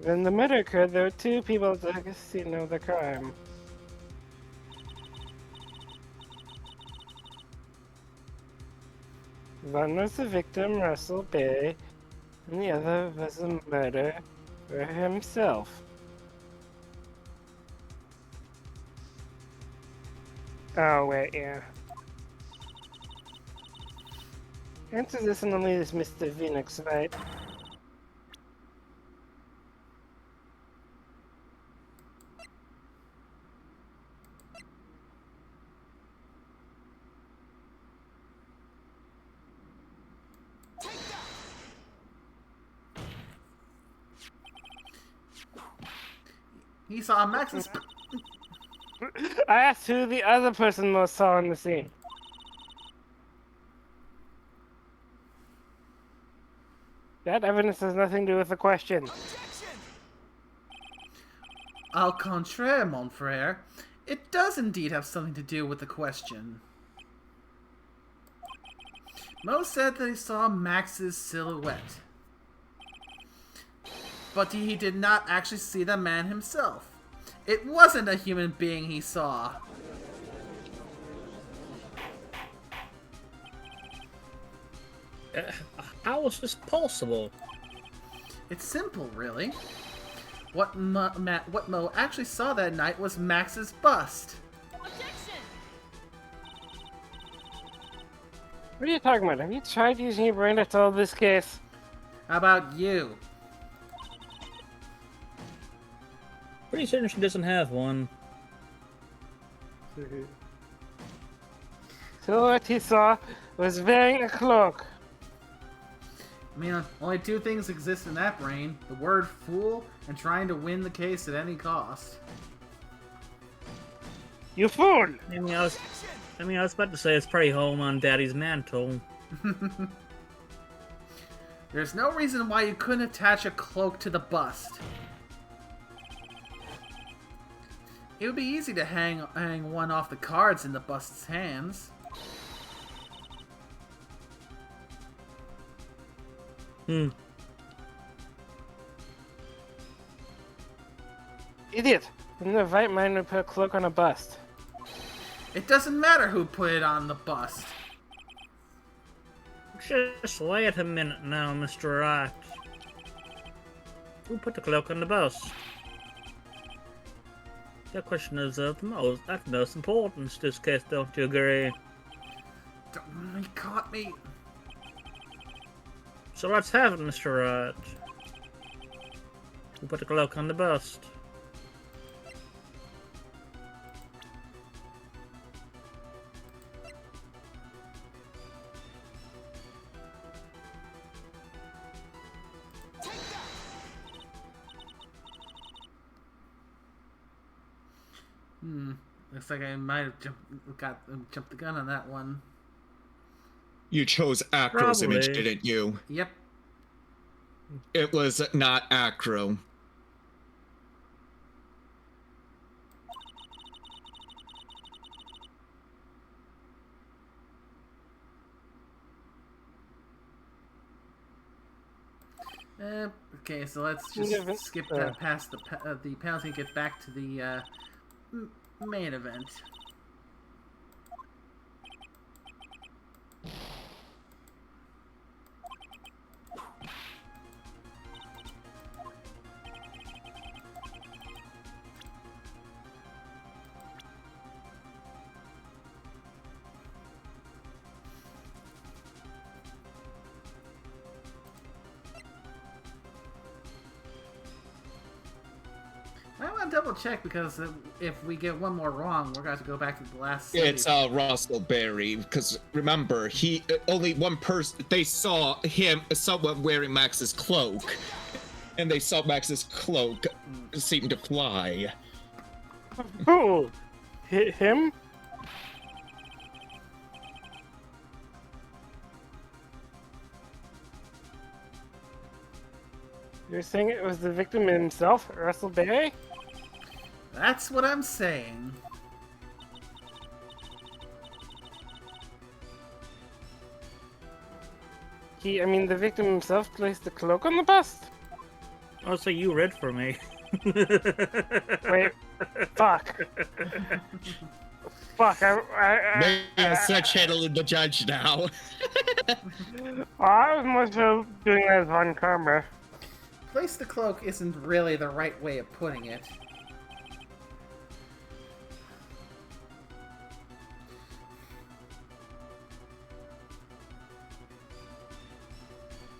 When the murder occurred, there were two people at the scene of the crime. One was the victim, Russell Bay, and the other was the murderer himself. Oh, wait, yeah. Answer this and only this, Mr. Phoenix, right? He saw Max's... I asked who the other person most saw in the scene. That evidence has nothing to do with the question. Au contraire, mon frère. It does indeed have something to do with the question. Mo said that he saw Max's silhouette. But he did not actually see the man himself. It wasn't a human being he saw. How is this possible? It's simple, really. What Mo actually saw that night was Max's bust. What are you talking about? Have you tried using your brain to solve this case? How about you? Pretty certain she doesn't have one. So what he saw was wearing a cloak. I mean, only two things exist in that brain: the word fool and trying to win the case at any cost. You fool! I mean, I was about to say it's pretty home on Daddy's mantle. There's no reason why you couldn't attach a cloak to the bust. It would be easy to hang one off the cards in the bust's hands. Idiot! In the right mind would put a cloak on a bust. It doesn't matter who put it on the bust. Just wait a minute now, Mr. Wright. Who put the cloak on the bus? That question is of the utmost importance in this case, don't you agree? He caught me. So let's have it, Mr. Wright. Who put the cloak on the bust? Looks like I might have jumped the gun on that one. You chose Acro's image, Probably. didn't you? Yep. It was not Acro. Okay, so let's just Yeah, but- skip that past the penalty and get back to the main event. I want to double check because if we get one more wrong, we're going to have to go back to the last. It's save. Russell Berry, because remember, he only one person. They saw someone wearing Max's cloak, and they saw Max's cloak seem to fly. Who? Him? You're saying it was the victim himself, Russell Berry? That's what I'm saying. I mean, the victim himself placed the cloak on the bust? Oh, so you read for me. Wait, fuck. Fuck, Maybe I'm such handling the judge now. I was more so doing that on camera. Place the cloak isn't really the right way of putting it.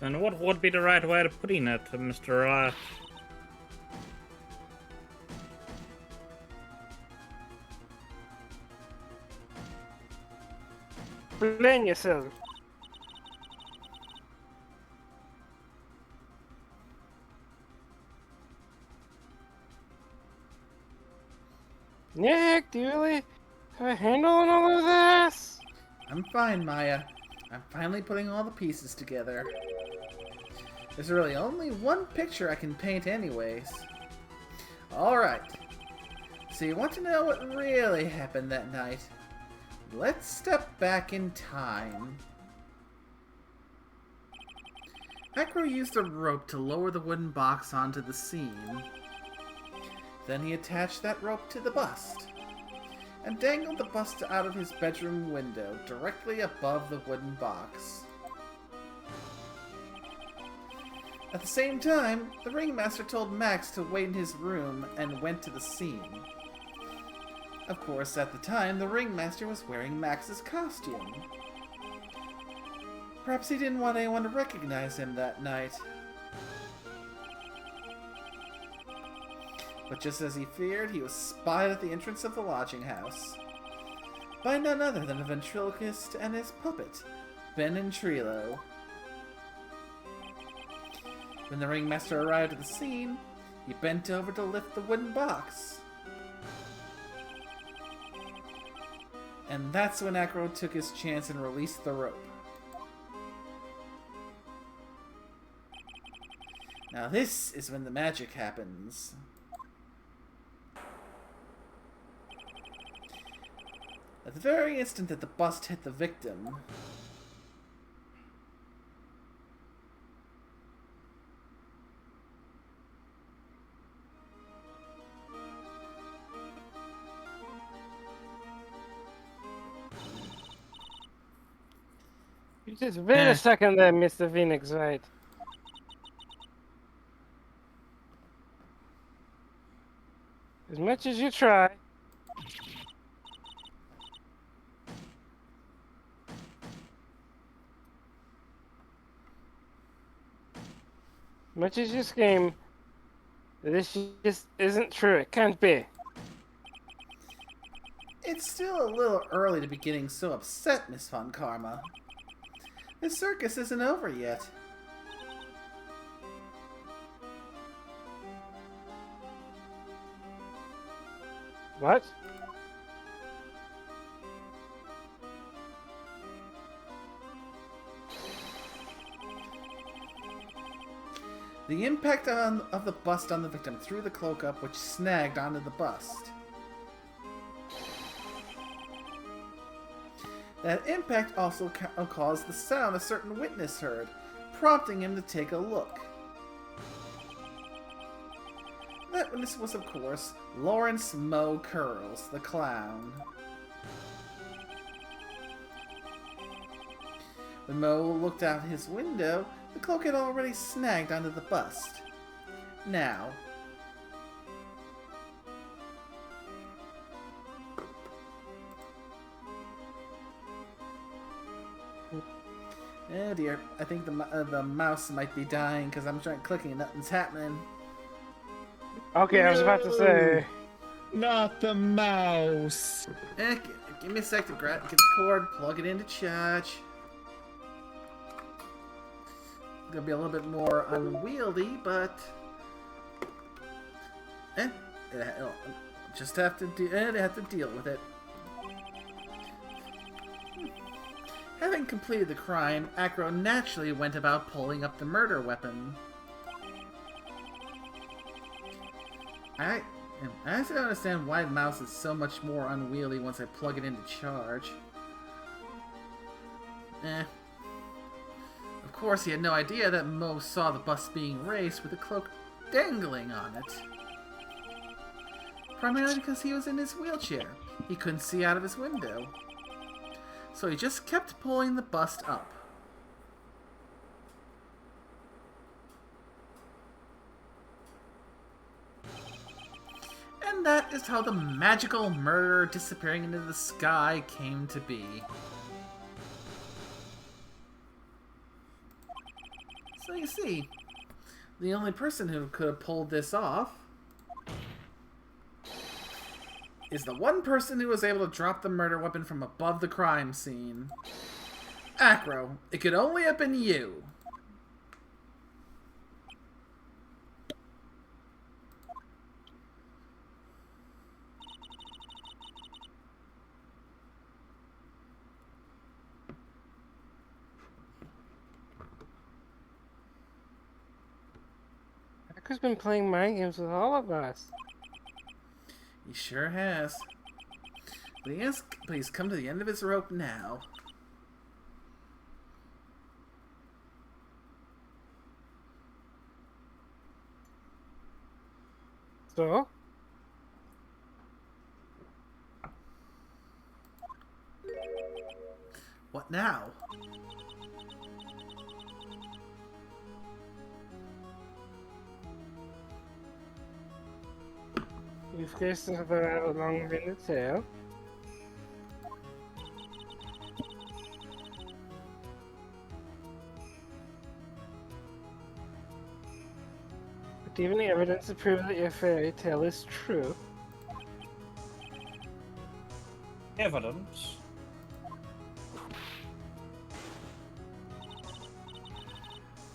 And what would be the right way of putting it, Mr. Wright? Blame yourself. Nick, do you really have a handle on all of this? I'm fine, Maya. I'm finally putting all the pieces together. There's really only one picture I can paint anyways. Alright. So you want to know what really happened that night? Let's step back in time. Acro used a rope to lower the wooden box onto the scene. Then he attached that rope to the bust, and dangled the bust out of his bedroom window directly above the wooden box. At the same time, the ringmaster told Max to wait in his room and went to the scene. Of course, at the time, the ringmaster was wearing Max's costume. Perhaps he didn't want anyone to recognize him that night. But just as he feared, he was spotted at the entrance of the lodging house. by none other than a ventriloquist and his puppet, Ben and Trilo. When the ringmaster arrived at the scene, he bent over to lift the wooden box. And that's when Acro took his chance and released the rope. Now this is when the magic happens. At the very instant that the bust hit the victim, You just wait a second there, Mr. Phoenix Wright. As much as you try, much as you scheme, this just isn't true. It can't be. it's still a little early to be getting so upset, Miss Von Karma. The circus isn't over yet. What? The impact of the bust on the victim threw the cloak up, which snagged onto the bust. That impact also caused the sound a certain witness heard, prompting him to take a look. That witness was, of course, Lawrence Moe Curls, the clown. When Moe looked out his window, the cloak had already snagged onto the bust. Now, oh dear, I think the mouse might be dying because I'm trying clicking and nothing's happening. Okay, I was about to say. Not the mouse. Give me a sec to get the cord, plug it into charge. Gonna be a little bit more unwieldy, but it'll just have to deal with it. Having completed the crime, Acro naturally went about pulling up the murder weapon. I actually don't understand why the mouse is so much more unwieldy once I plug it into charge. Of course, he had no idea that Moe saw the bus being raised with the cloak dangling on it. Primarily because he was in his wheelchair. He couldn't see out of his window. So he just kept pulling the bust up. And that is how the magical murderer disappearing into the sky came to be. So you see, the only person who could have pulled this off is the one person who was able to drop the murder weapon from above the crime scene. Acro, it could only have been you. Acro's been playing mind games with all of us. He sure has. Please come to the end of his rope now. So? What now? You've guessed have a long-winded tail. But do you have any evidence to prove that your fairy tale is true? evidence.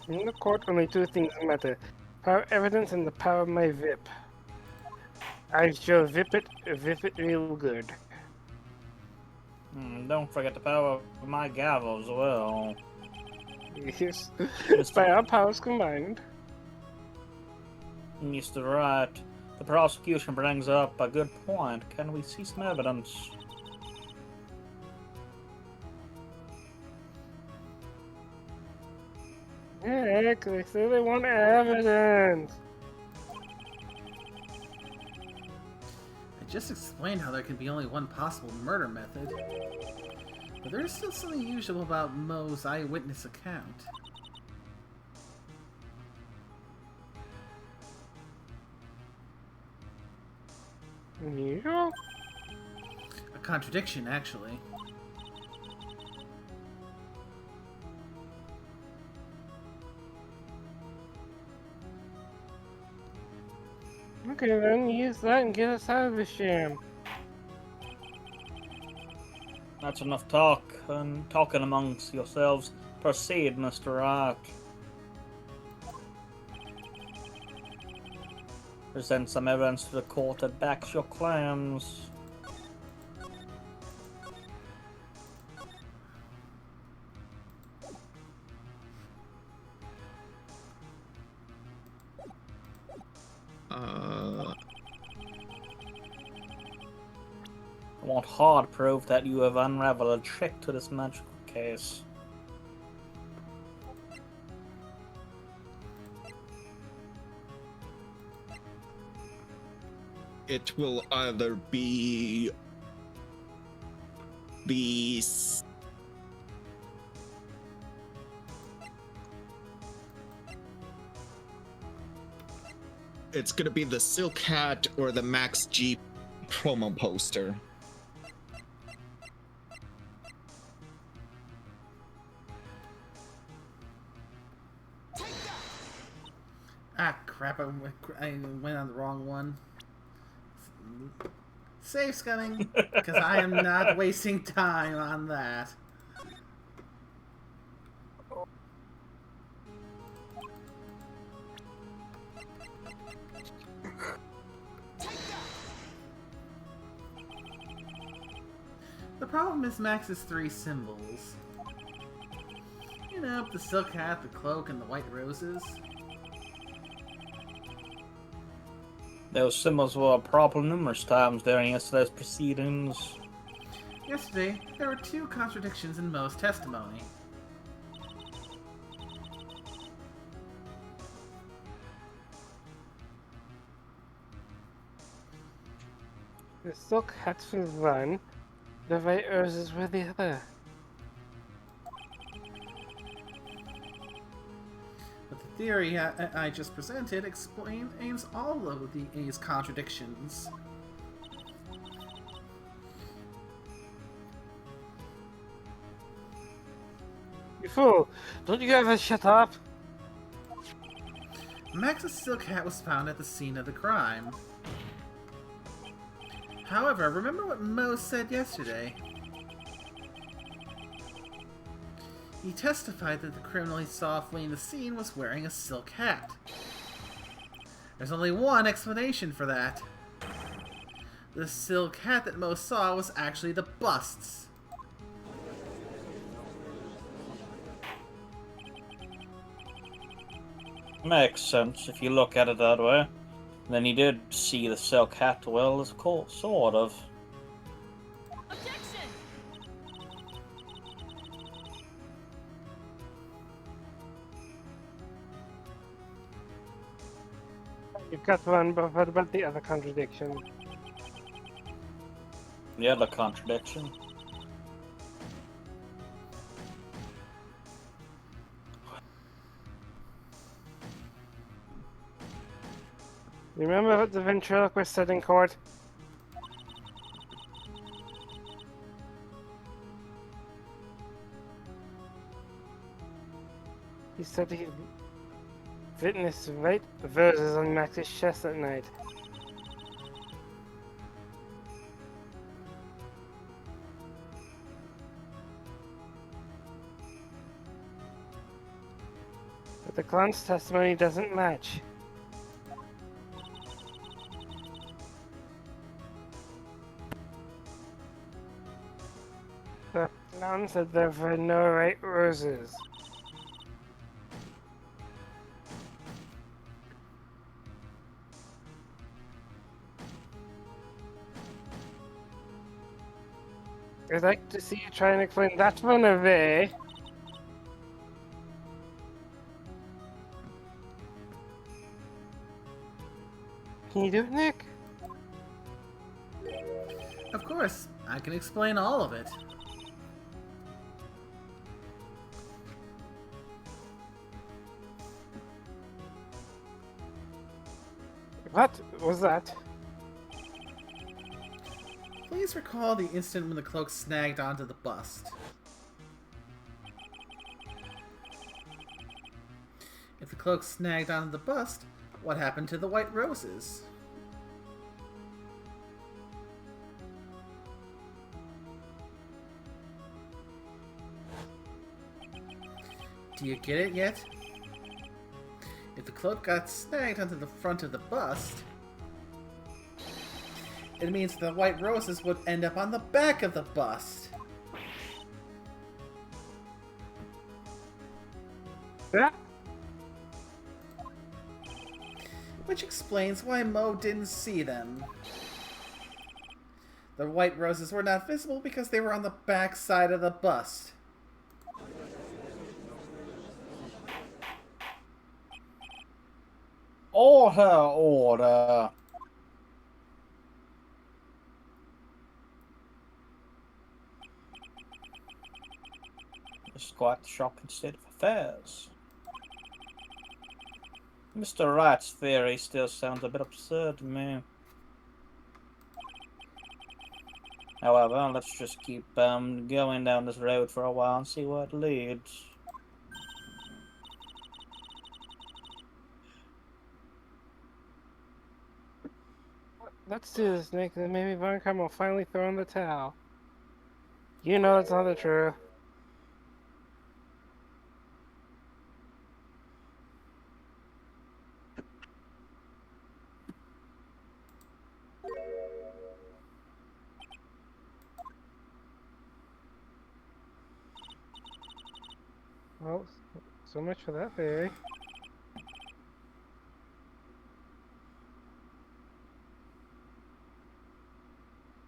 In the court, only two things matter: power evidence and the power of my VIP. I shall vip it real good. Don't forget the power of my gavel as well. Yes, by our powers combined. Mr. Wright, the prosecution brings up a good point. Can we see some evidence? Heck, they say they want evidence. I just explained how there can be only one possible murder method. But there is still something unusual about Mo's eyewitness account. Unusual? A contradiction, actually. Okay then, use that and get us out of this jam. That's enough talk, and talking amongst yourselves. Proceed, Mr. Wright. Present some evidence to the court that backs your claims. I want hard proof that you have unraveled a trick to this magical case. It will either be the it's gonna be the Silk Hat or the Max G promo poster. Ah, crap, I went on the wrong one. Safe's coming, because I am not wasting time on that. The problem is Max's three symbols. You know, the silk hat, the cloak, and the white roses. Those symbols were a problem numerous times during yesterday's proceedings. Yesterday, there were two contradictions in Mo's testimony. The silk hats for one, the white roses were the other. But the theory I just presented explains all of these contradictions. You fool! Don't you ever shut up? Max's silk hat was found at the scene of the crime. However, remember what Mo said yesterday? He testified that the criminal he saw fleeing the scene was wearing a silk hat. There's only one explanation for that. The silk hat that Mo saw was actually the bust's. Makes sense if you look at it that way. Then he did see the silk hat well, of course, sort of. Objection! You've got one, but what about the other contradiction? The other contradiction. Remember what the ventriloquist said in court? He said he witnessed white roses on Max's chest that night. But the clown's testimony doesn't match. The clown said there were no right roses. I'd like to see you try and explain that one away. Can you do it, Nick? Of course, I can explain all of it. What was that? Please recall the instant when the cloak snagged onto the bust. If the cloak snagged onto the bust, what happened to the white roses? Do you get it yet? If the cloak got snagged onto the front of the bust, it means the white roses would end up on the back of the bust. Yeah. Which explains why Mo didn't see them. The white roses were not visible because they were on the back side of the bust. Order. This is quite the shocking state of affairs. Mr. Wright's theory still sounds a bit absurd to me. However, let's just keep going down this road for a while and see where it leads. Let's do this, Nick, then maybe Barncom will finally throw in the towel. You know it's not the truth. Well, so much for that theory.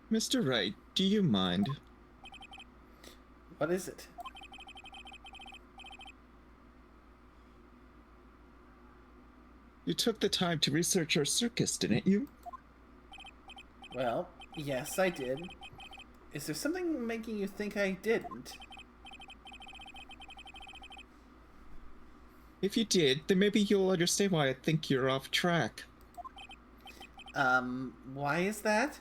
Mr. Wright, do you mind? What is it? You took the time to research our circus, didn't you? Well, yes, I did. Is there something making you think I didn't? If you did, then maybe you'll understand why I think you're off track. Why is that?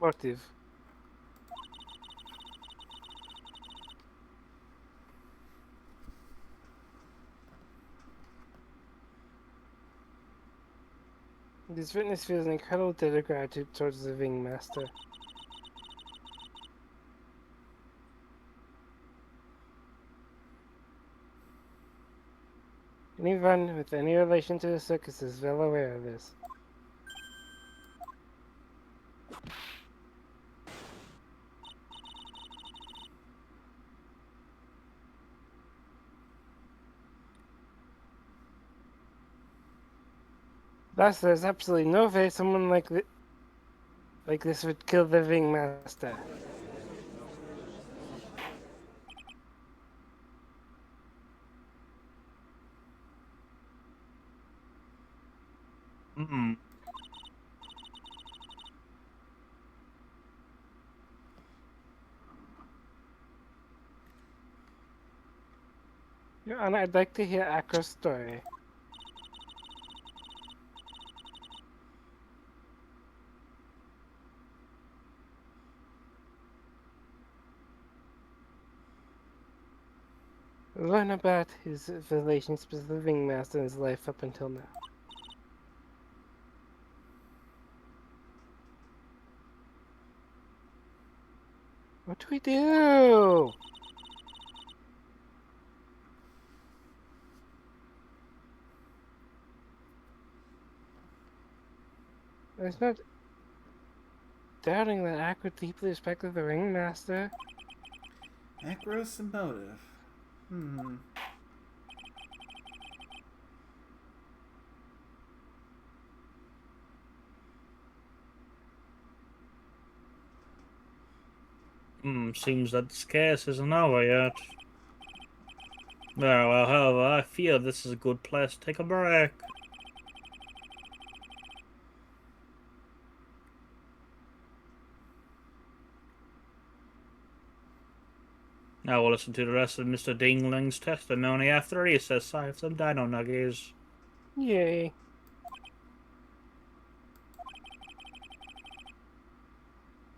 Motive. This witness feels an incredible debt of gratitude towards the Ringmaster. Anyone with any relation to the circus is well aware of this. Thus, there's absolutely no way someone like this would kill the Ringmaster. Your Honor, I'd like to hear Akro's story. Learn about his relationship with the Ringmaster and his life up until now. What do we do? There's no doubting that Ack would deeply respect the ringmaster. Acros and motive. Seems that this case isn't over yet. Very well, however, I feel this is a good place to take a break. Now we'll listen to the rest of Mr. Dingling's testimony after recess. I have some dino nuggies. Yay.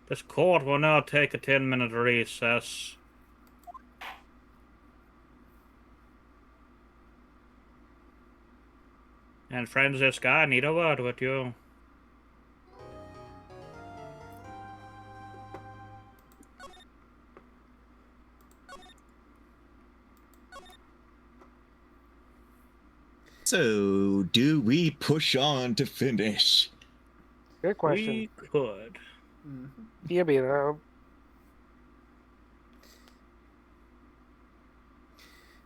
This court will now take a 10-minute recess. And Francisca, I need a word with you. So, do we push on to finish? Good question. We could. Phoebe, though.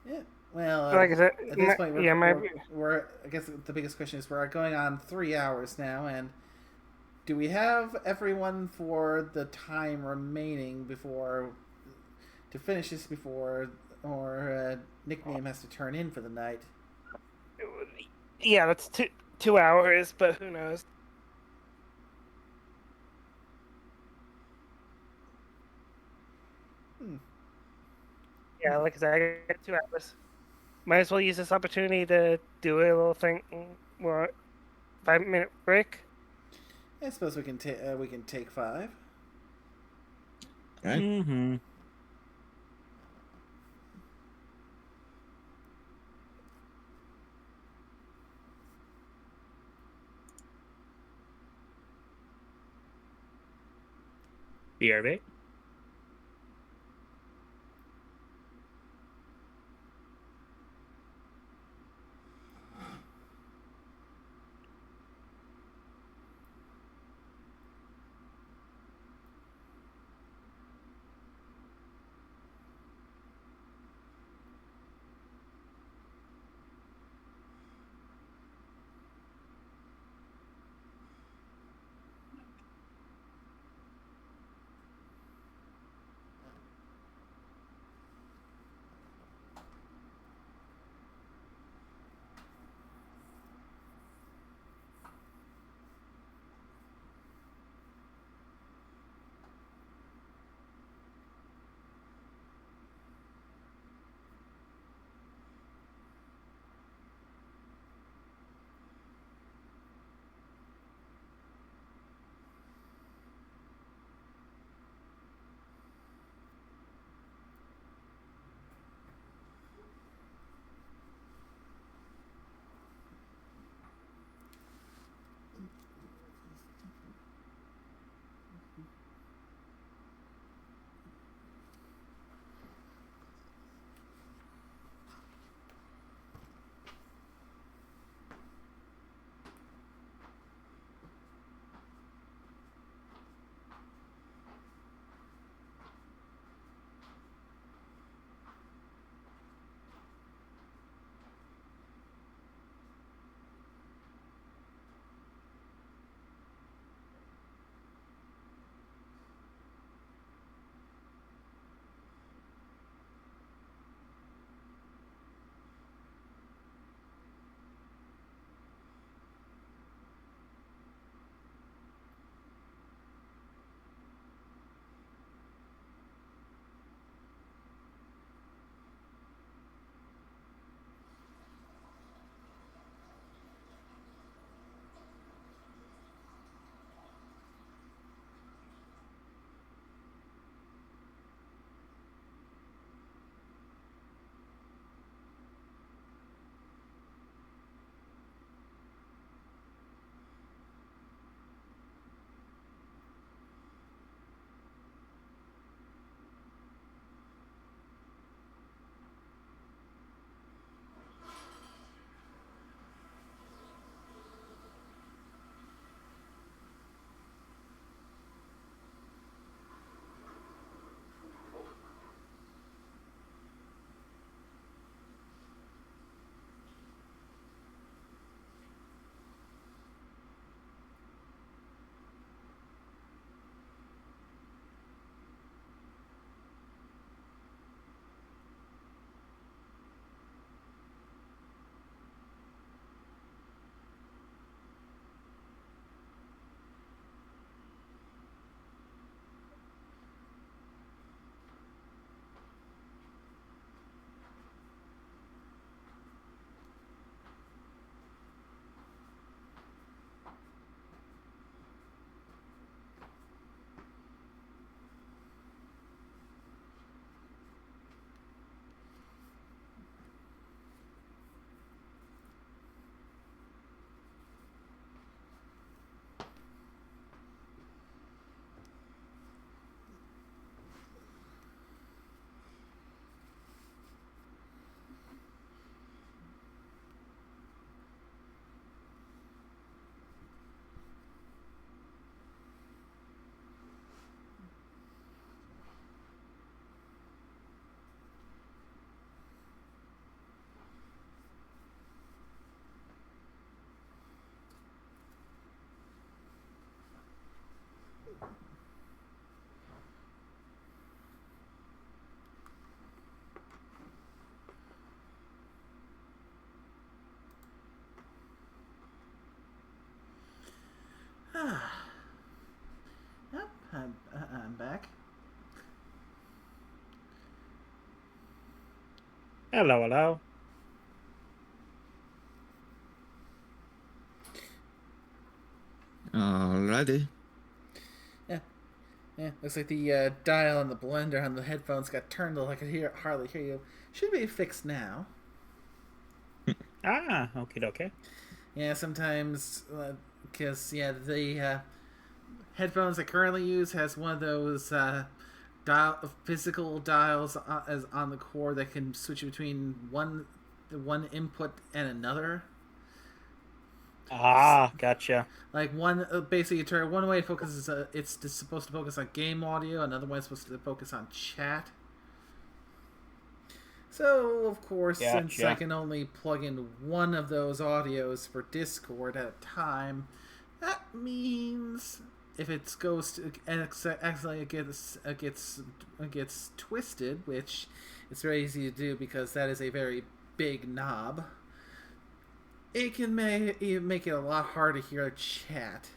Yeah. Well, Like I said, at this point, yeah, we're. I guess the biggest question is we're going on 3 hours now, and do we have everyone for the time remaining before to finish this before, or nickname has to turn in for the night? Yeah, that's 2 hours, but who knows? Yeah, like I said, I got 2 hours. Might as well use this opportunity to do a little thing. What? 5-minute break? I suppose we can take 5. Right? Mm-hmm. BRB? I'm back. Hello, hello. Alrighty. Yeah, looks like the dial on the blender on the headphones got turned so I could hardly hear you. Should be fixed now. Ah, okay. Yeah, sometimes, because, the headphones I currently use has one of those physical dials as on the core that can switch between one input and another. Ah, gotcha. Like one, basically, turn one way focuses. It's just supposed to focus on game audio. Another way is supposed to focus on chat. So of course, since I can only plug in one of those audios for Discord at a time, that means if it goes to and accidentally gets twisted, which it's very easy to do because that is a very big knob. It can make it a lot harder to hear a chat.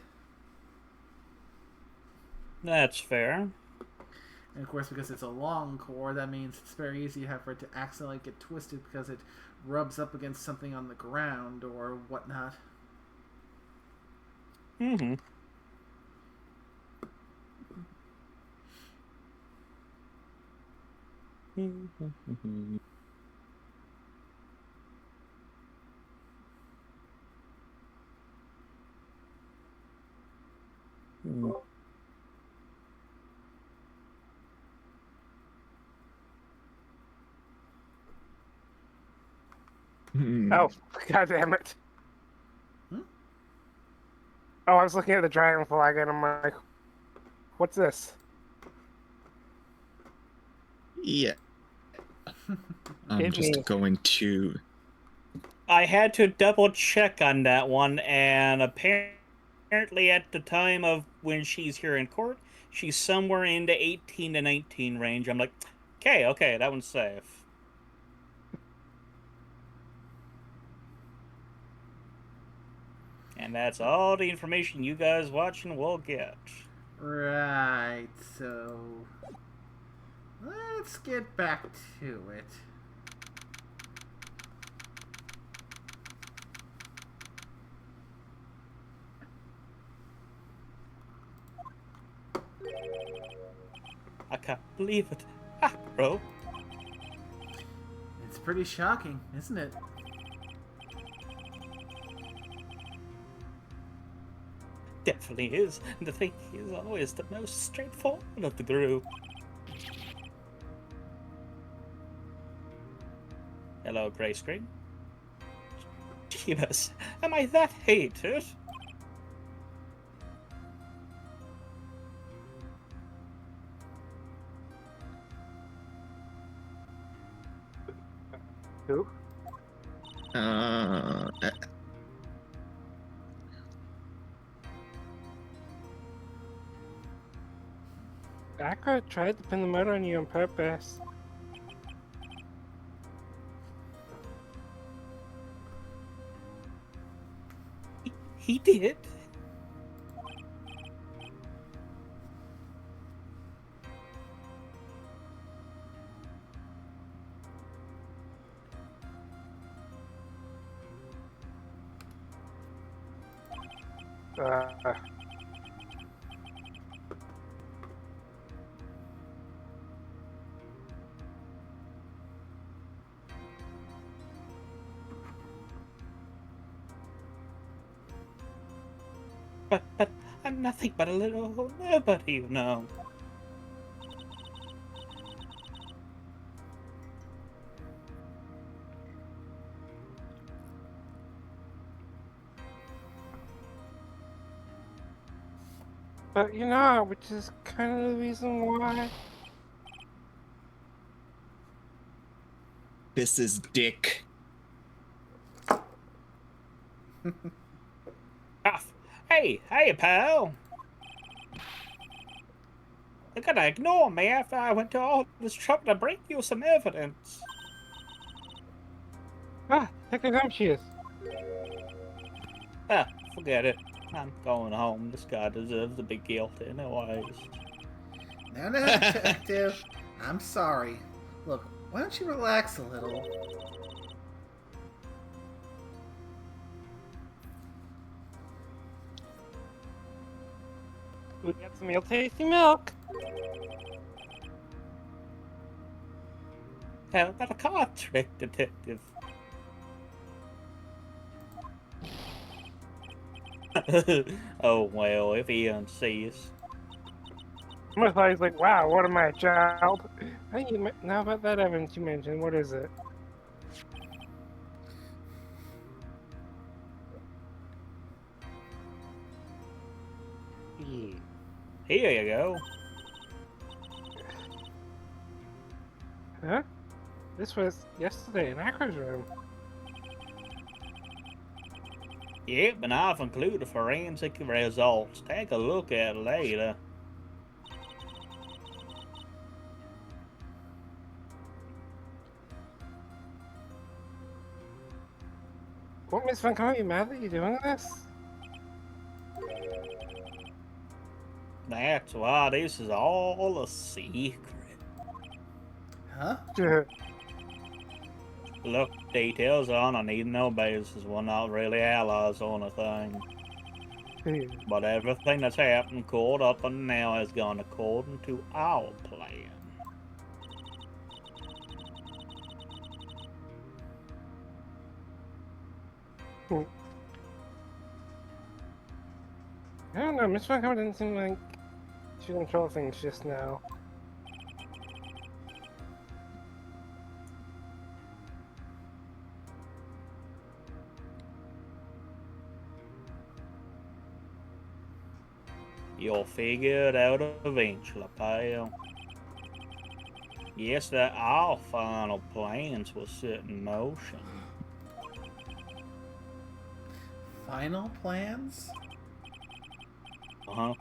That's fair. And of course, because it's a long cord, that means it's very easy for it to accidentally get twisted because it rubs up against something on the ground or whatnot. Mm-hmm. Oh, god damn it. Hmm? Oh, I was looking at the dragon flag and I'm like, what's this? Yeah. I'm Hit just me. going to. I had to double check on that one, and apparently at the time of when she's here in court, she's somewhere in the 18 to 19 range. I'm like, okay, that one's safe. And that's all the information you guys watching will get. Right, so let's get back to it. I can't believe it. Ah, bro. It's pretty shocking, isn't it? Definitely is. The thing is always the most straightforward of the group. Hello, Grey Screen. Jeebus, am I that hated? Who? Akra tried to pin the mud on you on purpose. He did. But I'm nothing but a little nobody, you know. But you're not, which is kind of the reason why. This is Dick. Hey, pal. You're gonna ignore me after I went to all this trouble to bring you some evidence. Ah, take a gumshoes. Ah, forget it. I'm going home. This guy deserves a big guilt anyways. No, no, Detective. I'm sorry. Look, why don't you relax a little? We got some real tasty milk. How about a card trick, detective? Oh, well, if he insists. I thought he's like, wow, what am I, a child? I think now about that evidence you mentioned, what is it? Yeah. Here you go. Huh? This was yesterday in Acker's room. Yep, and I've included forensic results. Take a look at it later. What, Miss Van Are you mad that you're doing this? That's why this is all a secret. Huh? Look, details on I need no basis. We're not really allies on a thing. But everything that's happened caught up and now has gone according to our plan. I don't know, Miss Van didn't seem like she controlled things just now. You'll figure it out eventually, pal. Yes, that our final plans were set in motion. Final plans? Uh-huh.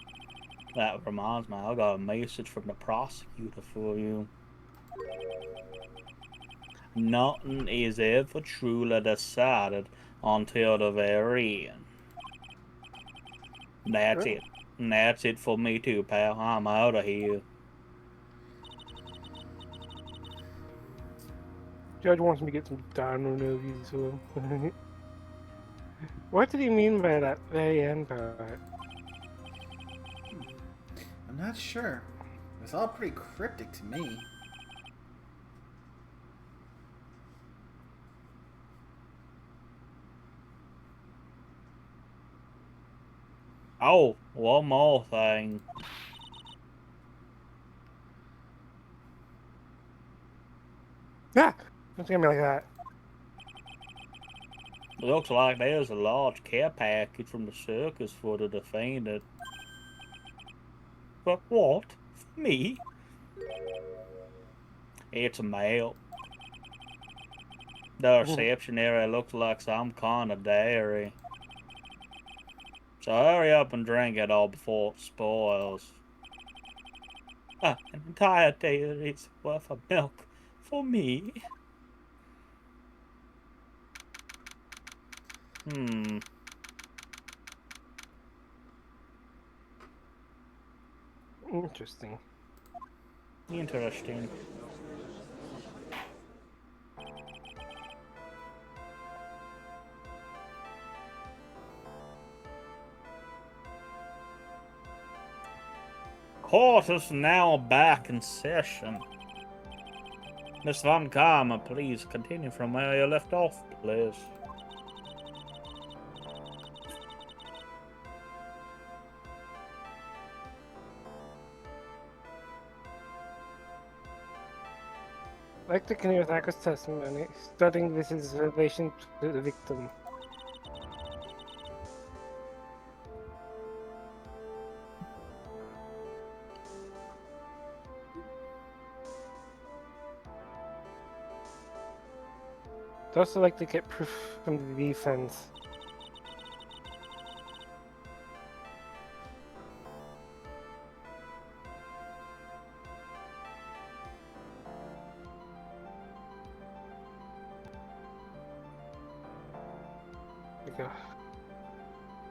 That reminds me, I got a message from the prosecutor for you. Nothing is ever truly decided until the very end. That's it. And that's it for me too, pal. I'm out of here. Judge wants me to get some dino movies for him. What did he mean by that very end part? I'm not sure. It's all pretty cryptic to me. Oh, one more thing. Yeah! It's gonna be like that. Looks like there's a large care package from the circus for the defendant. But what? For me? It's a mail. The reception area looks like some kind of dairy. So hurry up and drink it all before it spoils. An entire dairy's worth of milk for me. Interesting. Interesting. Court is now back in session. Miss Van Karma, please continue from where you left off, please. I'd like to continue with Akko's testimony, studying this is relation to the victim. I'd also like to get proof from the defense. There we go.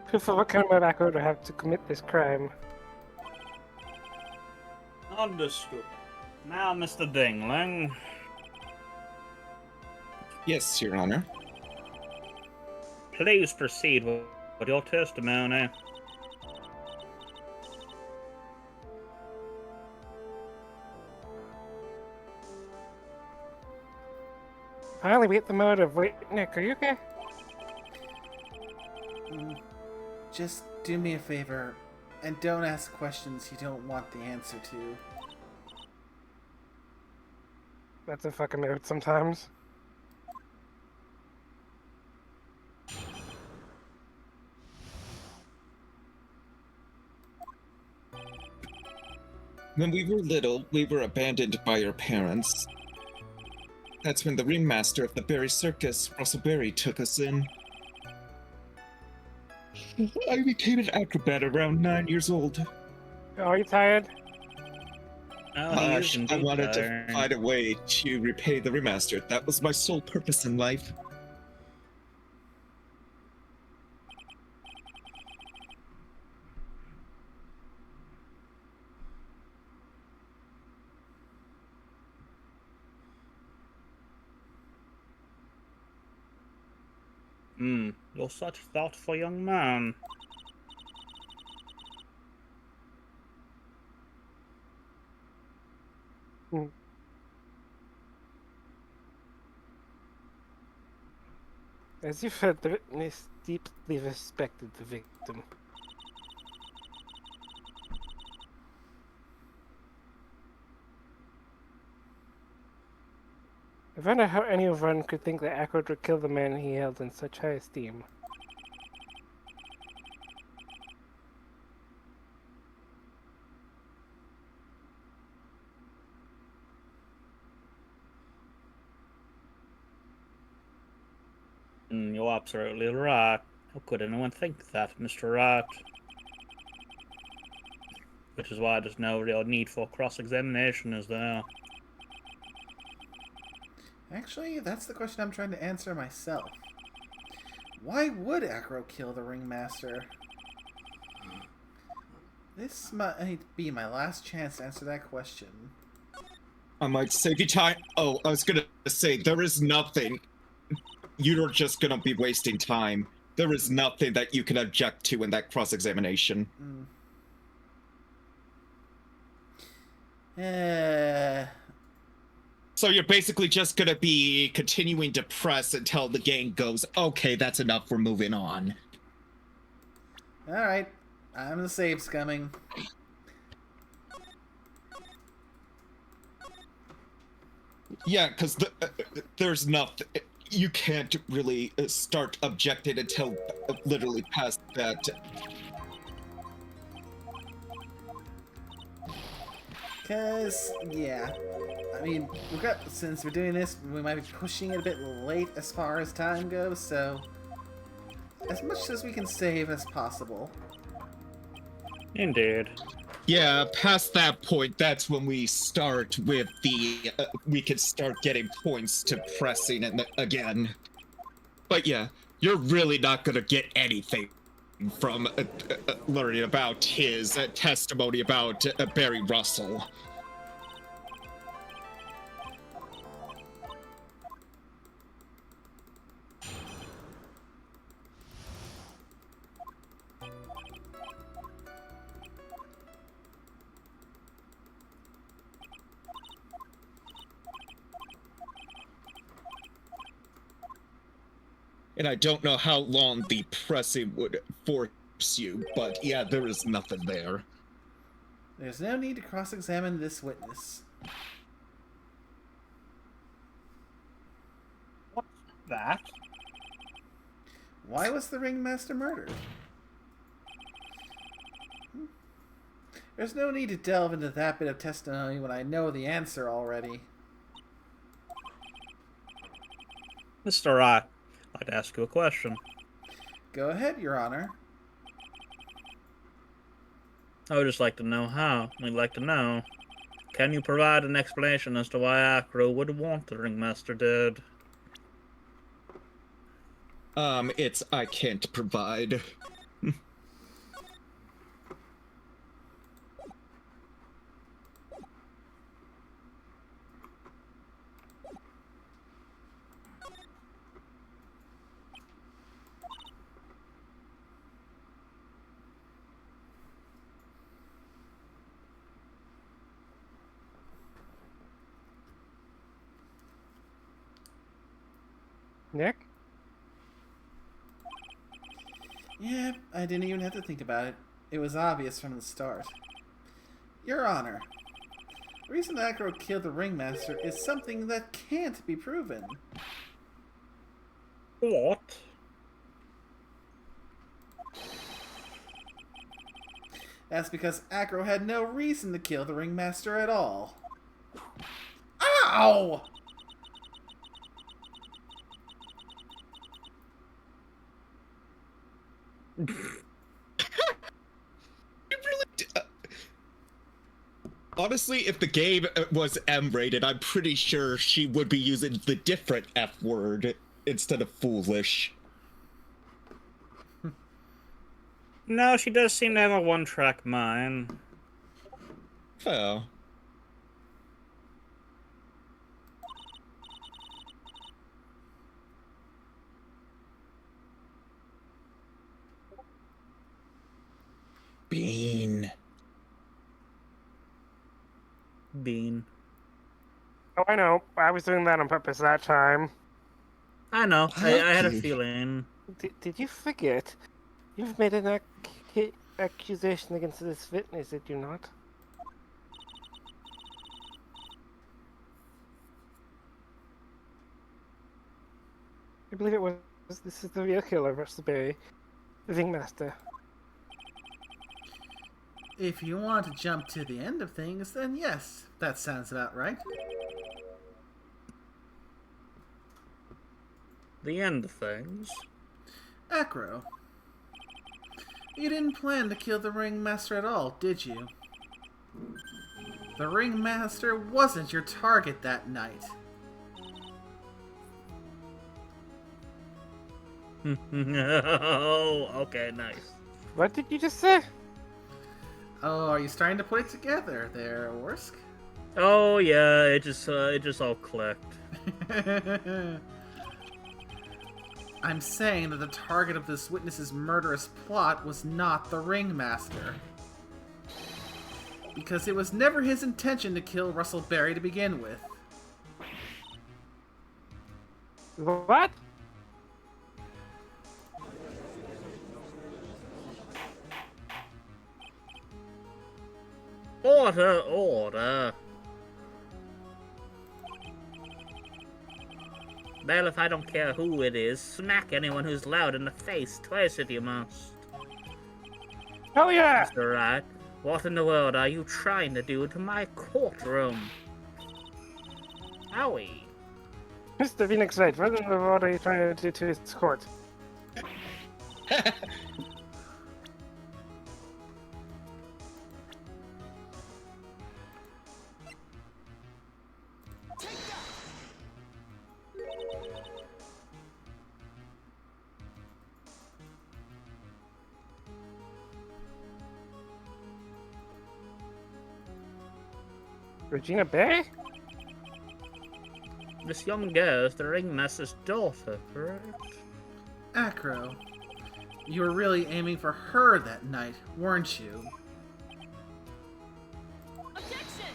Proof of what kind of Akko would have to commit this crime. Understood. Now, Mr. Dingling, Yes, Your Honor. please proceed with your testimony. Finally beat the motive. Wait, Nick, are you okay? Just do me a favor and don't ask questions you don't want the answer to. That's a fucking note sometimes. When we were little, we were abandoned by our parents. That's when the ringmaster of the Berry Circus, Russell Berry, took us in. I became an acrobat around 9 years old. Are you tired? Oh, he is I indeed wanted to tired. find a way to repay the ringmaster. That was my sole purpose in life. You're such a thoughtful young man. As if the witness deeply respected the victim. I wonder how anyone could think that Ackroyd would kill the man he held in such high esteem. You're absolutely right. How could anyone think that, Mr. Wright? Which is why there's no real need for cross-examination, is there? Actually, that's the question I'm trying to answer myself. Why would Acro kill the ringmaster? This might be my last chance to answer that question. I might save you time. Oh, I was gonna say, there is nothing. You're just gonna be wasting time. There is nothing that you can object to in that cross-examination. So you're basically just gonna be continuing to press until the game goes, okay, that's enough, we're moving on. Alright, I'm the save scumming. Yeah, because there's nothing. You can't really start objecting until literally past that. Cause, yeah. I mean, since we're doing this, we might be pushing it a bit late as far as time goes, so as much as we can save as possible. Indeed. Yeah, past that point, that's when we start with the. We can start getting points to pressing it again. But yeah, you're really not gonna get anything from learning about his testimony about Barry Russell. And I don't know how long the pressing would force you, but yeah, there is nothing there. There's no need to cross-examine this witness. What's that? Why was the ringmaster murdered? There's no need to delve into that bit of testimony when I know the answer already. Mr. Wright, I'd like to ask you a question. Go ahead, Your Honor. I would just like to know how. We'd like to know. Can you provide an explanation as to why Acro would want the ringmaster dead? It's I can't provide. Nick? Yeah, I didn't even have to think about it. It was obvious from the start. Your Honor, the reason Acro killed the Ringmaster is something that can't be proven. What? That's because Acro had no reason to kill the Ringmaster at all. Ow! Honestly, if the game was M-rated, I'm pretty sure she would be using the different F word instead of foolish. No, she does seem to have a one-track mind. Oh. Bean. Bean. Oh, I know. I was doing that on purpose that time. I know. I had a Okay. feeling. Did you forget? You've made an accusation against this witness, did you not? I believe it was. This is the real killer, Russell Berry, the Ringmaster. If you want to jump to the end of things, then yes, that sounds about right. The end of things. Acro, you didn't plan to kill the Ringmaster at all, did you? The Ringmaster wasn't your target that night. Oh, okay, nice. What did you just say? Oh, are you starting to put it together there, Orsk? Oh yeah, it just all clicked. I'm saying that the target of this witness's murderous plot was not the Ringmaster. Because it was never his intention to kill Russell Berry to begin with. What? Order, order. Well, if I don't care who it is, smack anyone who's loud in the face twice if you must. Hell yeah! Mr. Wright, what in the world are you trying to do to my courtroom? Owie. Mr. Phoenix Wright, what in the world are you trying to do to his court? Regina Berry? This young girl is the ringmaster's daughter, correct? Acro, you were really aiming for her that night, weren't you? Objection!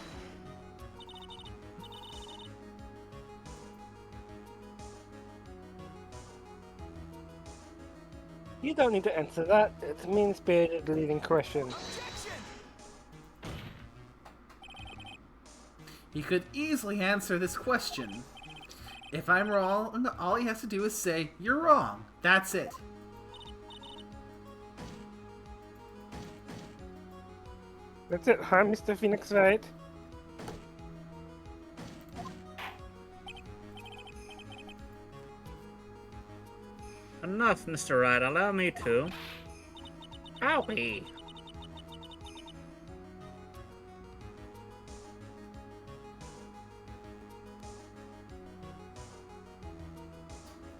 You don't need to answer that. It's a mean-spirited leading question. Objection! He could easily answer this question. If I'm wrong, all he has to do is say, "You're wrong." That's it. That's it, huh, Mr. Phoenix Wright? Enough, Mr. Wright. Allow me to. Owie.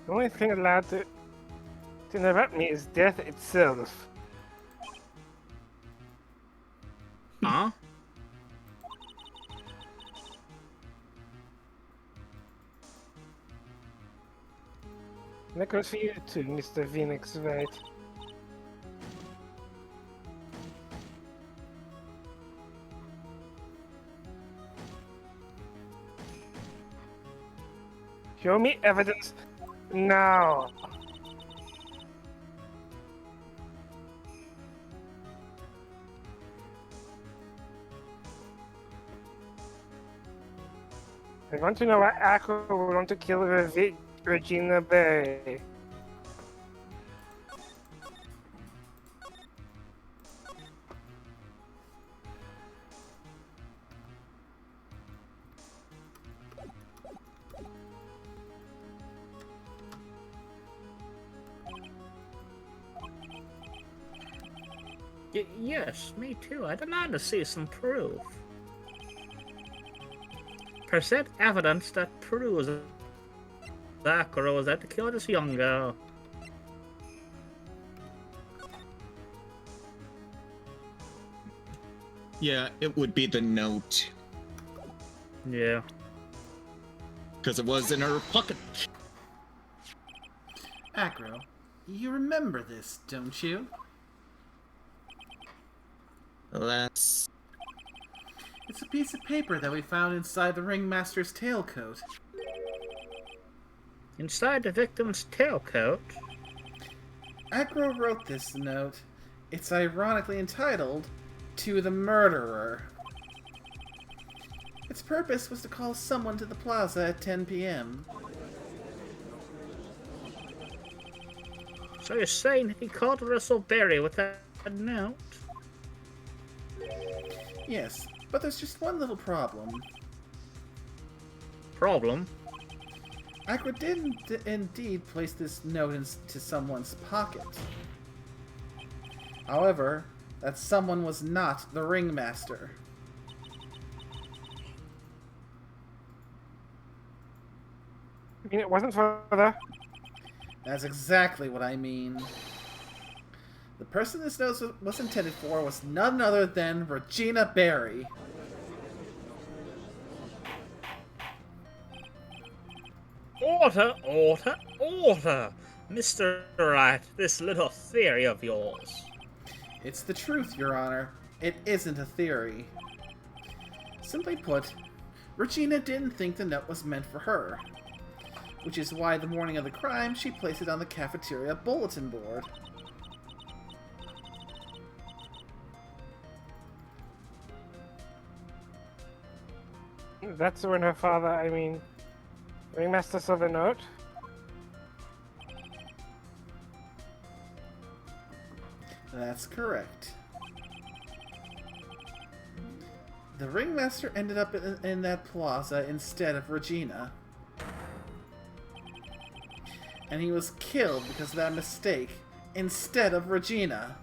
The only thing allowed to interrupt me is death itself. Huh? That goes for you too, Mr. Phoenix Wright. Show me evidence No. I want to know why Aqua would want to kill Regina Bay. Yes, me too. I demand to see some proof. Present evidence that proves that girl was out to kill this young girl. Yeah, it would be the note. Yeah. Because it was in her pocket. Acro, you remember this, don't you? That's... It's a piece of paper that we found inside the ringmaster's tailcoat. Inside the victim's tailcoat? Acro wrote this note. It's ironically entitled, "To the Murderer." Its purpose was to call someone to the plaza at 10 p.m. So you're saying he called Russell Berry with that note? Yes, but there's just one little problem. Problem? Acro did indeed place this note into someone's pocket. However, that someone was not the ringmaster. I mean, it wasn't for the... That's exactly what I mean. The person this note was intended for was none other than Regina Berry. Order, order, order! Mr. Wright, this little theory of yours. It's the truth, Your Honor. It isn't a theory. Simply put, Regina didn't think the note was meant for her. Which is why the morning of the crime, she placed it on the cafeteria bulletin board. That's when her father, I mean, Ringmaster saw the note. That's correct. The ringmaster ended up in that plaza instead of Regina. And he was killed because of that mistake instead of Regina.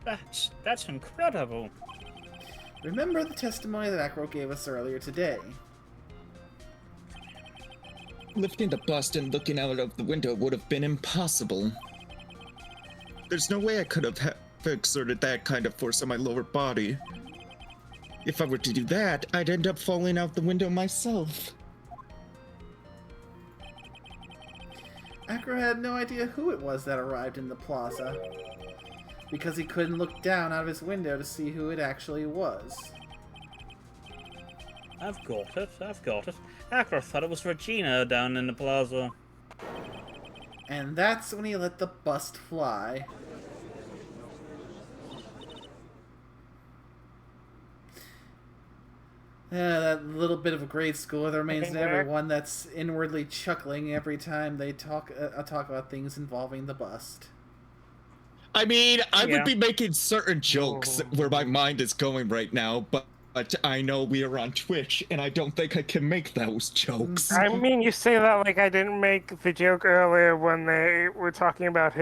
That's incredible. Remember the testimony that Acro gave us earlier today. Lifting the bust and looking out of the window would have been impossible. There's no way I could have exerted that kind of force on my lower body. If I were to do that, I'd end up falling out the window myself. Acro had no idea who it was that arrived in the plaza, because he couldn't look down out of his window to see who it actually was. I've got it. Acro thought it was Regina down in the plaza. And that's when he let the bust fly. That little bit of a grade schooler that remains in everyone that's inwardly chuckling every time they talk about things involving the bust. I mean, I Yeah. would be making certain jokes where my mind is going right now, but I know we are on Twitch, and I don't think I can make those jokes. I mean, you say that like I didn't make the joke earlier when they were talking about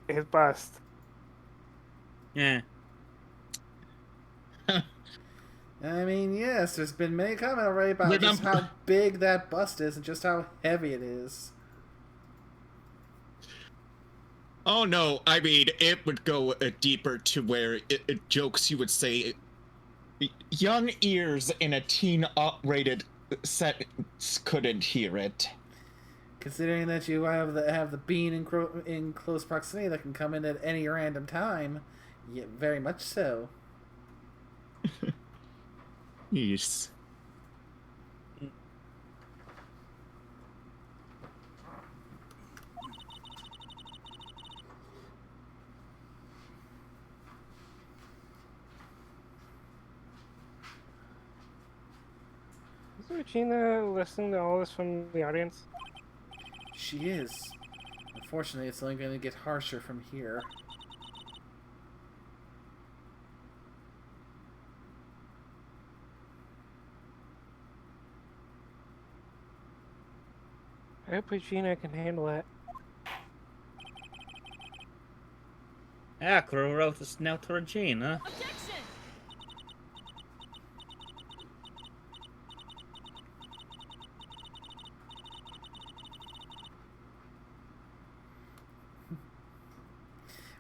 his bust. Yeah. I mean, yes, there's been many comments already about just how big that bust is and just how heavy it is. Oh no, I mean, it would go deeper to where jokes you would say young ears in a teen-rated sentence couldn't hear it. Considering that you have the bean in close proximity that can come in at any random time, yeah, very much so. Yes. Is Regina listening to all this from the audience? She is. Unfortunately, it's only going to get harsher from here. I hope Regina can handle it. Acro wrote this now to Regina. Objection!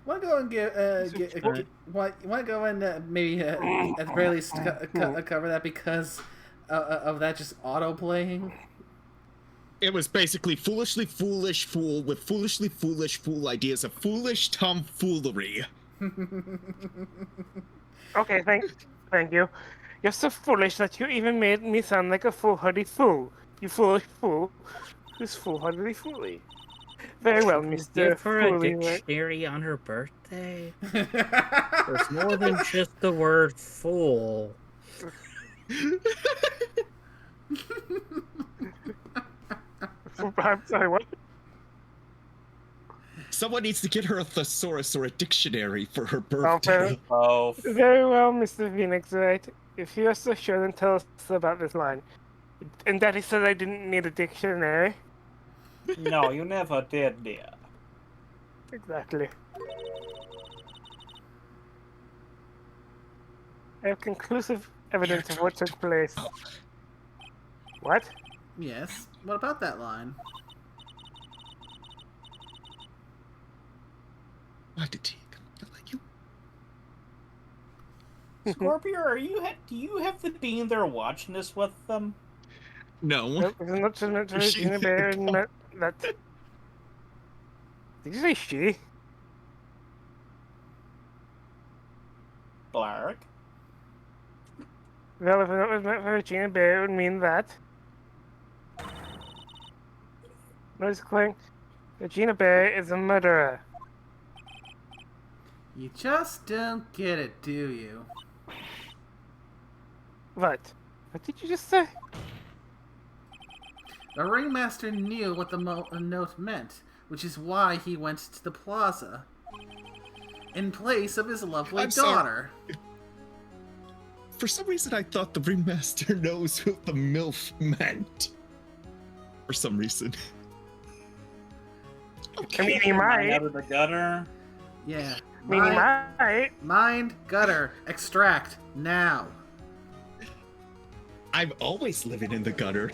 Want to go and want to go and maybe at the very least cover that because of that just auto playing. It was basically foolishly foolish fool with foolishly foolish fool ideas of foolish tomfoolery. Okay, thank you. You're so foolish that you even made me sound like a foolhardy fool. You foolish fool, who's foolhardily fooly. Very well, Mr. Give her a Fooly. dictionary on her birthday. There's more than just the word fool. I'm sorry, what? Someone needs to get her a thesaurus or a dictionary for her fair. birthday. Oh, Very well, Mr. Phoenix Wright. If you're so sure, then tell us about this line. And Daddy said I didn't need a dictionary. No, you never did, dear. Exactly. I have conclusive evidence of what took place. What? Yes. What about that line? Why did he come like you? Scorpio, do you have the being there watching this with them? No. Nope, it's not so much She- Regina Bear and that. Did you say she? Blark. Well, if it was meant for Regina Bear, it would mean that. Notice clang. Regina Bear is a murderer. You just don't get it, do you? What? What did you just say? The ringmaster knew what the note meant, which is why he went to the plaza. In place of his lovely I'm sorry. daughter. For some reason, I thought the ringmaster knows what the MILF meant. For some reason. I mean, he Mine might. out of the gutter. Yeah. I mean, he might. Mind, gutter, extract, now. I'm always living in the gutter.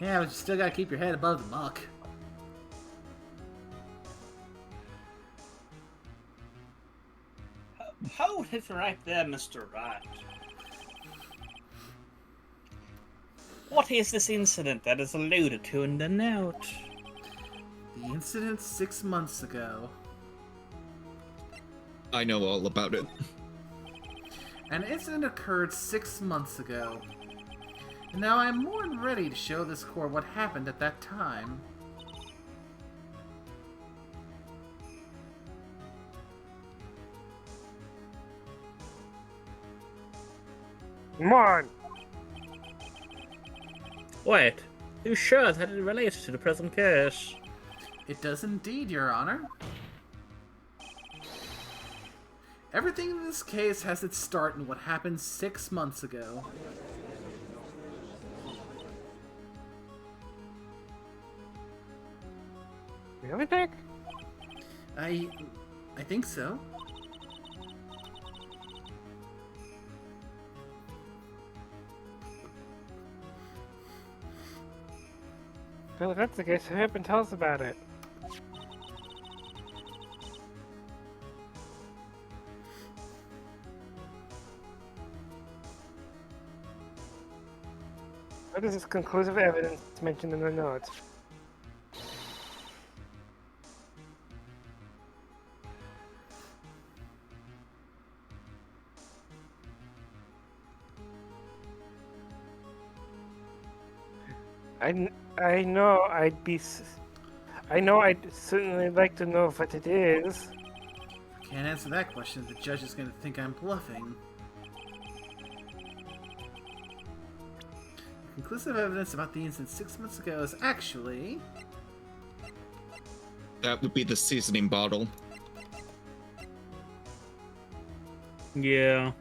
Yeah, but you still gotta keep your head above the muck. Hold it right there, Mr. Wright. What is this incident that is alluded to in the note? The incident 6 months ago. I know all about it. An incident occurred 6 months ago. And now I'm more than ready to show this court what happened at that time. Come on. Wait, you sure that it relates to the present case? It does indeed, Your Honor. Everything in this case has its start in what happened 6 months ago. Really, Nick? I think so. Well, if that's the case, hurry up and tell us about it. What is this conclusive evidence mentioned in the notes? I know I'd certainly like to know what it is. Can't answer that question. The judge is going to think I'm bluffing. conclusive evidence about the incident 6 months ago is actually... That would be the seasoning bottle. Yeah.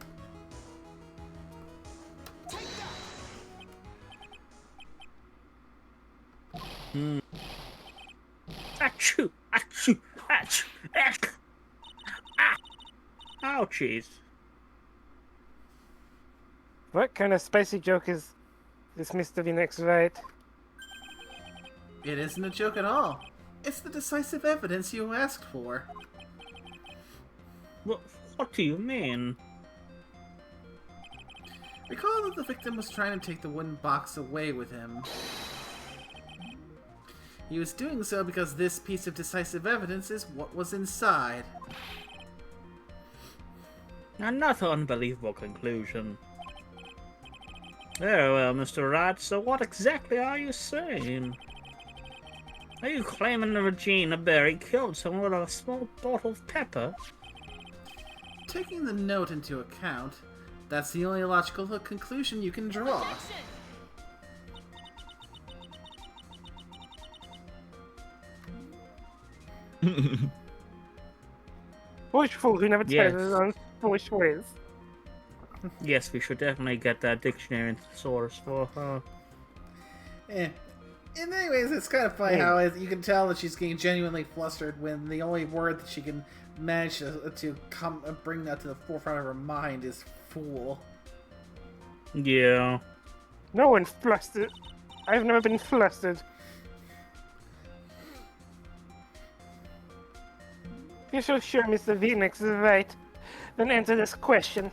Hmm. Achoo! Achoo! Achoo! Achoo! Ah! Ouchies. What kind of spicy joke is this, Mr. Phoenix Wright? It isn't a joke at all. It's the decisive evidence you asked for. What do you mean? Recall that the victim was trying to take the wooden box away with him. He was doing so because this piece of decisive evidence is what was inside. Another unbelievable conclusion. Very well, Mr. Wright, so what exactly are you saying? Are you claiming that Regina Berry killed someone with a small bottle of pepper? Taking the note into account, that's the only logical conclusion you can draw. Foolish fool who never Yes. tells his own foolish ways. Yes, we should definitely get that dictionary source for her. Eh. In many ways, it's kind of funny how you can tell that she's getting genuinely flustered when the only word that she can manage to come bring that to the forefront of her mind is fool. Yeah. No one flustered. I've never been flustered. If you're so sure Mr. Phoenix is right, then answer this question.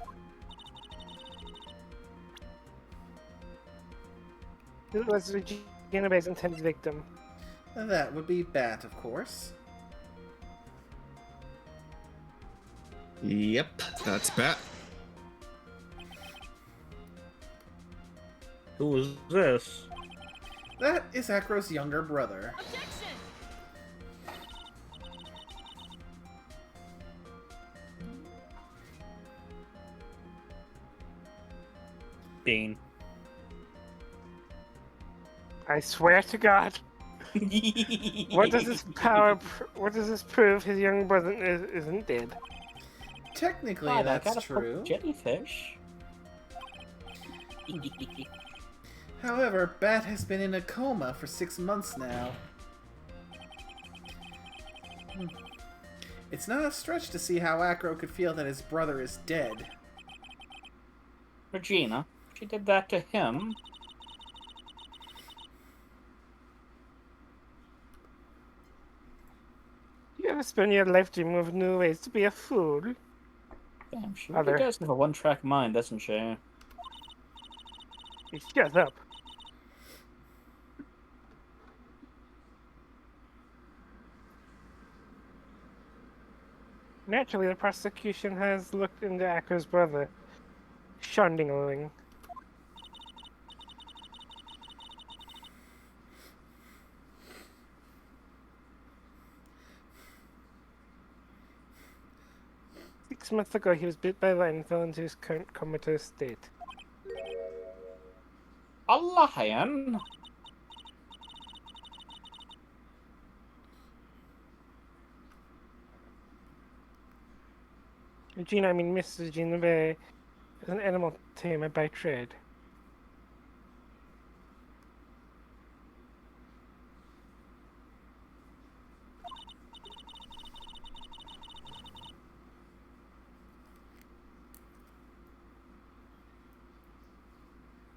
Who was Regina Berry's intended victim? That would be Bat, of course. Yep, that's Bat. Who is this? That is Acro's younger brother. Bean. I swear to God. What does this power? What does this prove? His young brother isn't dead. Technically, God, I that's got a true. jellyfish. However, Bat has been in a coma for 6 months now. It's not a stretch to see how Acro could feel that his brother is dead. Regina, she did that to him. You ever spend your life dreaming of new ways to be a fool? Damn, she Other. really does have a one-track mind, doesn't she? Hey, shut up. Naturally, the prosecution has looked into Acro's brother, Shondingling. Six months ago, he was bit by a lion and fell into his current comatose state. A lion? Regina, I mean Miss Regina Berry, is an animal tamer by trade.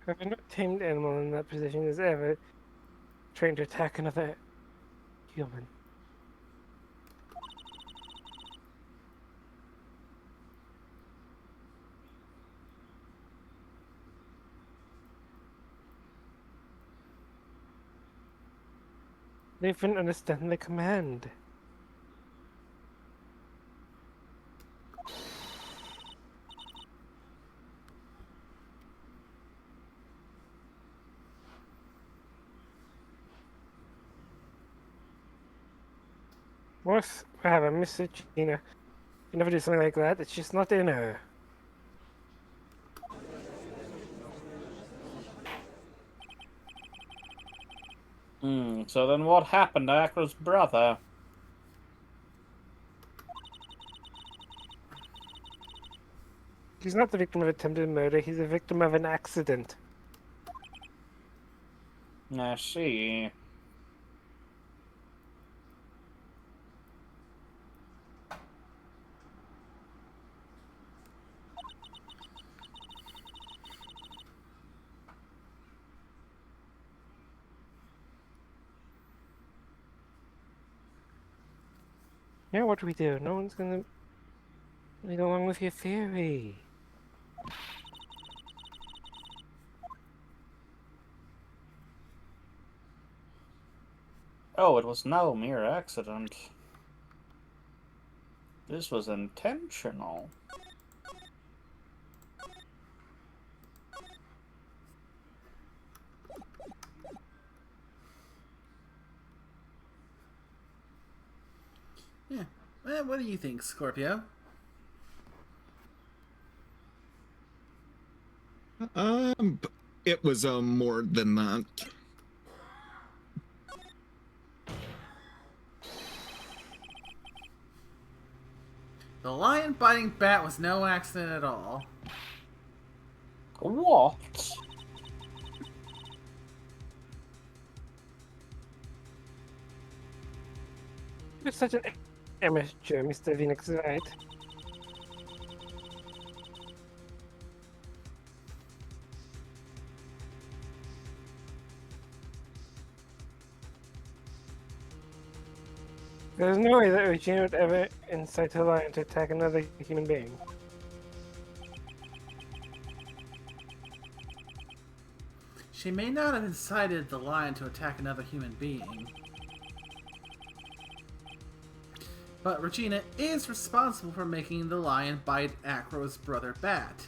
However, no tamed animal in that position is ever trained to attack another human. They wouldn't understand the command. Whatever, Miss Regina. You never do something like that. It's just not in her. So then what happened to Acro's brother? He's not the victim of attempted murder, he's a victim of an accident. I see. Now what do we do? No one's gonna lead along with your theory. Oh, it was no mere accident. This was intentional. Yeah. Well, what do you think, Scorpio? It was more than that. The lion biting bat was no accident at all. What? You're such an amateur, Mr. Phoenix Wright. There's no way that Regina would ever incite a lion to attack another human being. She may not have incited the lion to attack another human being. But Regina is responsible for making the lion bite Acro's brother Bat.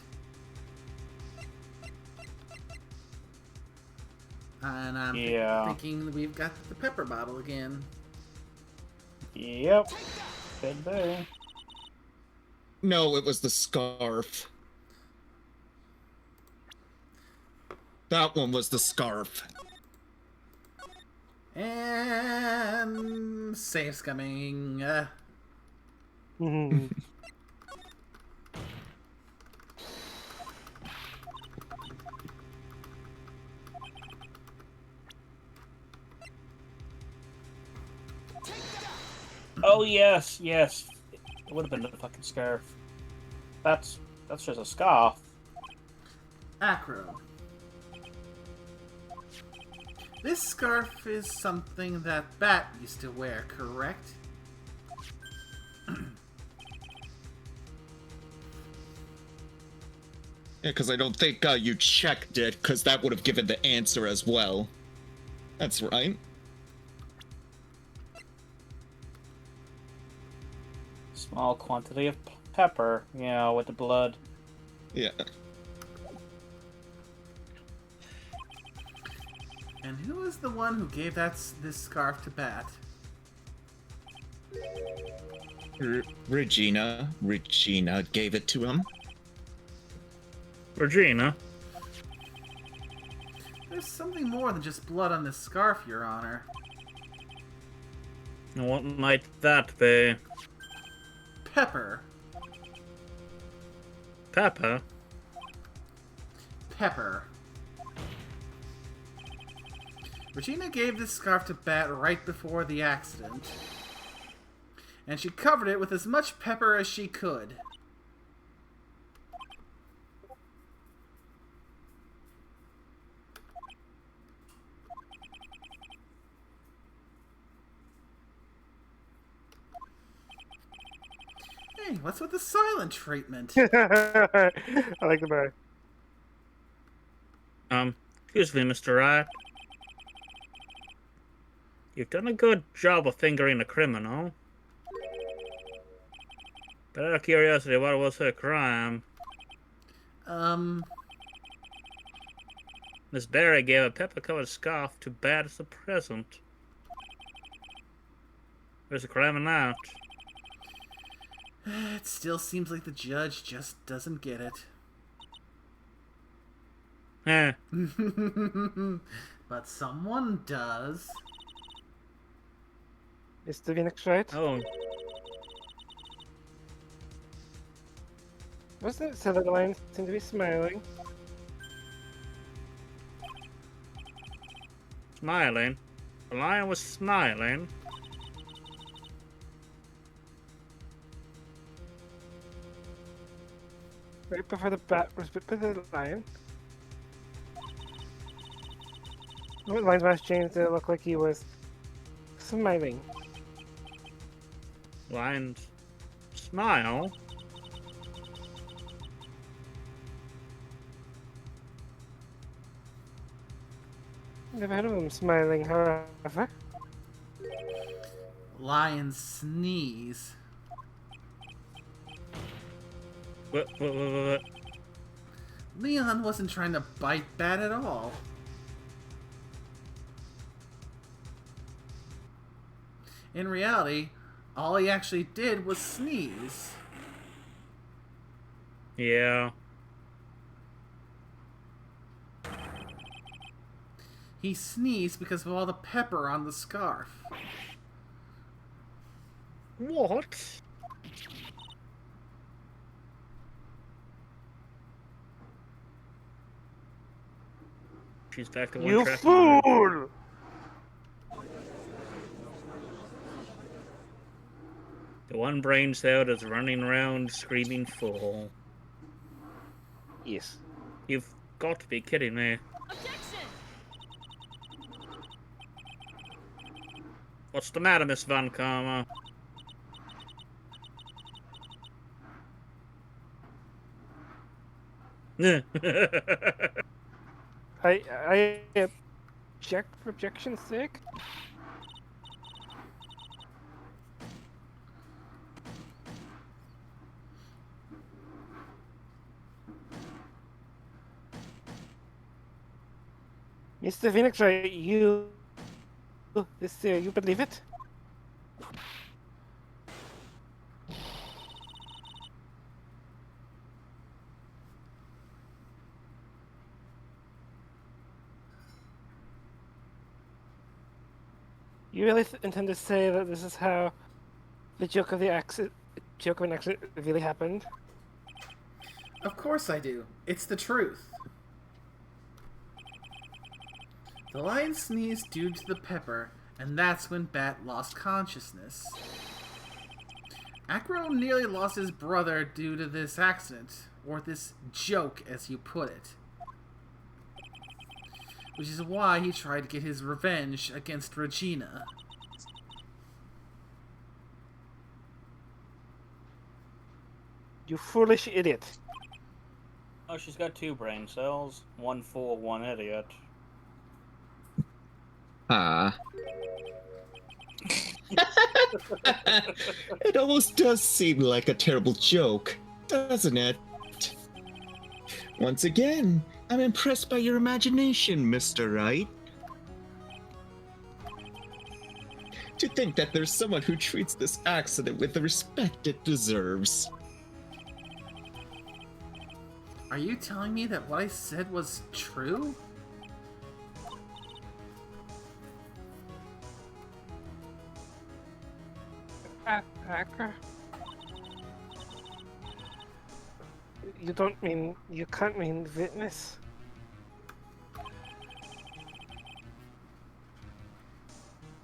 And I'm thinking we've got the pepper bottle again. Yep. Could be. No, it was the scarf. That one was the scarf. And save's coming. Oh yes, yes. It would have been the fucking scarf. That's just a scarf. Acro. This scarf is something that Bat used to wear, correct? Yeah, because I don't think you checked it, because that would have given the answer as well. That's right. Small quantity of pepper, with the blood. Yeah. And who was the one who gave this scarf to Bat? Regina. Regina gave it to him. Regina. There's something more than just blood on this scarf, Your Honor. What might that be? Pepper. Pepper? Pepper. Regina gave this scarf to Bat right before the accident. And she covered it with as much pepper as she could. Hey, what's with the silent treatment? I like the bag. Excuse me, Mr. Wright. You've done a good job of fingering the criminal. But out of curiosity, what was her crime? Miss Barry gave a pepper-covered scarf to Bat as a present. Where's the crime in that? It still seems like the judge just doesn't get it. Eh. But someone does. Mr. Phoenix Wright? Oh, Wasn't it so that the lion seemed to be smiling? smiling. The lion was smiling. Right before the bat was bit by the lion. The lion's mouth changed to look like he was smiling. Lions smile. Never heard of him smiling, however. Lions sneeze. What? Leon wasn't trying to bite Bat at all. In reality, all he actually did was sneeze. Yeah. He sneezed because of all the pepper on the scarf. What? She's back to one You track. fool! The one brain cell is running around screaming full. Yes. You've got to be kidding me. Objection! What's the matter, Miss Van Karma? I object for objection's sake. Mr. Phoenix Wright, you believe it? You really intend to say that this is how the joke of an accident really happened? Of course I do. It's the truth. The lion sneezed due to the pepper, and that's when Bat lost consciousness. Acro nearly lost his brother due to this accident, or this joke as you put it. Which is why he tried to get his revenge against Regina. You foolish idiot. Oh, she's got 2 brain cells. One fool, one idiot. Ah. It almost does seem like a terrible joke, doesn't it? Once again, I'm impressed by your imagination, Mr. Wright. To think that there's someone who treats this accident with the respect it deserves. Are you telling me that what I said was true? Hacker? You can't mean witness?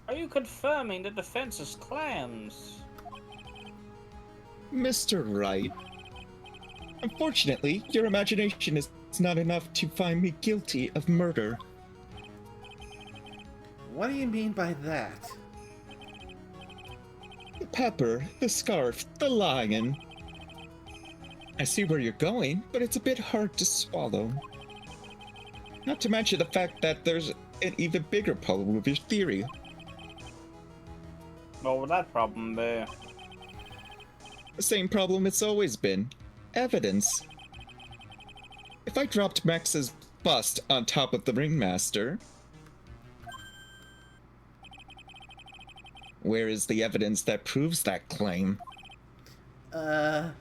Are you confirming the defense's claims? Mr. Wright, unfortunately, your imagination is not enough to find me guilty of murder. What do you mean by that? The pepper, the scarf, the lion. I see where you're going, but it's a bit hard to swallow. Not to mention the fact that there's an even bigger problem with your theory. What would that problem be? The same problem it's always been. Evidence. If I dropped Max's bust on top of the ringmaster, where is the evidence that proves that claim? You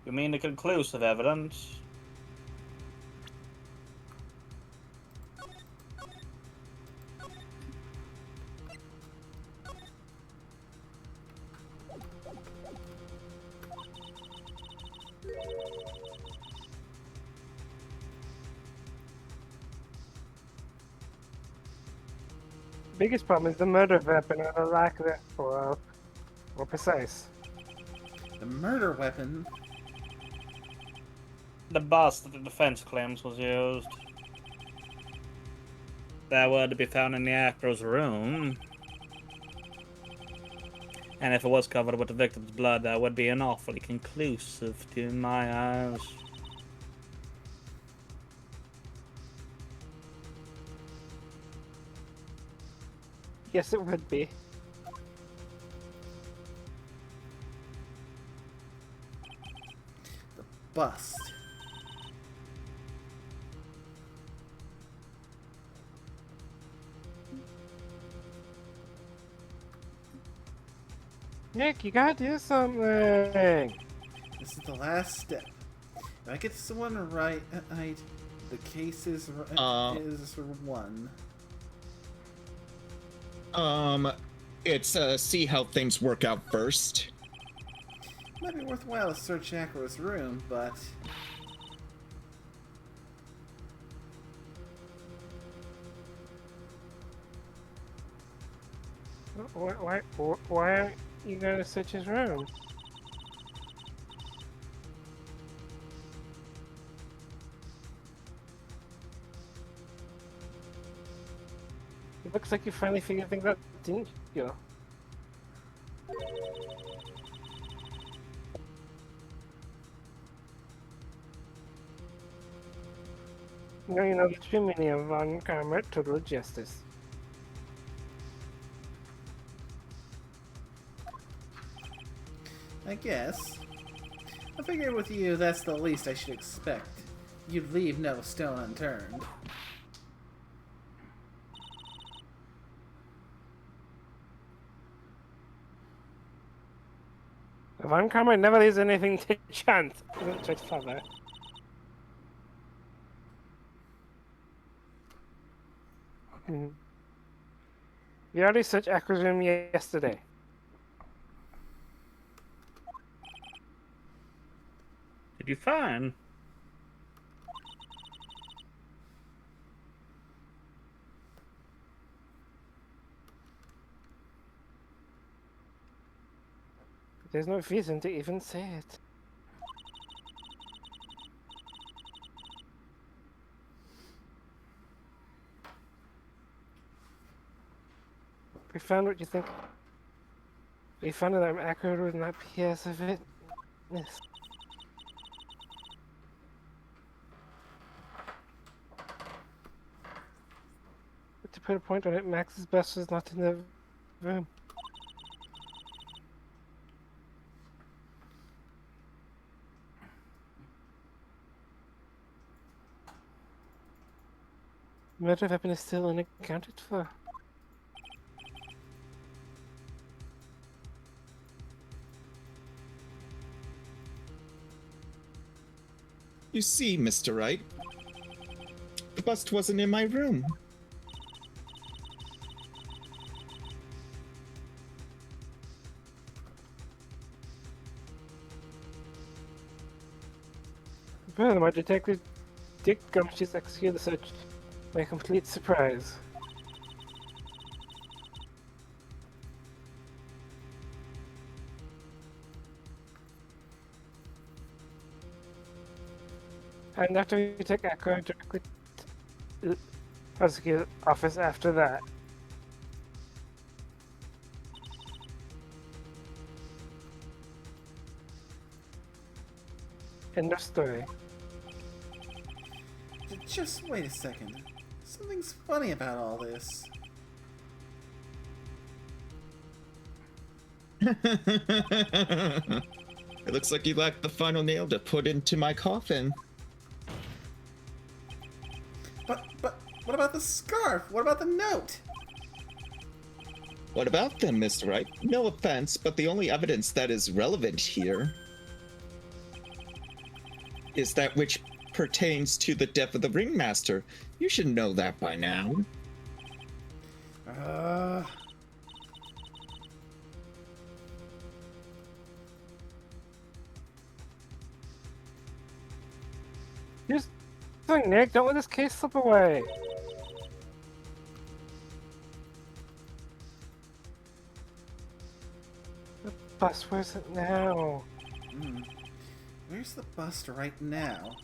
mean the conclusive evidence? biggest problem is the murder weapon and the lack of it, or more precise. The murder weapon. The bus that the defense claims was used. That would be found in the actor's room. And if it was covered with the victim's blood, that would be an awfully conclusive to my eyes. Yes, it would be. The bust. Nick, you gotta do something. This is the last step. If I get this one right, the case is won. It's see how things work out first. Might be worthwhile to search Akro's room, but Why aren't you gonna search his room? It looks like you finally figured things out, didn't you? Now you know the true meaning of on camera total justice. I guess. I figure with you, that's the least I should expect. You'd leave no stone unturned. Von Karma never leaves anything to chance. Isn't it father? We already searched Akro's room yesterday. Did you find? There's no reason to even say it. We found what you think. We found that I'm accurate with not PS of it. Yes. But to put a point on it, Max's best was not in the room. Murder weapon is still unaccounted for. You see, Mr. Wright, the bust wasn't in my room. Furthermore, Detective Dick Gumshoe's executed the search by a complete surprise. And after we took Akro directly to the prosecutor's office after that. End of story. Just wait a second. Something's funny about all this. It looks like you lacked the final nail to put into my coffin. But what about the scarf? What about the note? What about them, Mr. Wright? No offense, but the only evidence that is relevant here is that which pertains to the death of the ringmaster. You should know that by now. Here's the thing, Nick. Don't let this case slip away. bus? Where's it now? Where's the bust right now?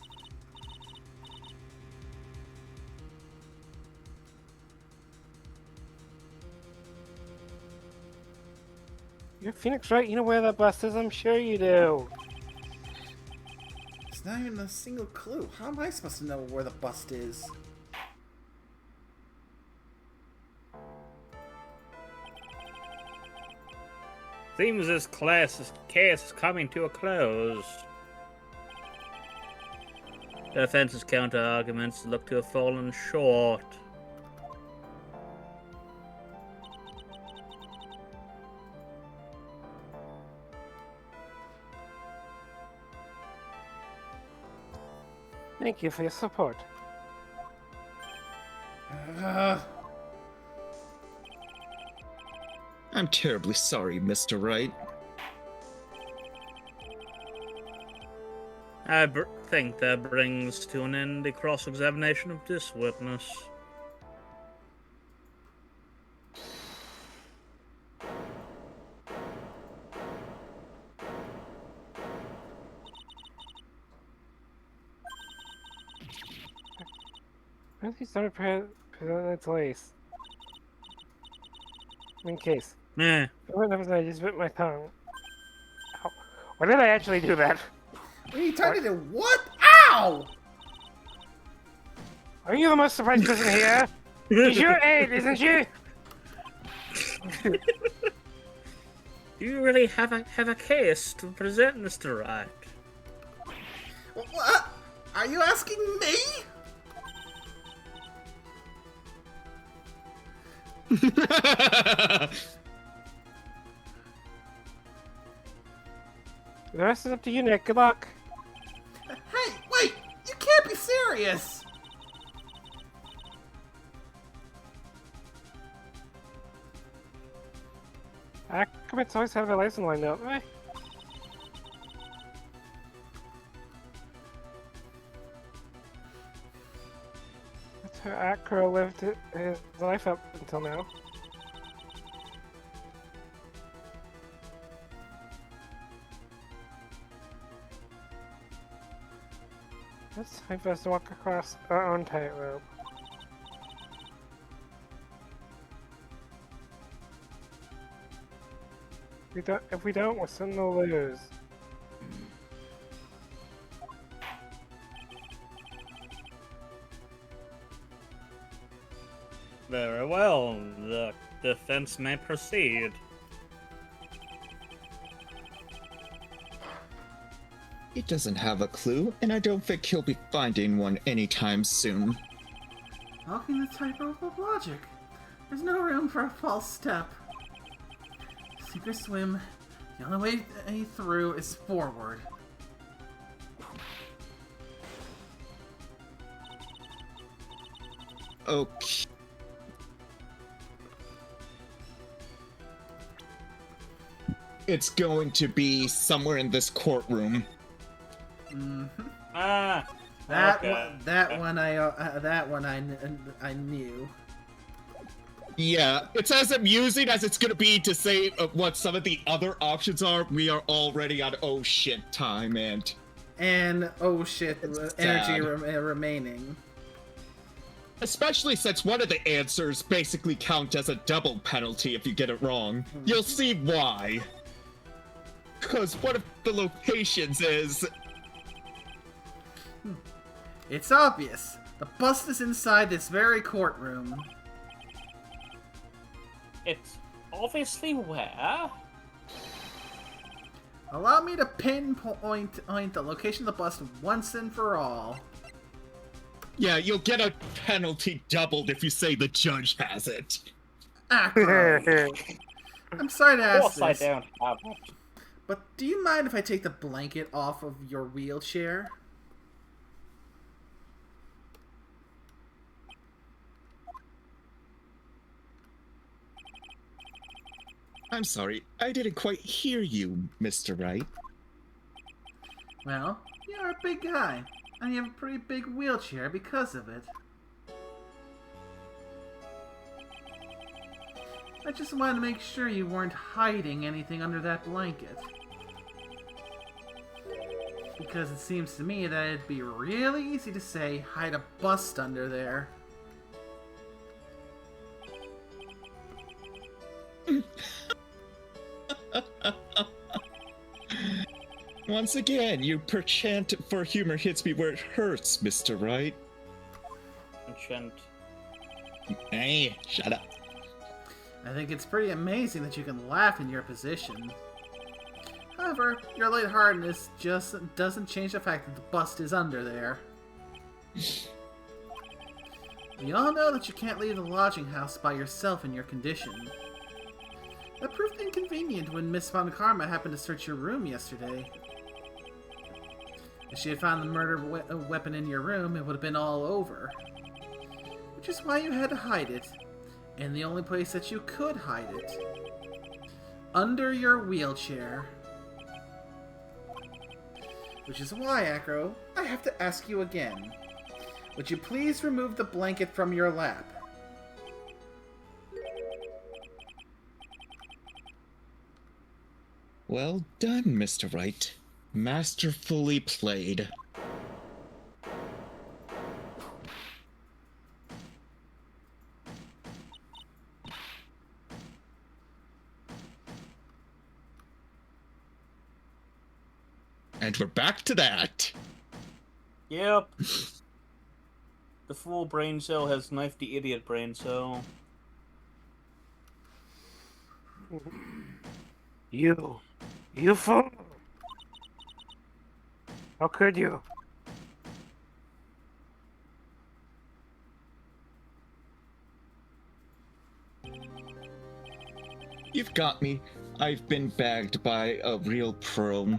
You're Phoenix Wright. You know where that bus is? I'm sure you do. There's not even a single clue. How am I supposed to know where the bust is? Seems this case is coming to a close. The defense's counter-arguments look to have fallen short. Thank you for your support. I'm terribly sorry, Mr. Wright. I think that brings to an end the cross-examination of this witness. Why don't you start presenting its lace? In case. Eh. What happens when I just bit my tongue? Ow. Why did I actually do that? What are you trying to do? What? Ow! Are you the most surprised person here? She's your aide, isn't she? Do you really have a case to present, Mr. Wright? What? Are you asking me? The rest is up to you, Nick. Good luck. Hey, wait! You can't be serious! Acrobats always have a license line, don't they? That's how Acro lived his life up until now. It's time for us to walk across our own tightrope. If we don't, we're soon to lose. Very well, the defense may proceed. He doesn't have a clue, and I don't think he'll be finding one anytime soon. Walking the tightrope of logic. There's no room for a false step. Sink or swim. The only way through is forward. Okay. It's going to be somewhere in this courtroom. Ah, That okay. that one I knew. Yeah, it's as amusing as it's gonna be to say what some of the other options are. We are already on oh shit time, and oh shit, It's energy sad. remaining. especially since one of the answers basically count as a double penalty if you get it wrong. You'll see why. Because one of the locations is... It's obvious. The bust is inside this very courtroom. It's obviously where? Allow me to pinpoint the location of the bust once and for all. Yeah, you'll get a penalty doubled if you say the judge has it. Acro. I'm sorry to Of ask course I this, don't have it. but do you mind if I take the blanket off of your wheelchair? I'm sorry, I didn't quite hear you, Mr. Wright. Well, you're a big guy, and you have a pretty big wheelchair because of it. I just wanted to make sure you weren't hiding anything under that blanket. Because it seems to me that it'd be really easy to say, hide a bust under there. Once again, your perchant for humor hits me where it hurts, Mr. Wright. Enchant. Hey, shut up. I think it's pretty amazing that you can laugh in your position. However, your lightheartedness just doesn't change the fact that the bust is under there. We all know that you can't leave the lodging house by yourself in your condition. That proved inconvenient when Miss Von Karma happened to search your room yesterday. If she had found the murder weapon in your room, it would have been all over. Which is why you had to hide it. And the only place that you could hide it. Under your wheelchair. Which is why, Acro, I have to ask you again. Would you please remove the blanket from your lap? Well done, Mr. Wright. Masterfully played. And we're back to that. Yep. The fool brain cell has knifed the idiot brain cell. You fool! How could you? You've got me. I've been bagged by a real pro.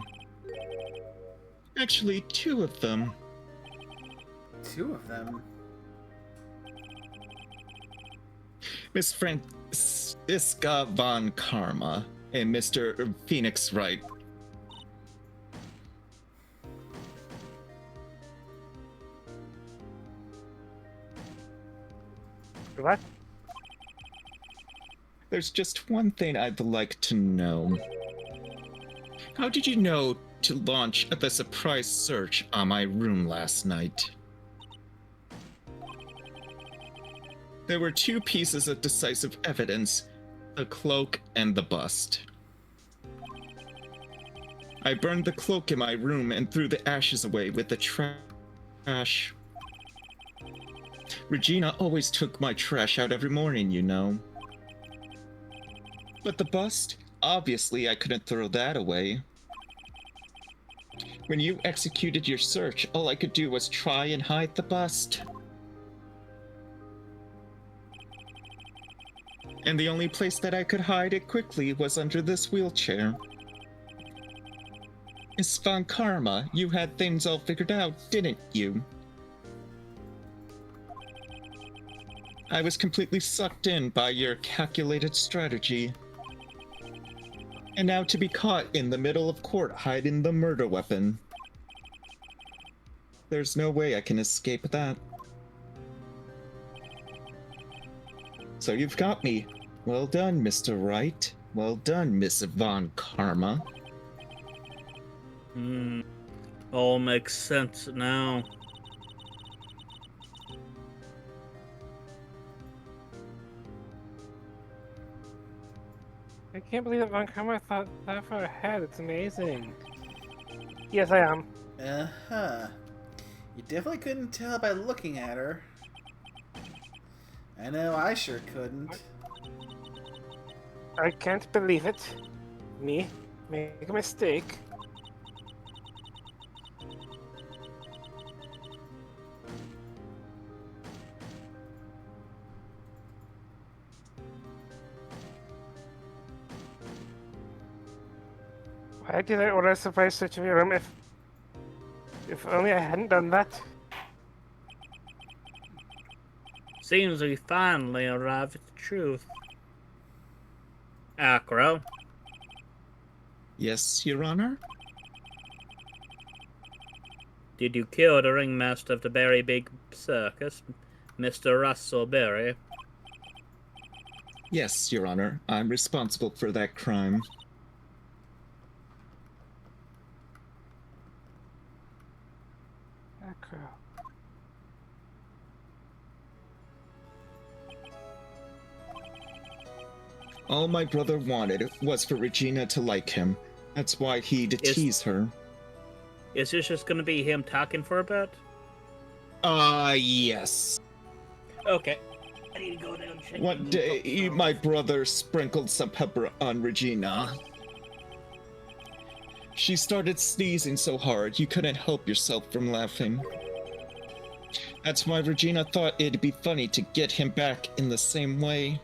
Actually, two of them. Two of them? Miss Francisca Von Karma and Mr. Phoenix Wright. What? There's just one thing I'd like to know. How did you know to launch the surprise search on my room last night? There were two pieces of decisive evidence, the cloak and the bust. I burned the cloak in my room and threw the ashes away with the trash. Regina always took my trash out every morning, you know. But the bust? Obviously, I couldn't throw that away. When you executed your search, all I could do was try and hide the bust. And the only place that I could hide it quickly was under this wheelchair. Miss Von Karma, you had things all figured out, didn't you? I was completely sucked in by your calculated strategy. And now to be caught in the middle of court hiding the murder weapon. There's no way I can escape that. So you've got me. Well done, Mr. Wright. Well done, Miss Von Karma. All makes sense now. I can't believe that Von Karma thought that far ahead. It's amazing. Yes, I am. Uh-huh. You definitely couldn't tell by looking at her. I know I sure couldn't. I can't believe it. Me make a mistake. Why did I order a surprise search of your room if only I hadn't done that? Seems we finally arrived at the truth. Acro, Yes, Your Honor? did you kill the ringmaster of the Berry Big Circus, Mr. Russell Berry? Yes, Your Honor. I'm responsible for that crime. Echo. All my brother wanted was for Regina to like him. That's why he'd tease her. Is this just gonna be him talking for a bit? Yes. Okay. I need to go down and check. One day, my brother sprinkled some pepper on Regina. She started sneezing so hard you couldn't help yourself from laughing. That's why Regina thought it'd be funny to get him back in the same way.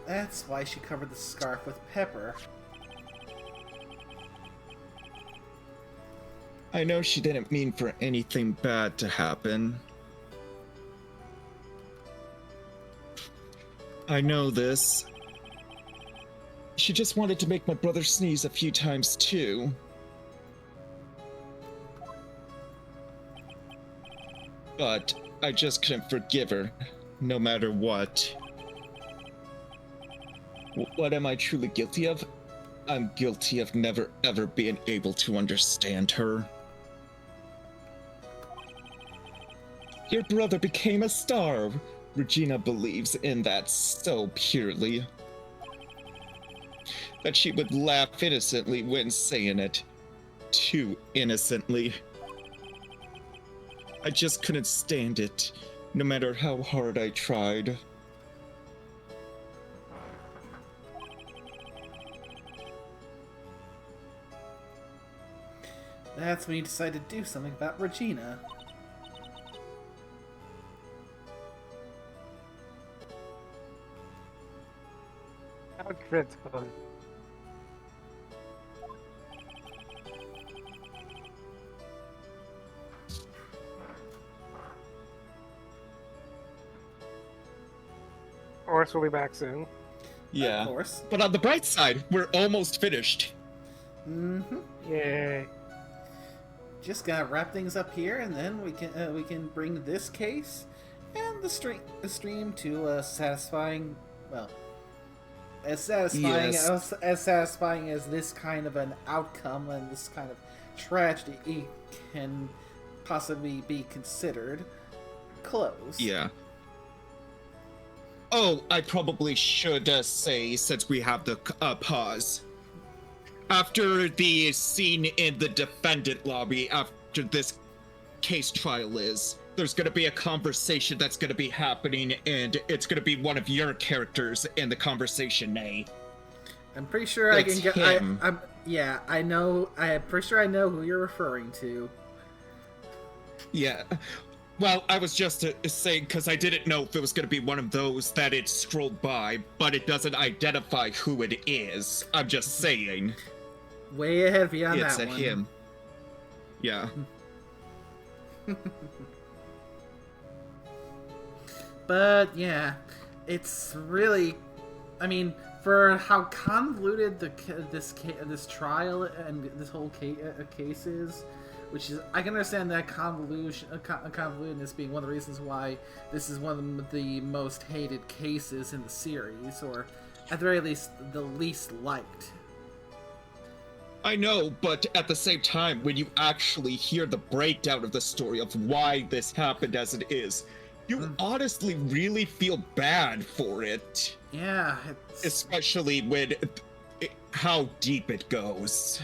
That's why she covered the scarf with pepper. I know she didn't mean for anything bad to happen. I know this. She just wanted to make my brother sneeze a few times too. But I just couldn't forgive her, no matter what. What am I truly guilty of? I'm guilty of never ever being able to understand her. Your brother became a star. Regina believes in that so purely. That she would laugh innocently when saying it. Too innocently. I just couldn't stand it, no matter how hard I tried. That's when you decide to do something about Regina. How dreadful. Oris will be back soon. Yeah. Of course. But on the bright side, we're almost finished. Mm-hmm. Yay. Just gotta wrap things up here, and then we can bring this case and the stream to a satisfying, well, as satisfying as satisfying as this kind of an outcome and this kind of tragedy can possibly be considered. Close. Yeah. Oh, I probably should say, since we have the pause. After the scene in the defendant lobby, after this case trial there's going to be a conversation that's going to be happening, and it's going to be one of your characters in the conversation, Nay. I'm pretty sure That's I can get. him. Yeah, I know. I'm pretty sure I know who you're referring to. Yeah. Well, I was just saying, because I didn't know if it was going to be one of those that it scrolled by, but it doesn't identify who it is. I'm just saying. Way ahead beyond It's that a one. him. Yeah. But yeah, it's really, I mean, for how convoluted this trial and this whole case is, which is, I can understand that convolutedness being one of the reasons why this is one of the most hated cases in the series, or at the very least, the least liked. I know, but at the same time, when you actually hear the breakdown of the story of why this happened as it is, you honestly really feel bad for it. Yeah, Especially when how deep it goes.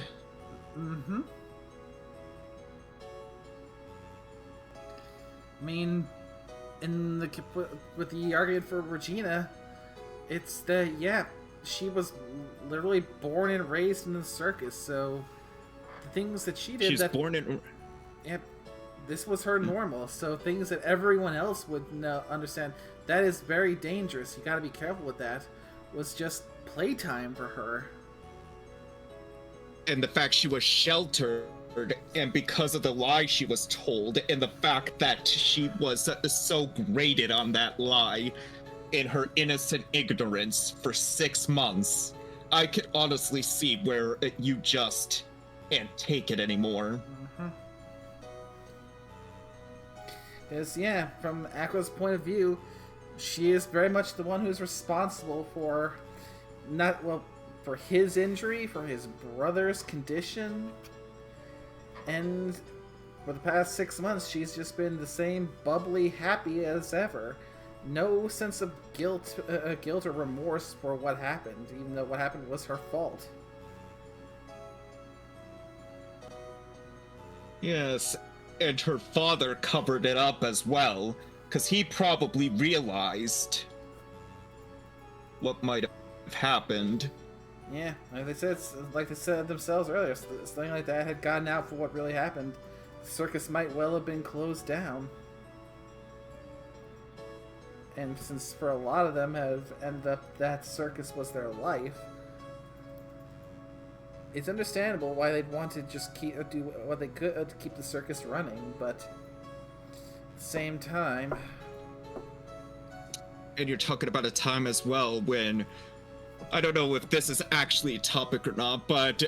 Mm-hmm. I mean, with the argument for Regina, it's that, yeah, she was literally born and raised in the circus, so the things that she did, She's born in... Yep, this was her normal, so things that everyone else would understand, that is very dangerous, you gotta be careful with that, was just playtime for her. And the fact she was sheltered, and because of the lie she was told, and the fact that she was so graded on that lie in her innocent ignorance for 6 months, I could honestly see where you just can't take it anymore. Because, yeah, from Aqua's point of view, she is very much the one who's responsible for for his injury, for his brother's condition, and for the past 6 months, she's just been the same bubbly, happy as ever. No sense of guilt or remorse for what happened, even though what happened was her fault. Yes, and her father covered it up as well, because he probably realized what might have happened. Yeah, like they said themselves earlier, something like that had gotten out for what really happened. The circus might well have been closed down. And since for a lot of them have ended up that circus was their life, it's understandable why they'd want to just do what they could to keep the circus running, but at the same time... And you're talking about a time as well when, I don't know if this is actually a topic or not, but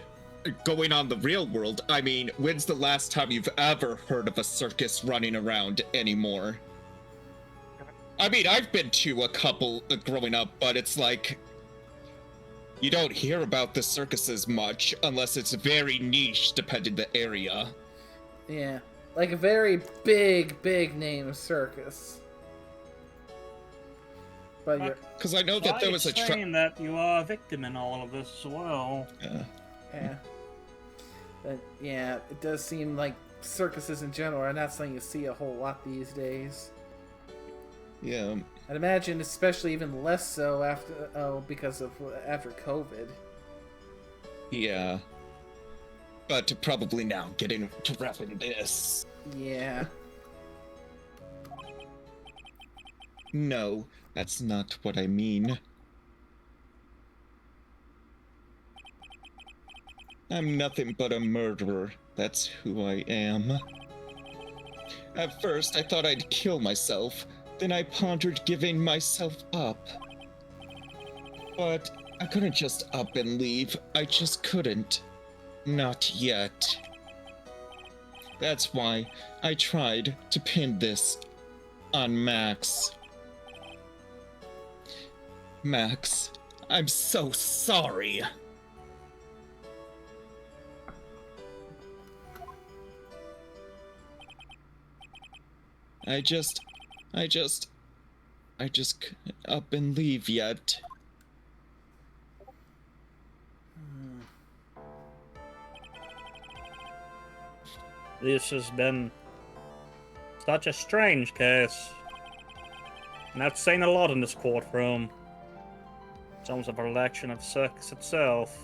going on the real world, I mean, when's the last time you've ever heard of a circus running around anymore? I mean, I've been to a couple growing up, but it's like, you don't hear about the circuses much unless it's very niche, depending the area. Yeah, like a very big name circus. But because I know that there was a saying that you are a victim in all of this as well. Yeah. But yeah, it does seem like circuses in general are not something you see a whole lot these days. Yeah. I'd imagine, especially even less so after COVID. Yeah. But probably now getting to wrapping this. Yeah. No, that's not what I mean. I'm nothing but a murderer. That's who I am. At first, I thought I'd kill myself. Then I pondered giving myself up. But I couldn't just up and leave. I just couldn't. Not yet. That's why I tried to pin this on Max. Max, I'm so sorry. I just couldn't up and leave yet. This has been such a strange case. And I've seen a lot in this courtroom. It's almost a reflection of circus itself.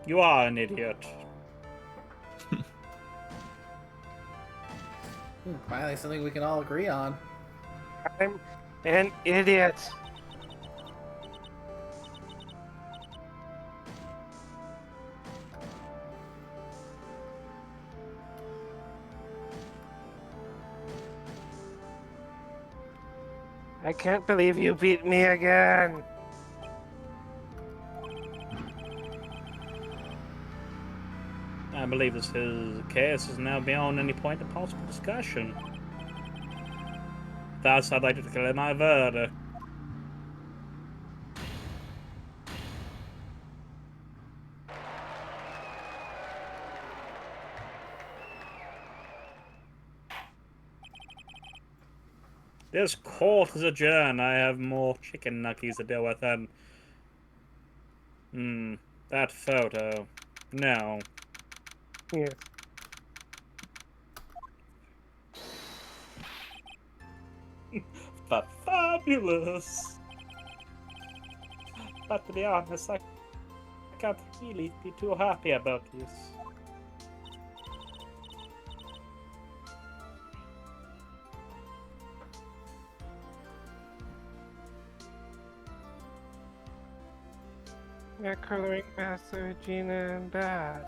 You are an idiot. Finally, something we can all agree on. I'm an idiot. I can't believe you beat me again. I believe this case is now beyond any point of possible discussion. Thus, I'd like to declare my verdict. This court is adjourned. I have more chicken nuggets to deal with than... that photo. No. Here. But fabulous! But to be honest, I can't really be too happy about this. Yeah, coloring master Regina and bad.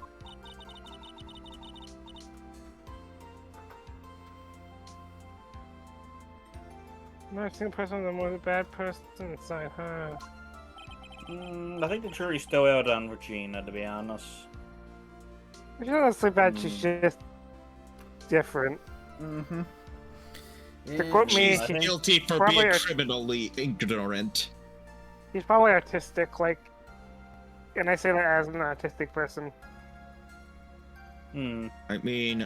Not a single person the more the bad person inside her. I think the jury's still out on Regina, to be honest. She's honestly bad, she's just different. Mm-hmm. To quote me, She's guilty for probably being a- criminally ignorant. he's probably autistic, like, and I say that as an autistic person. I mean,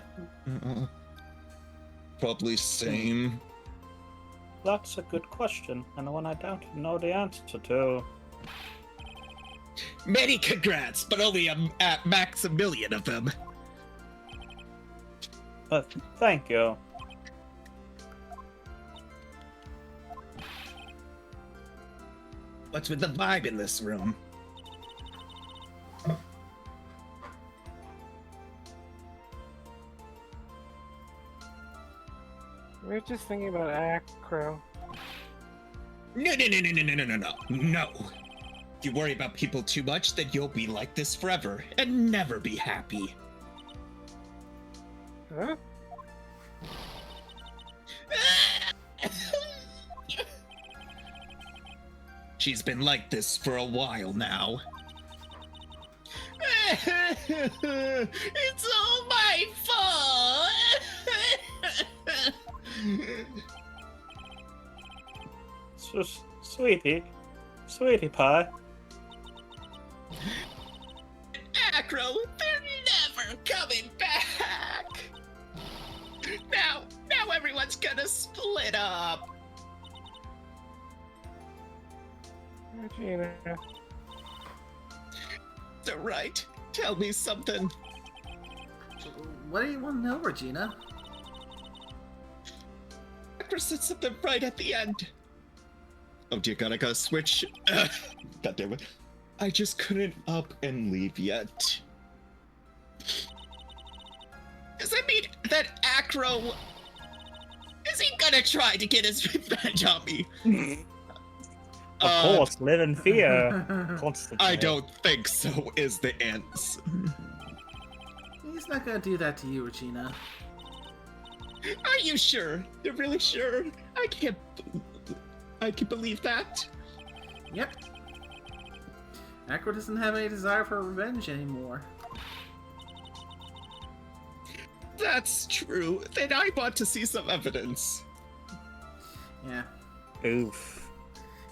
probably same. That's a good question, and one I don't know the answer to. Many congrats, but only at max a million of them. Thank you. What's with the vibe in this room? We're just thinking about Acro. No. If you worry about people too much, then you'll be like this forever and never be happy. Huh? She's been like this for a while now. It's all my fault! Sweetie pie. Acro, they're never coming back! Now everyone's gonna split up! Regina. They're right. Tell me something. What do you want to know, Regina? Acro said something right at the end. Oh dear God, I gotta switch. God damn it. I just couldn't up and leave yet. Does that mean that Acro... Is he gonna try to get his revenge on me? Of course, live in fear constantly. I don't think so, is the answer. He's not gonna do that to you, Regina. Are you sure? You're really sure? I can't believe that. Yep. Acro doesn't have any desire for revenge anymore. That's true. Then I want to see some evidence. Yeah. Oof.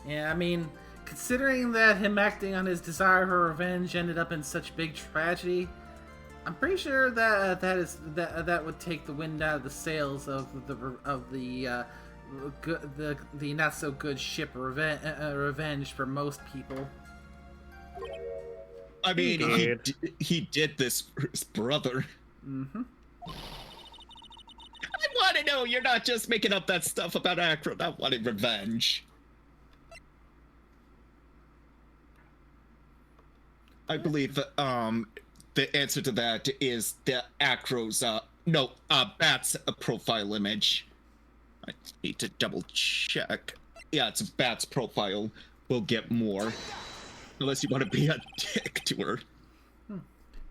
Yeah, I mean, considering that him acting on his desire for revenge ended up in such big tragedy, I'm pretty sure that that would take the wind out of the sails of the not so good ship revenge for most people. I mean, he did this for his brother. Mm-hmm. I want to know you're not just making up that stuff about Acro not wanting revenge. I believe the answer to that is the Acro's Bat's profile image. I need to double check. Yeah, it's a Bat's profile. We'll get more. Unless you want to be a dick to her.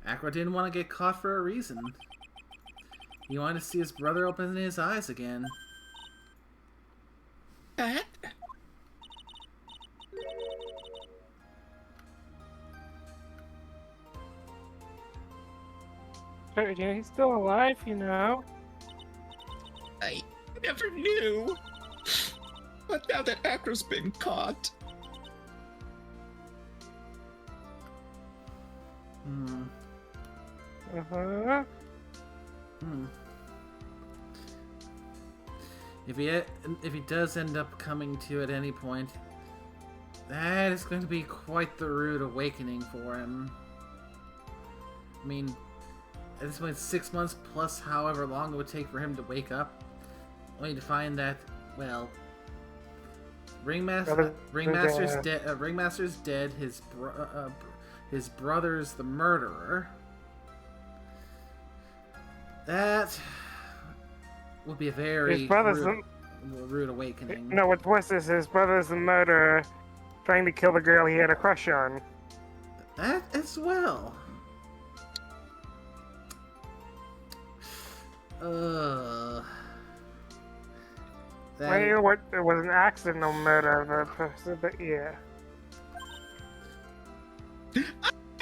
Acro didn't want to get caught for a reason. He wanted to see his brother open his eyes again. Bat? Regina, he's still alive, you know. I never knew. But now that Acro's been caught... Hmm. Uh-huh. Hmm. If he does end up coming to at any point, that is going to be quite the rude awakening for him. I mean, at this point, 6 months plus however long it would take for him to wake up, only to find that, well, Ringmaster's dead. Ringmaster's dead. His brother's the murderer. That would be a very His brother's rude awakening. No, what's worse is his brother's the murderer trying to kill the girl he had a crush on. That as well. Well, it was an accidental murder of a person, but yeah.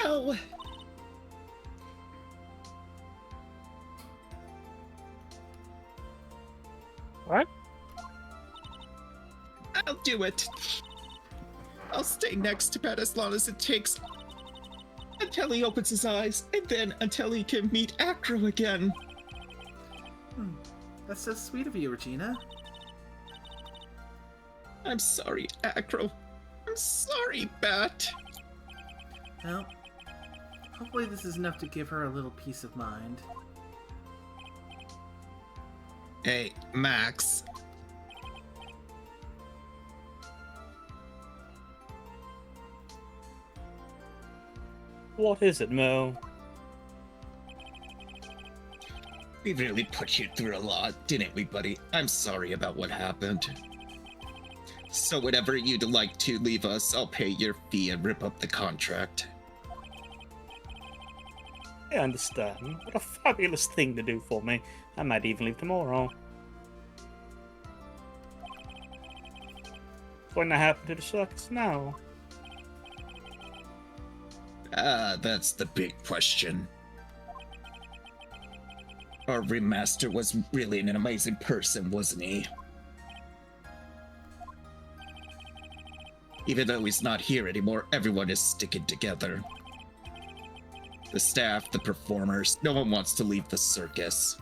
Oh! What? do it. I'll stay next to Pat as long as it takes until he opens his eyes, and then until he can meet Acro again. That's so sweet of you, Regina. I'm sorry, Acro. I'm sorry, Bat. Well, hopefully this is enough to give her a little peace of mind. Hey, Max. What is it, Mo? We really put you through a lot, didn't we, buddy? I'm sorry about what happened. So whenever you'd like to leave us, I'll pay your fee and rip up the contract. I understand. What a fabulous thing to do for me. I might even leave tomorrow. What's going to happen to the circus now? That's the big question. Our remaster was really an amazing person, wasn't he? Even though he's not here anymore, everyone is sticking together. The staff, the performers, no one wants to leave the circus.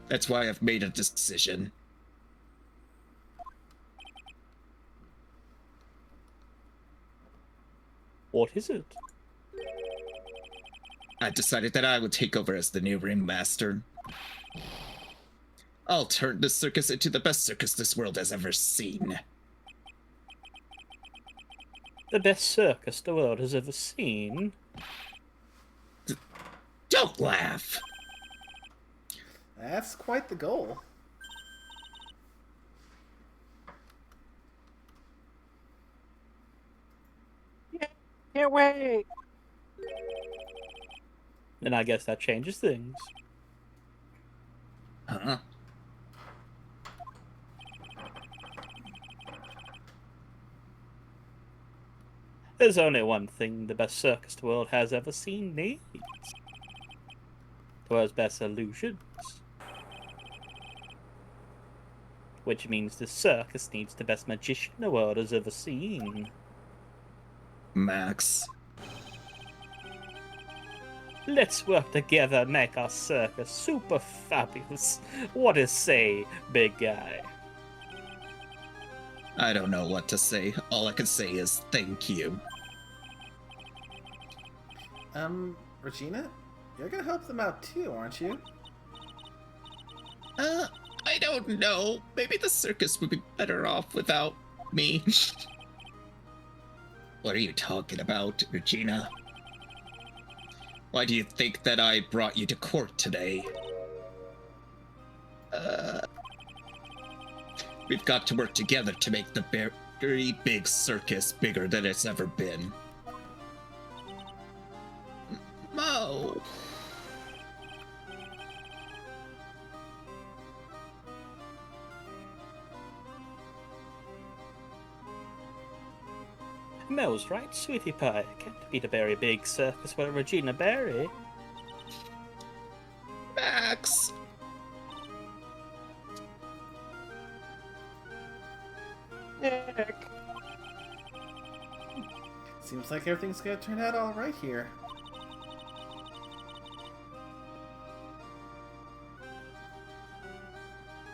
That's why I've made a decision. What is it? I decided that I would take over as the new ringmaster. I'll turn the circus into the best circus this world has ever seen. The best circus the world has ever seen? Don't laugh! That's quite the goal. Can't wait. Then I guess that changes things. Huh? There's only one thing the best circus the world has ever seen needs. The world's best illusions. Which means the circus needs the best magician the world has ever seen. Max. Let's work together and make our circus super fabulous. What do say, big guy? I don't know what to say. All I can say is thank you. Regina? You're gonna help them out too, aren't you? I don't know. Maybe the circus would be better off without me. What are you talking about, Regina? Why do you think that I brought you to court today? We've got to work together to make the very big circus bigger than it's ever been. Mo! Mel's right, sweetie pie. Can't be the very big circus without Regina Barry. Max! Nick. Seems like everything's gonna turn out alright here.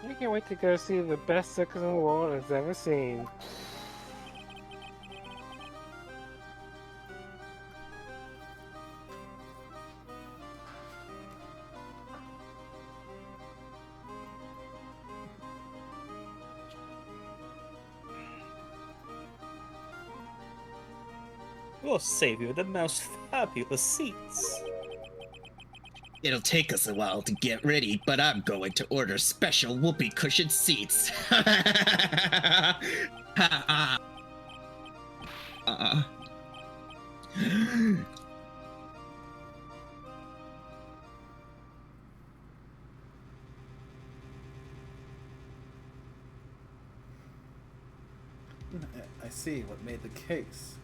I can't wait to go see the best circus in the world has ever seen. We'll save you the most fabulous seats. It'll take us a while to get ready, but I'm going to order special whoopee cushion seats. I see what made the case.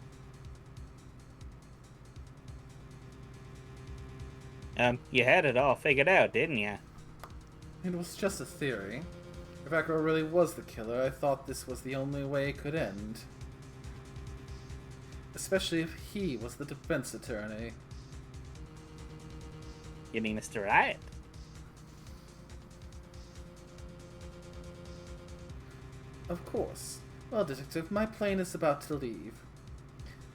You had it all figured out, didn't ya? It was just a theory. If Echo really was the killer, I thought this was the only way it could end. Especially if he was the defense attorney. You mean Mr. Wright? Of course. Well, Detective, my plane is about to leave.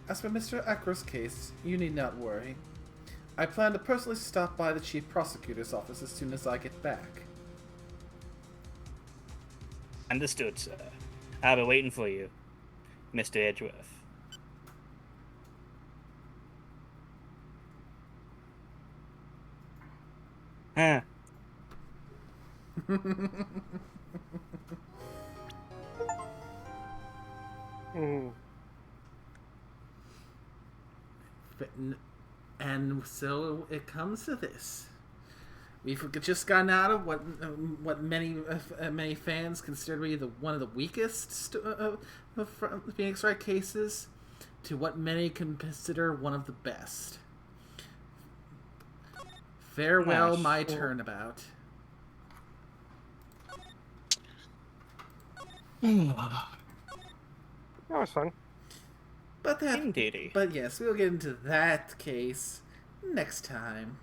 As for Mr. Ackro's case, you need not worry. I plan to personally stop by the Chief Prosecutor's office as soon as I get back. Understood, sir. I'll be waiting for you, Mr. Edgeworth. Huh. And so it comes to this. We've just gotten out of what many fans consider to be one of the weakest Phoenix Wright cases, to what many consider one of the best. Farewell, my turnabout. That was fun. Indeedy. But yes, we'll get into that case next time.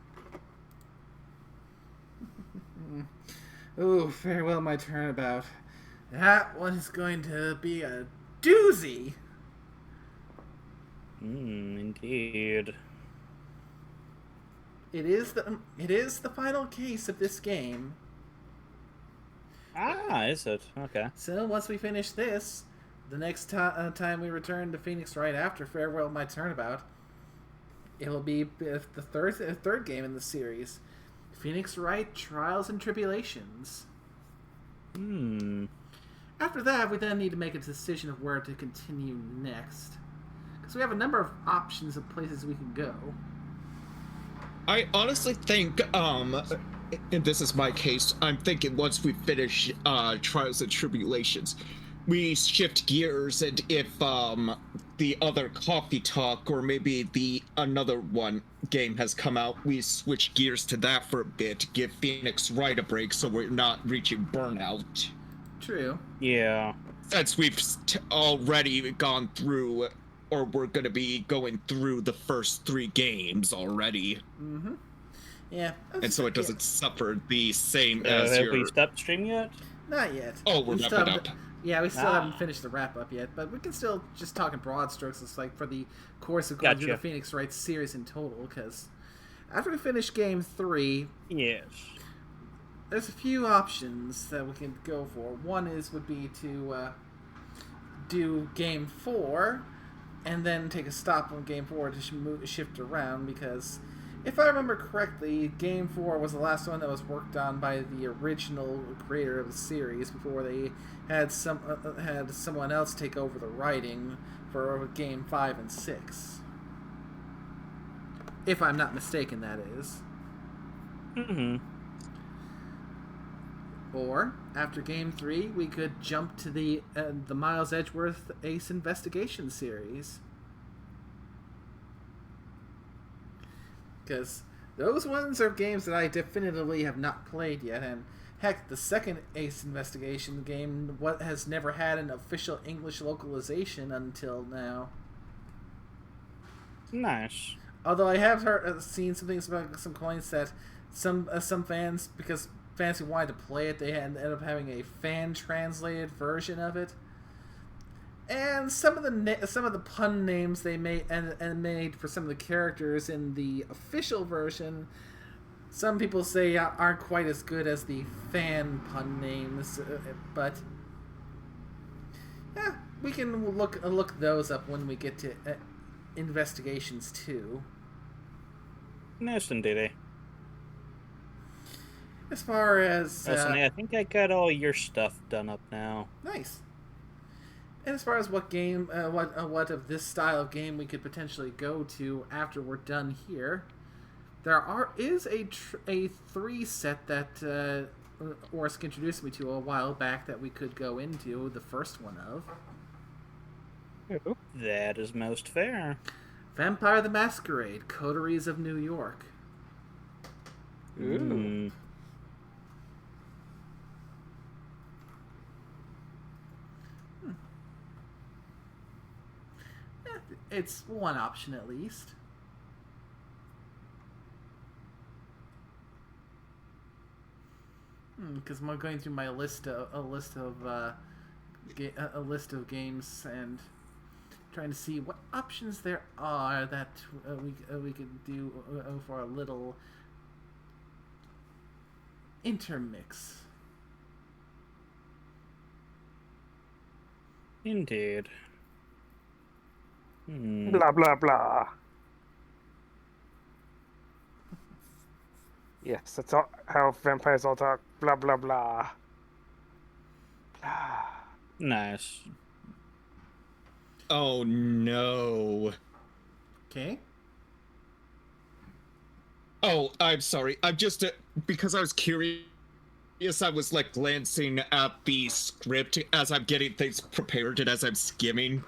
Oh, farewell, my turnabout. That one is going to be a doozy. Indeed. It is the final case of this game. Ah, is it? Okay. So once we finish this, the next time we return to Phoenix Wright after Farewell My Turnabout, it will be the third game in the series, Phoenix Wright Trials and Tribulations. After that, we then need to make a decision of where to continue next, because we have a number of options of places we can go. I honestly think, and this is my case, I'm thinking once we finish Trials and Tribulations, we shift gears, and if the other Coffee Talk or maybe another one game has come out, we switch gears to that for a bit, give Phoenix Wright a break so we're not reaching burnout. True. Yeah. Since we've already gone through, or we're going to be going through the first 3 games already. Mm-hmm. Yeah. And so it doesn't suffer the same as have your... we stopped stream yet? Not yet. Oh, we're still wrapping haven't- up. Yeah, we still haven't finished the wrap up yet, but we can still just talk in broad strokes. It's like for the course of going through the Gotcha. Phoenix Wright series in total, because after we finish Game 3, Yes. there's a few options that we can go for. One would be to do Game 4, and then take a stop on Game 4 to shift around, because if I remember correctly, Game 4 was the last one that was worked on by the original creator of the series before they had someone else take over the writing for Game 5 and 6. If I'm not mistaken, that is. Mm-hmm. Or, after Game 3, we could jump to the Miles Edgeworth Ace Investigation series. Because those ones are games that I definitively have not played yet, and heck, the second Ace Investigation game has never had an official English localization until now. Nice. Although I have seen some things about some complaints that some fans, because fans who wanted to play it, they ended up having a fan translated version of it, and some of the pun names they made and made for some of the characters in the official version, some people say aren't quite as good as the fan pun names, but yeah, we can look those up when we get to Investigations 2. Nice indeedy. As far as Listen, I think I got all your stuff done up now. nice. And as far as what game, what of this style of game we could potentially go to after we're done here, there is a 3 set that Orsk introduced me to a while back that we could go into the first one of. That is most fair. Vampire the Masquerade: Coteries of New York. it's one option at least. Because I'm going through my list of a list of games and trying to see what options there are that we could do for a little intermix. Indeed. Blah blah blah. Yes, that's all how vampires all talk. Blah blah blah. Nice. Oh no. Okay. Oh, I'm sorry. I'm just because I was curious. I was like glancing at the script as I'm getting things prepared and as I'm skimming.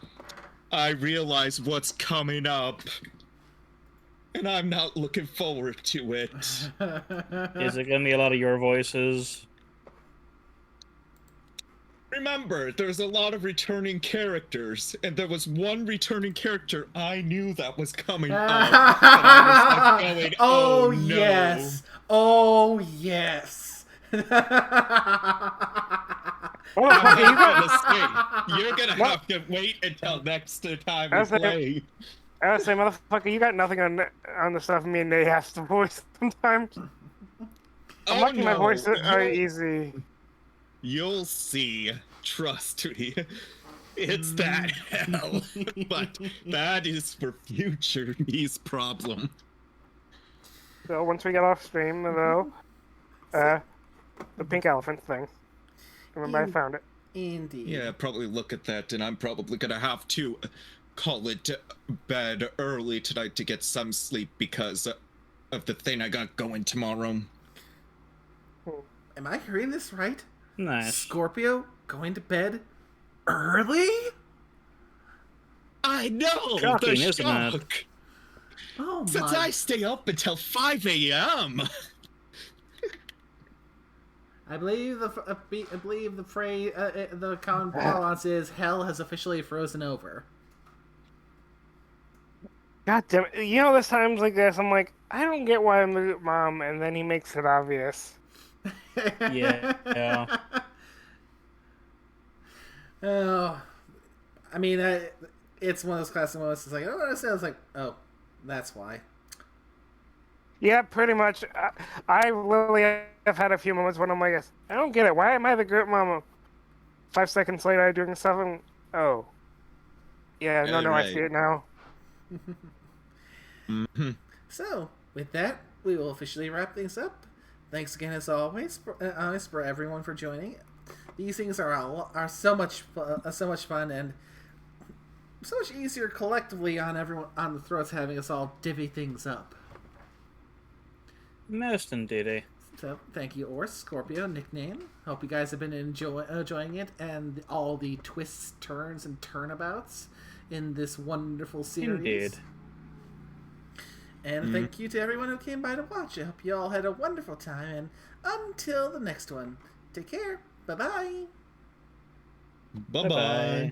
I realize what's coming up, and I'm not looking forward to it. Is it gonna be a lot of your voices? Remember, there's a lot of returning characters, and there was one returning character I knew that was coming up. And I was like going, oh no. Yes. Oh yes. I'm not gonna say. You're gonna have to wait until next time we play. I was saying, motherfucker, you got nothing on the stuff me and Nate has to voice sometimes. I'm lucky my voices are easy. You'll see. Trust me. It's that hell. But that is for future me's problem. So once we get off stream, though, the pink elephant thing. Remember, I found it. Indeed. Yeah, probably look at that, and I'm probably gonna have to call it bed early tonight to get some sleep because of the thing I got going tomorrow. Am I hearing this right? Nice. Scorpio going to bed early? I know! Shocking, the isn't it? shock! Oh my. Since I stay up until 5 a.m. I believe the phrase, the common parlance is hell has officially frozen over. God damn it. You know, there's times like this, I'm like, I don't get why I'm the mom, and then he makes it obvious. Yeah. Oh, I mean, it's one of those classic moments. It's like, oh, what I said. It's like, oh, that's why. Yeah, pretty much. I literally have had a few moments when I'm like, I don't get it. Why am I the good mama? 5 seconds later, I'm doing stuff and, oh. Yeah, no, Right. I see it now. Mm-hmm. So, with that, we will officially wrap things up. Thanks again, as always, for everyone for joining. These things are so much fun and so much easier collectively on the throats, having us all divvy things up. Most indeed. So, thank you, Ors, Scorpio, nickname. Hope you guys have been enjoying it and all the twists, turns, and turnabouts in this wonderful series. Indeed. And thank you to everyone who came by to watch. I hope you all had a wonderful time, and until the next one, take care. Bye-bye. Bye-bye.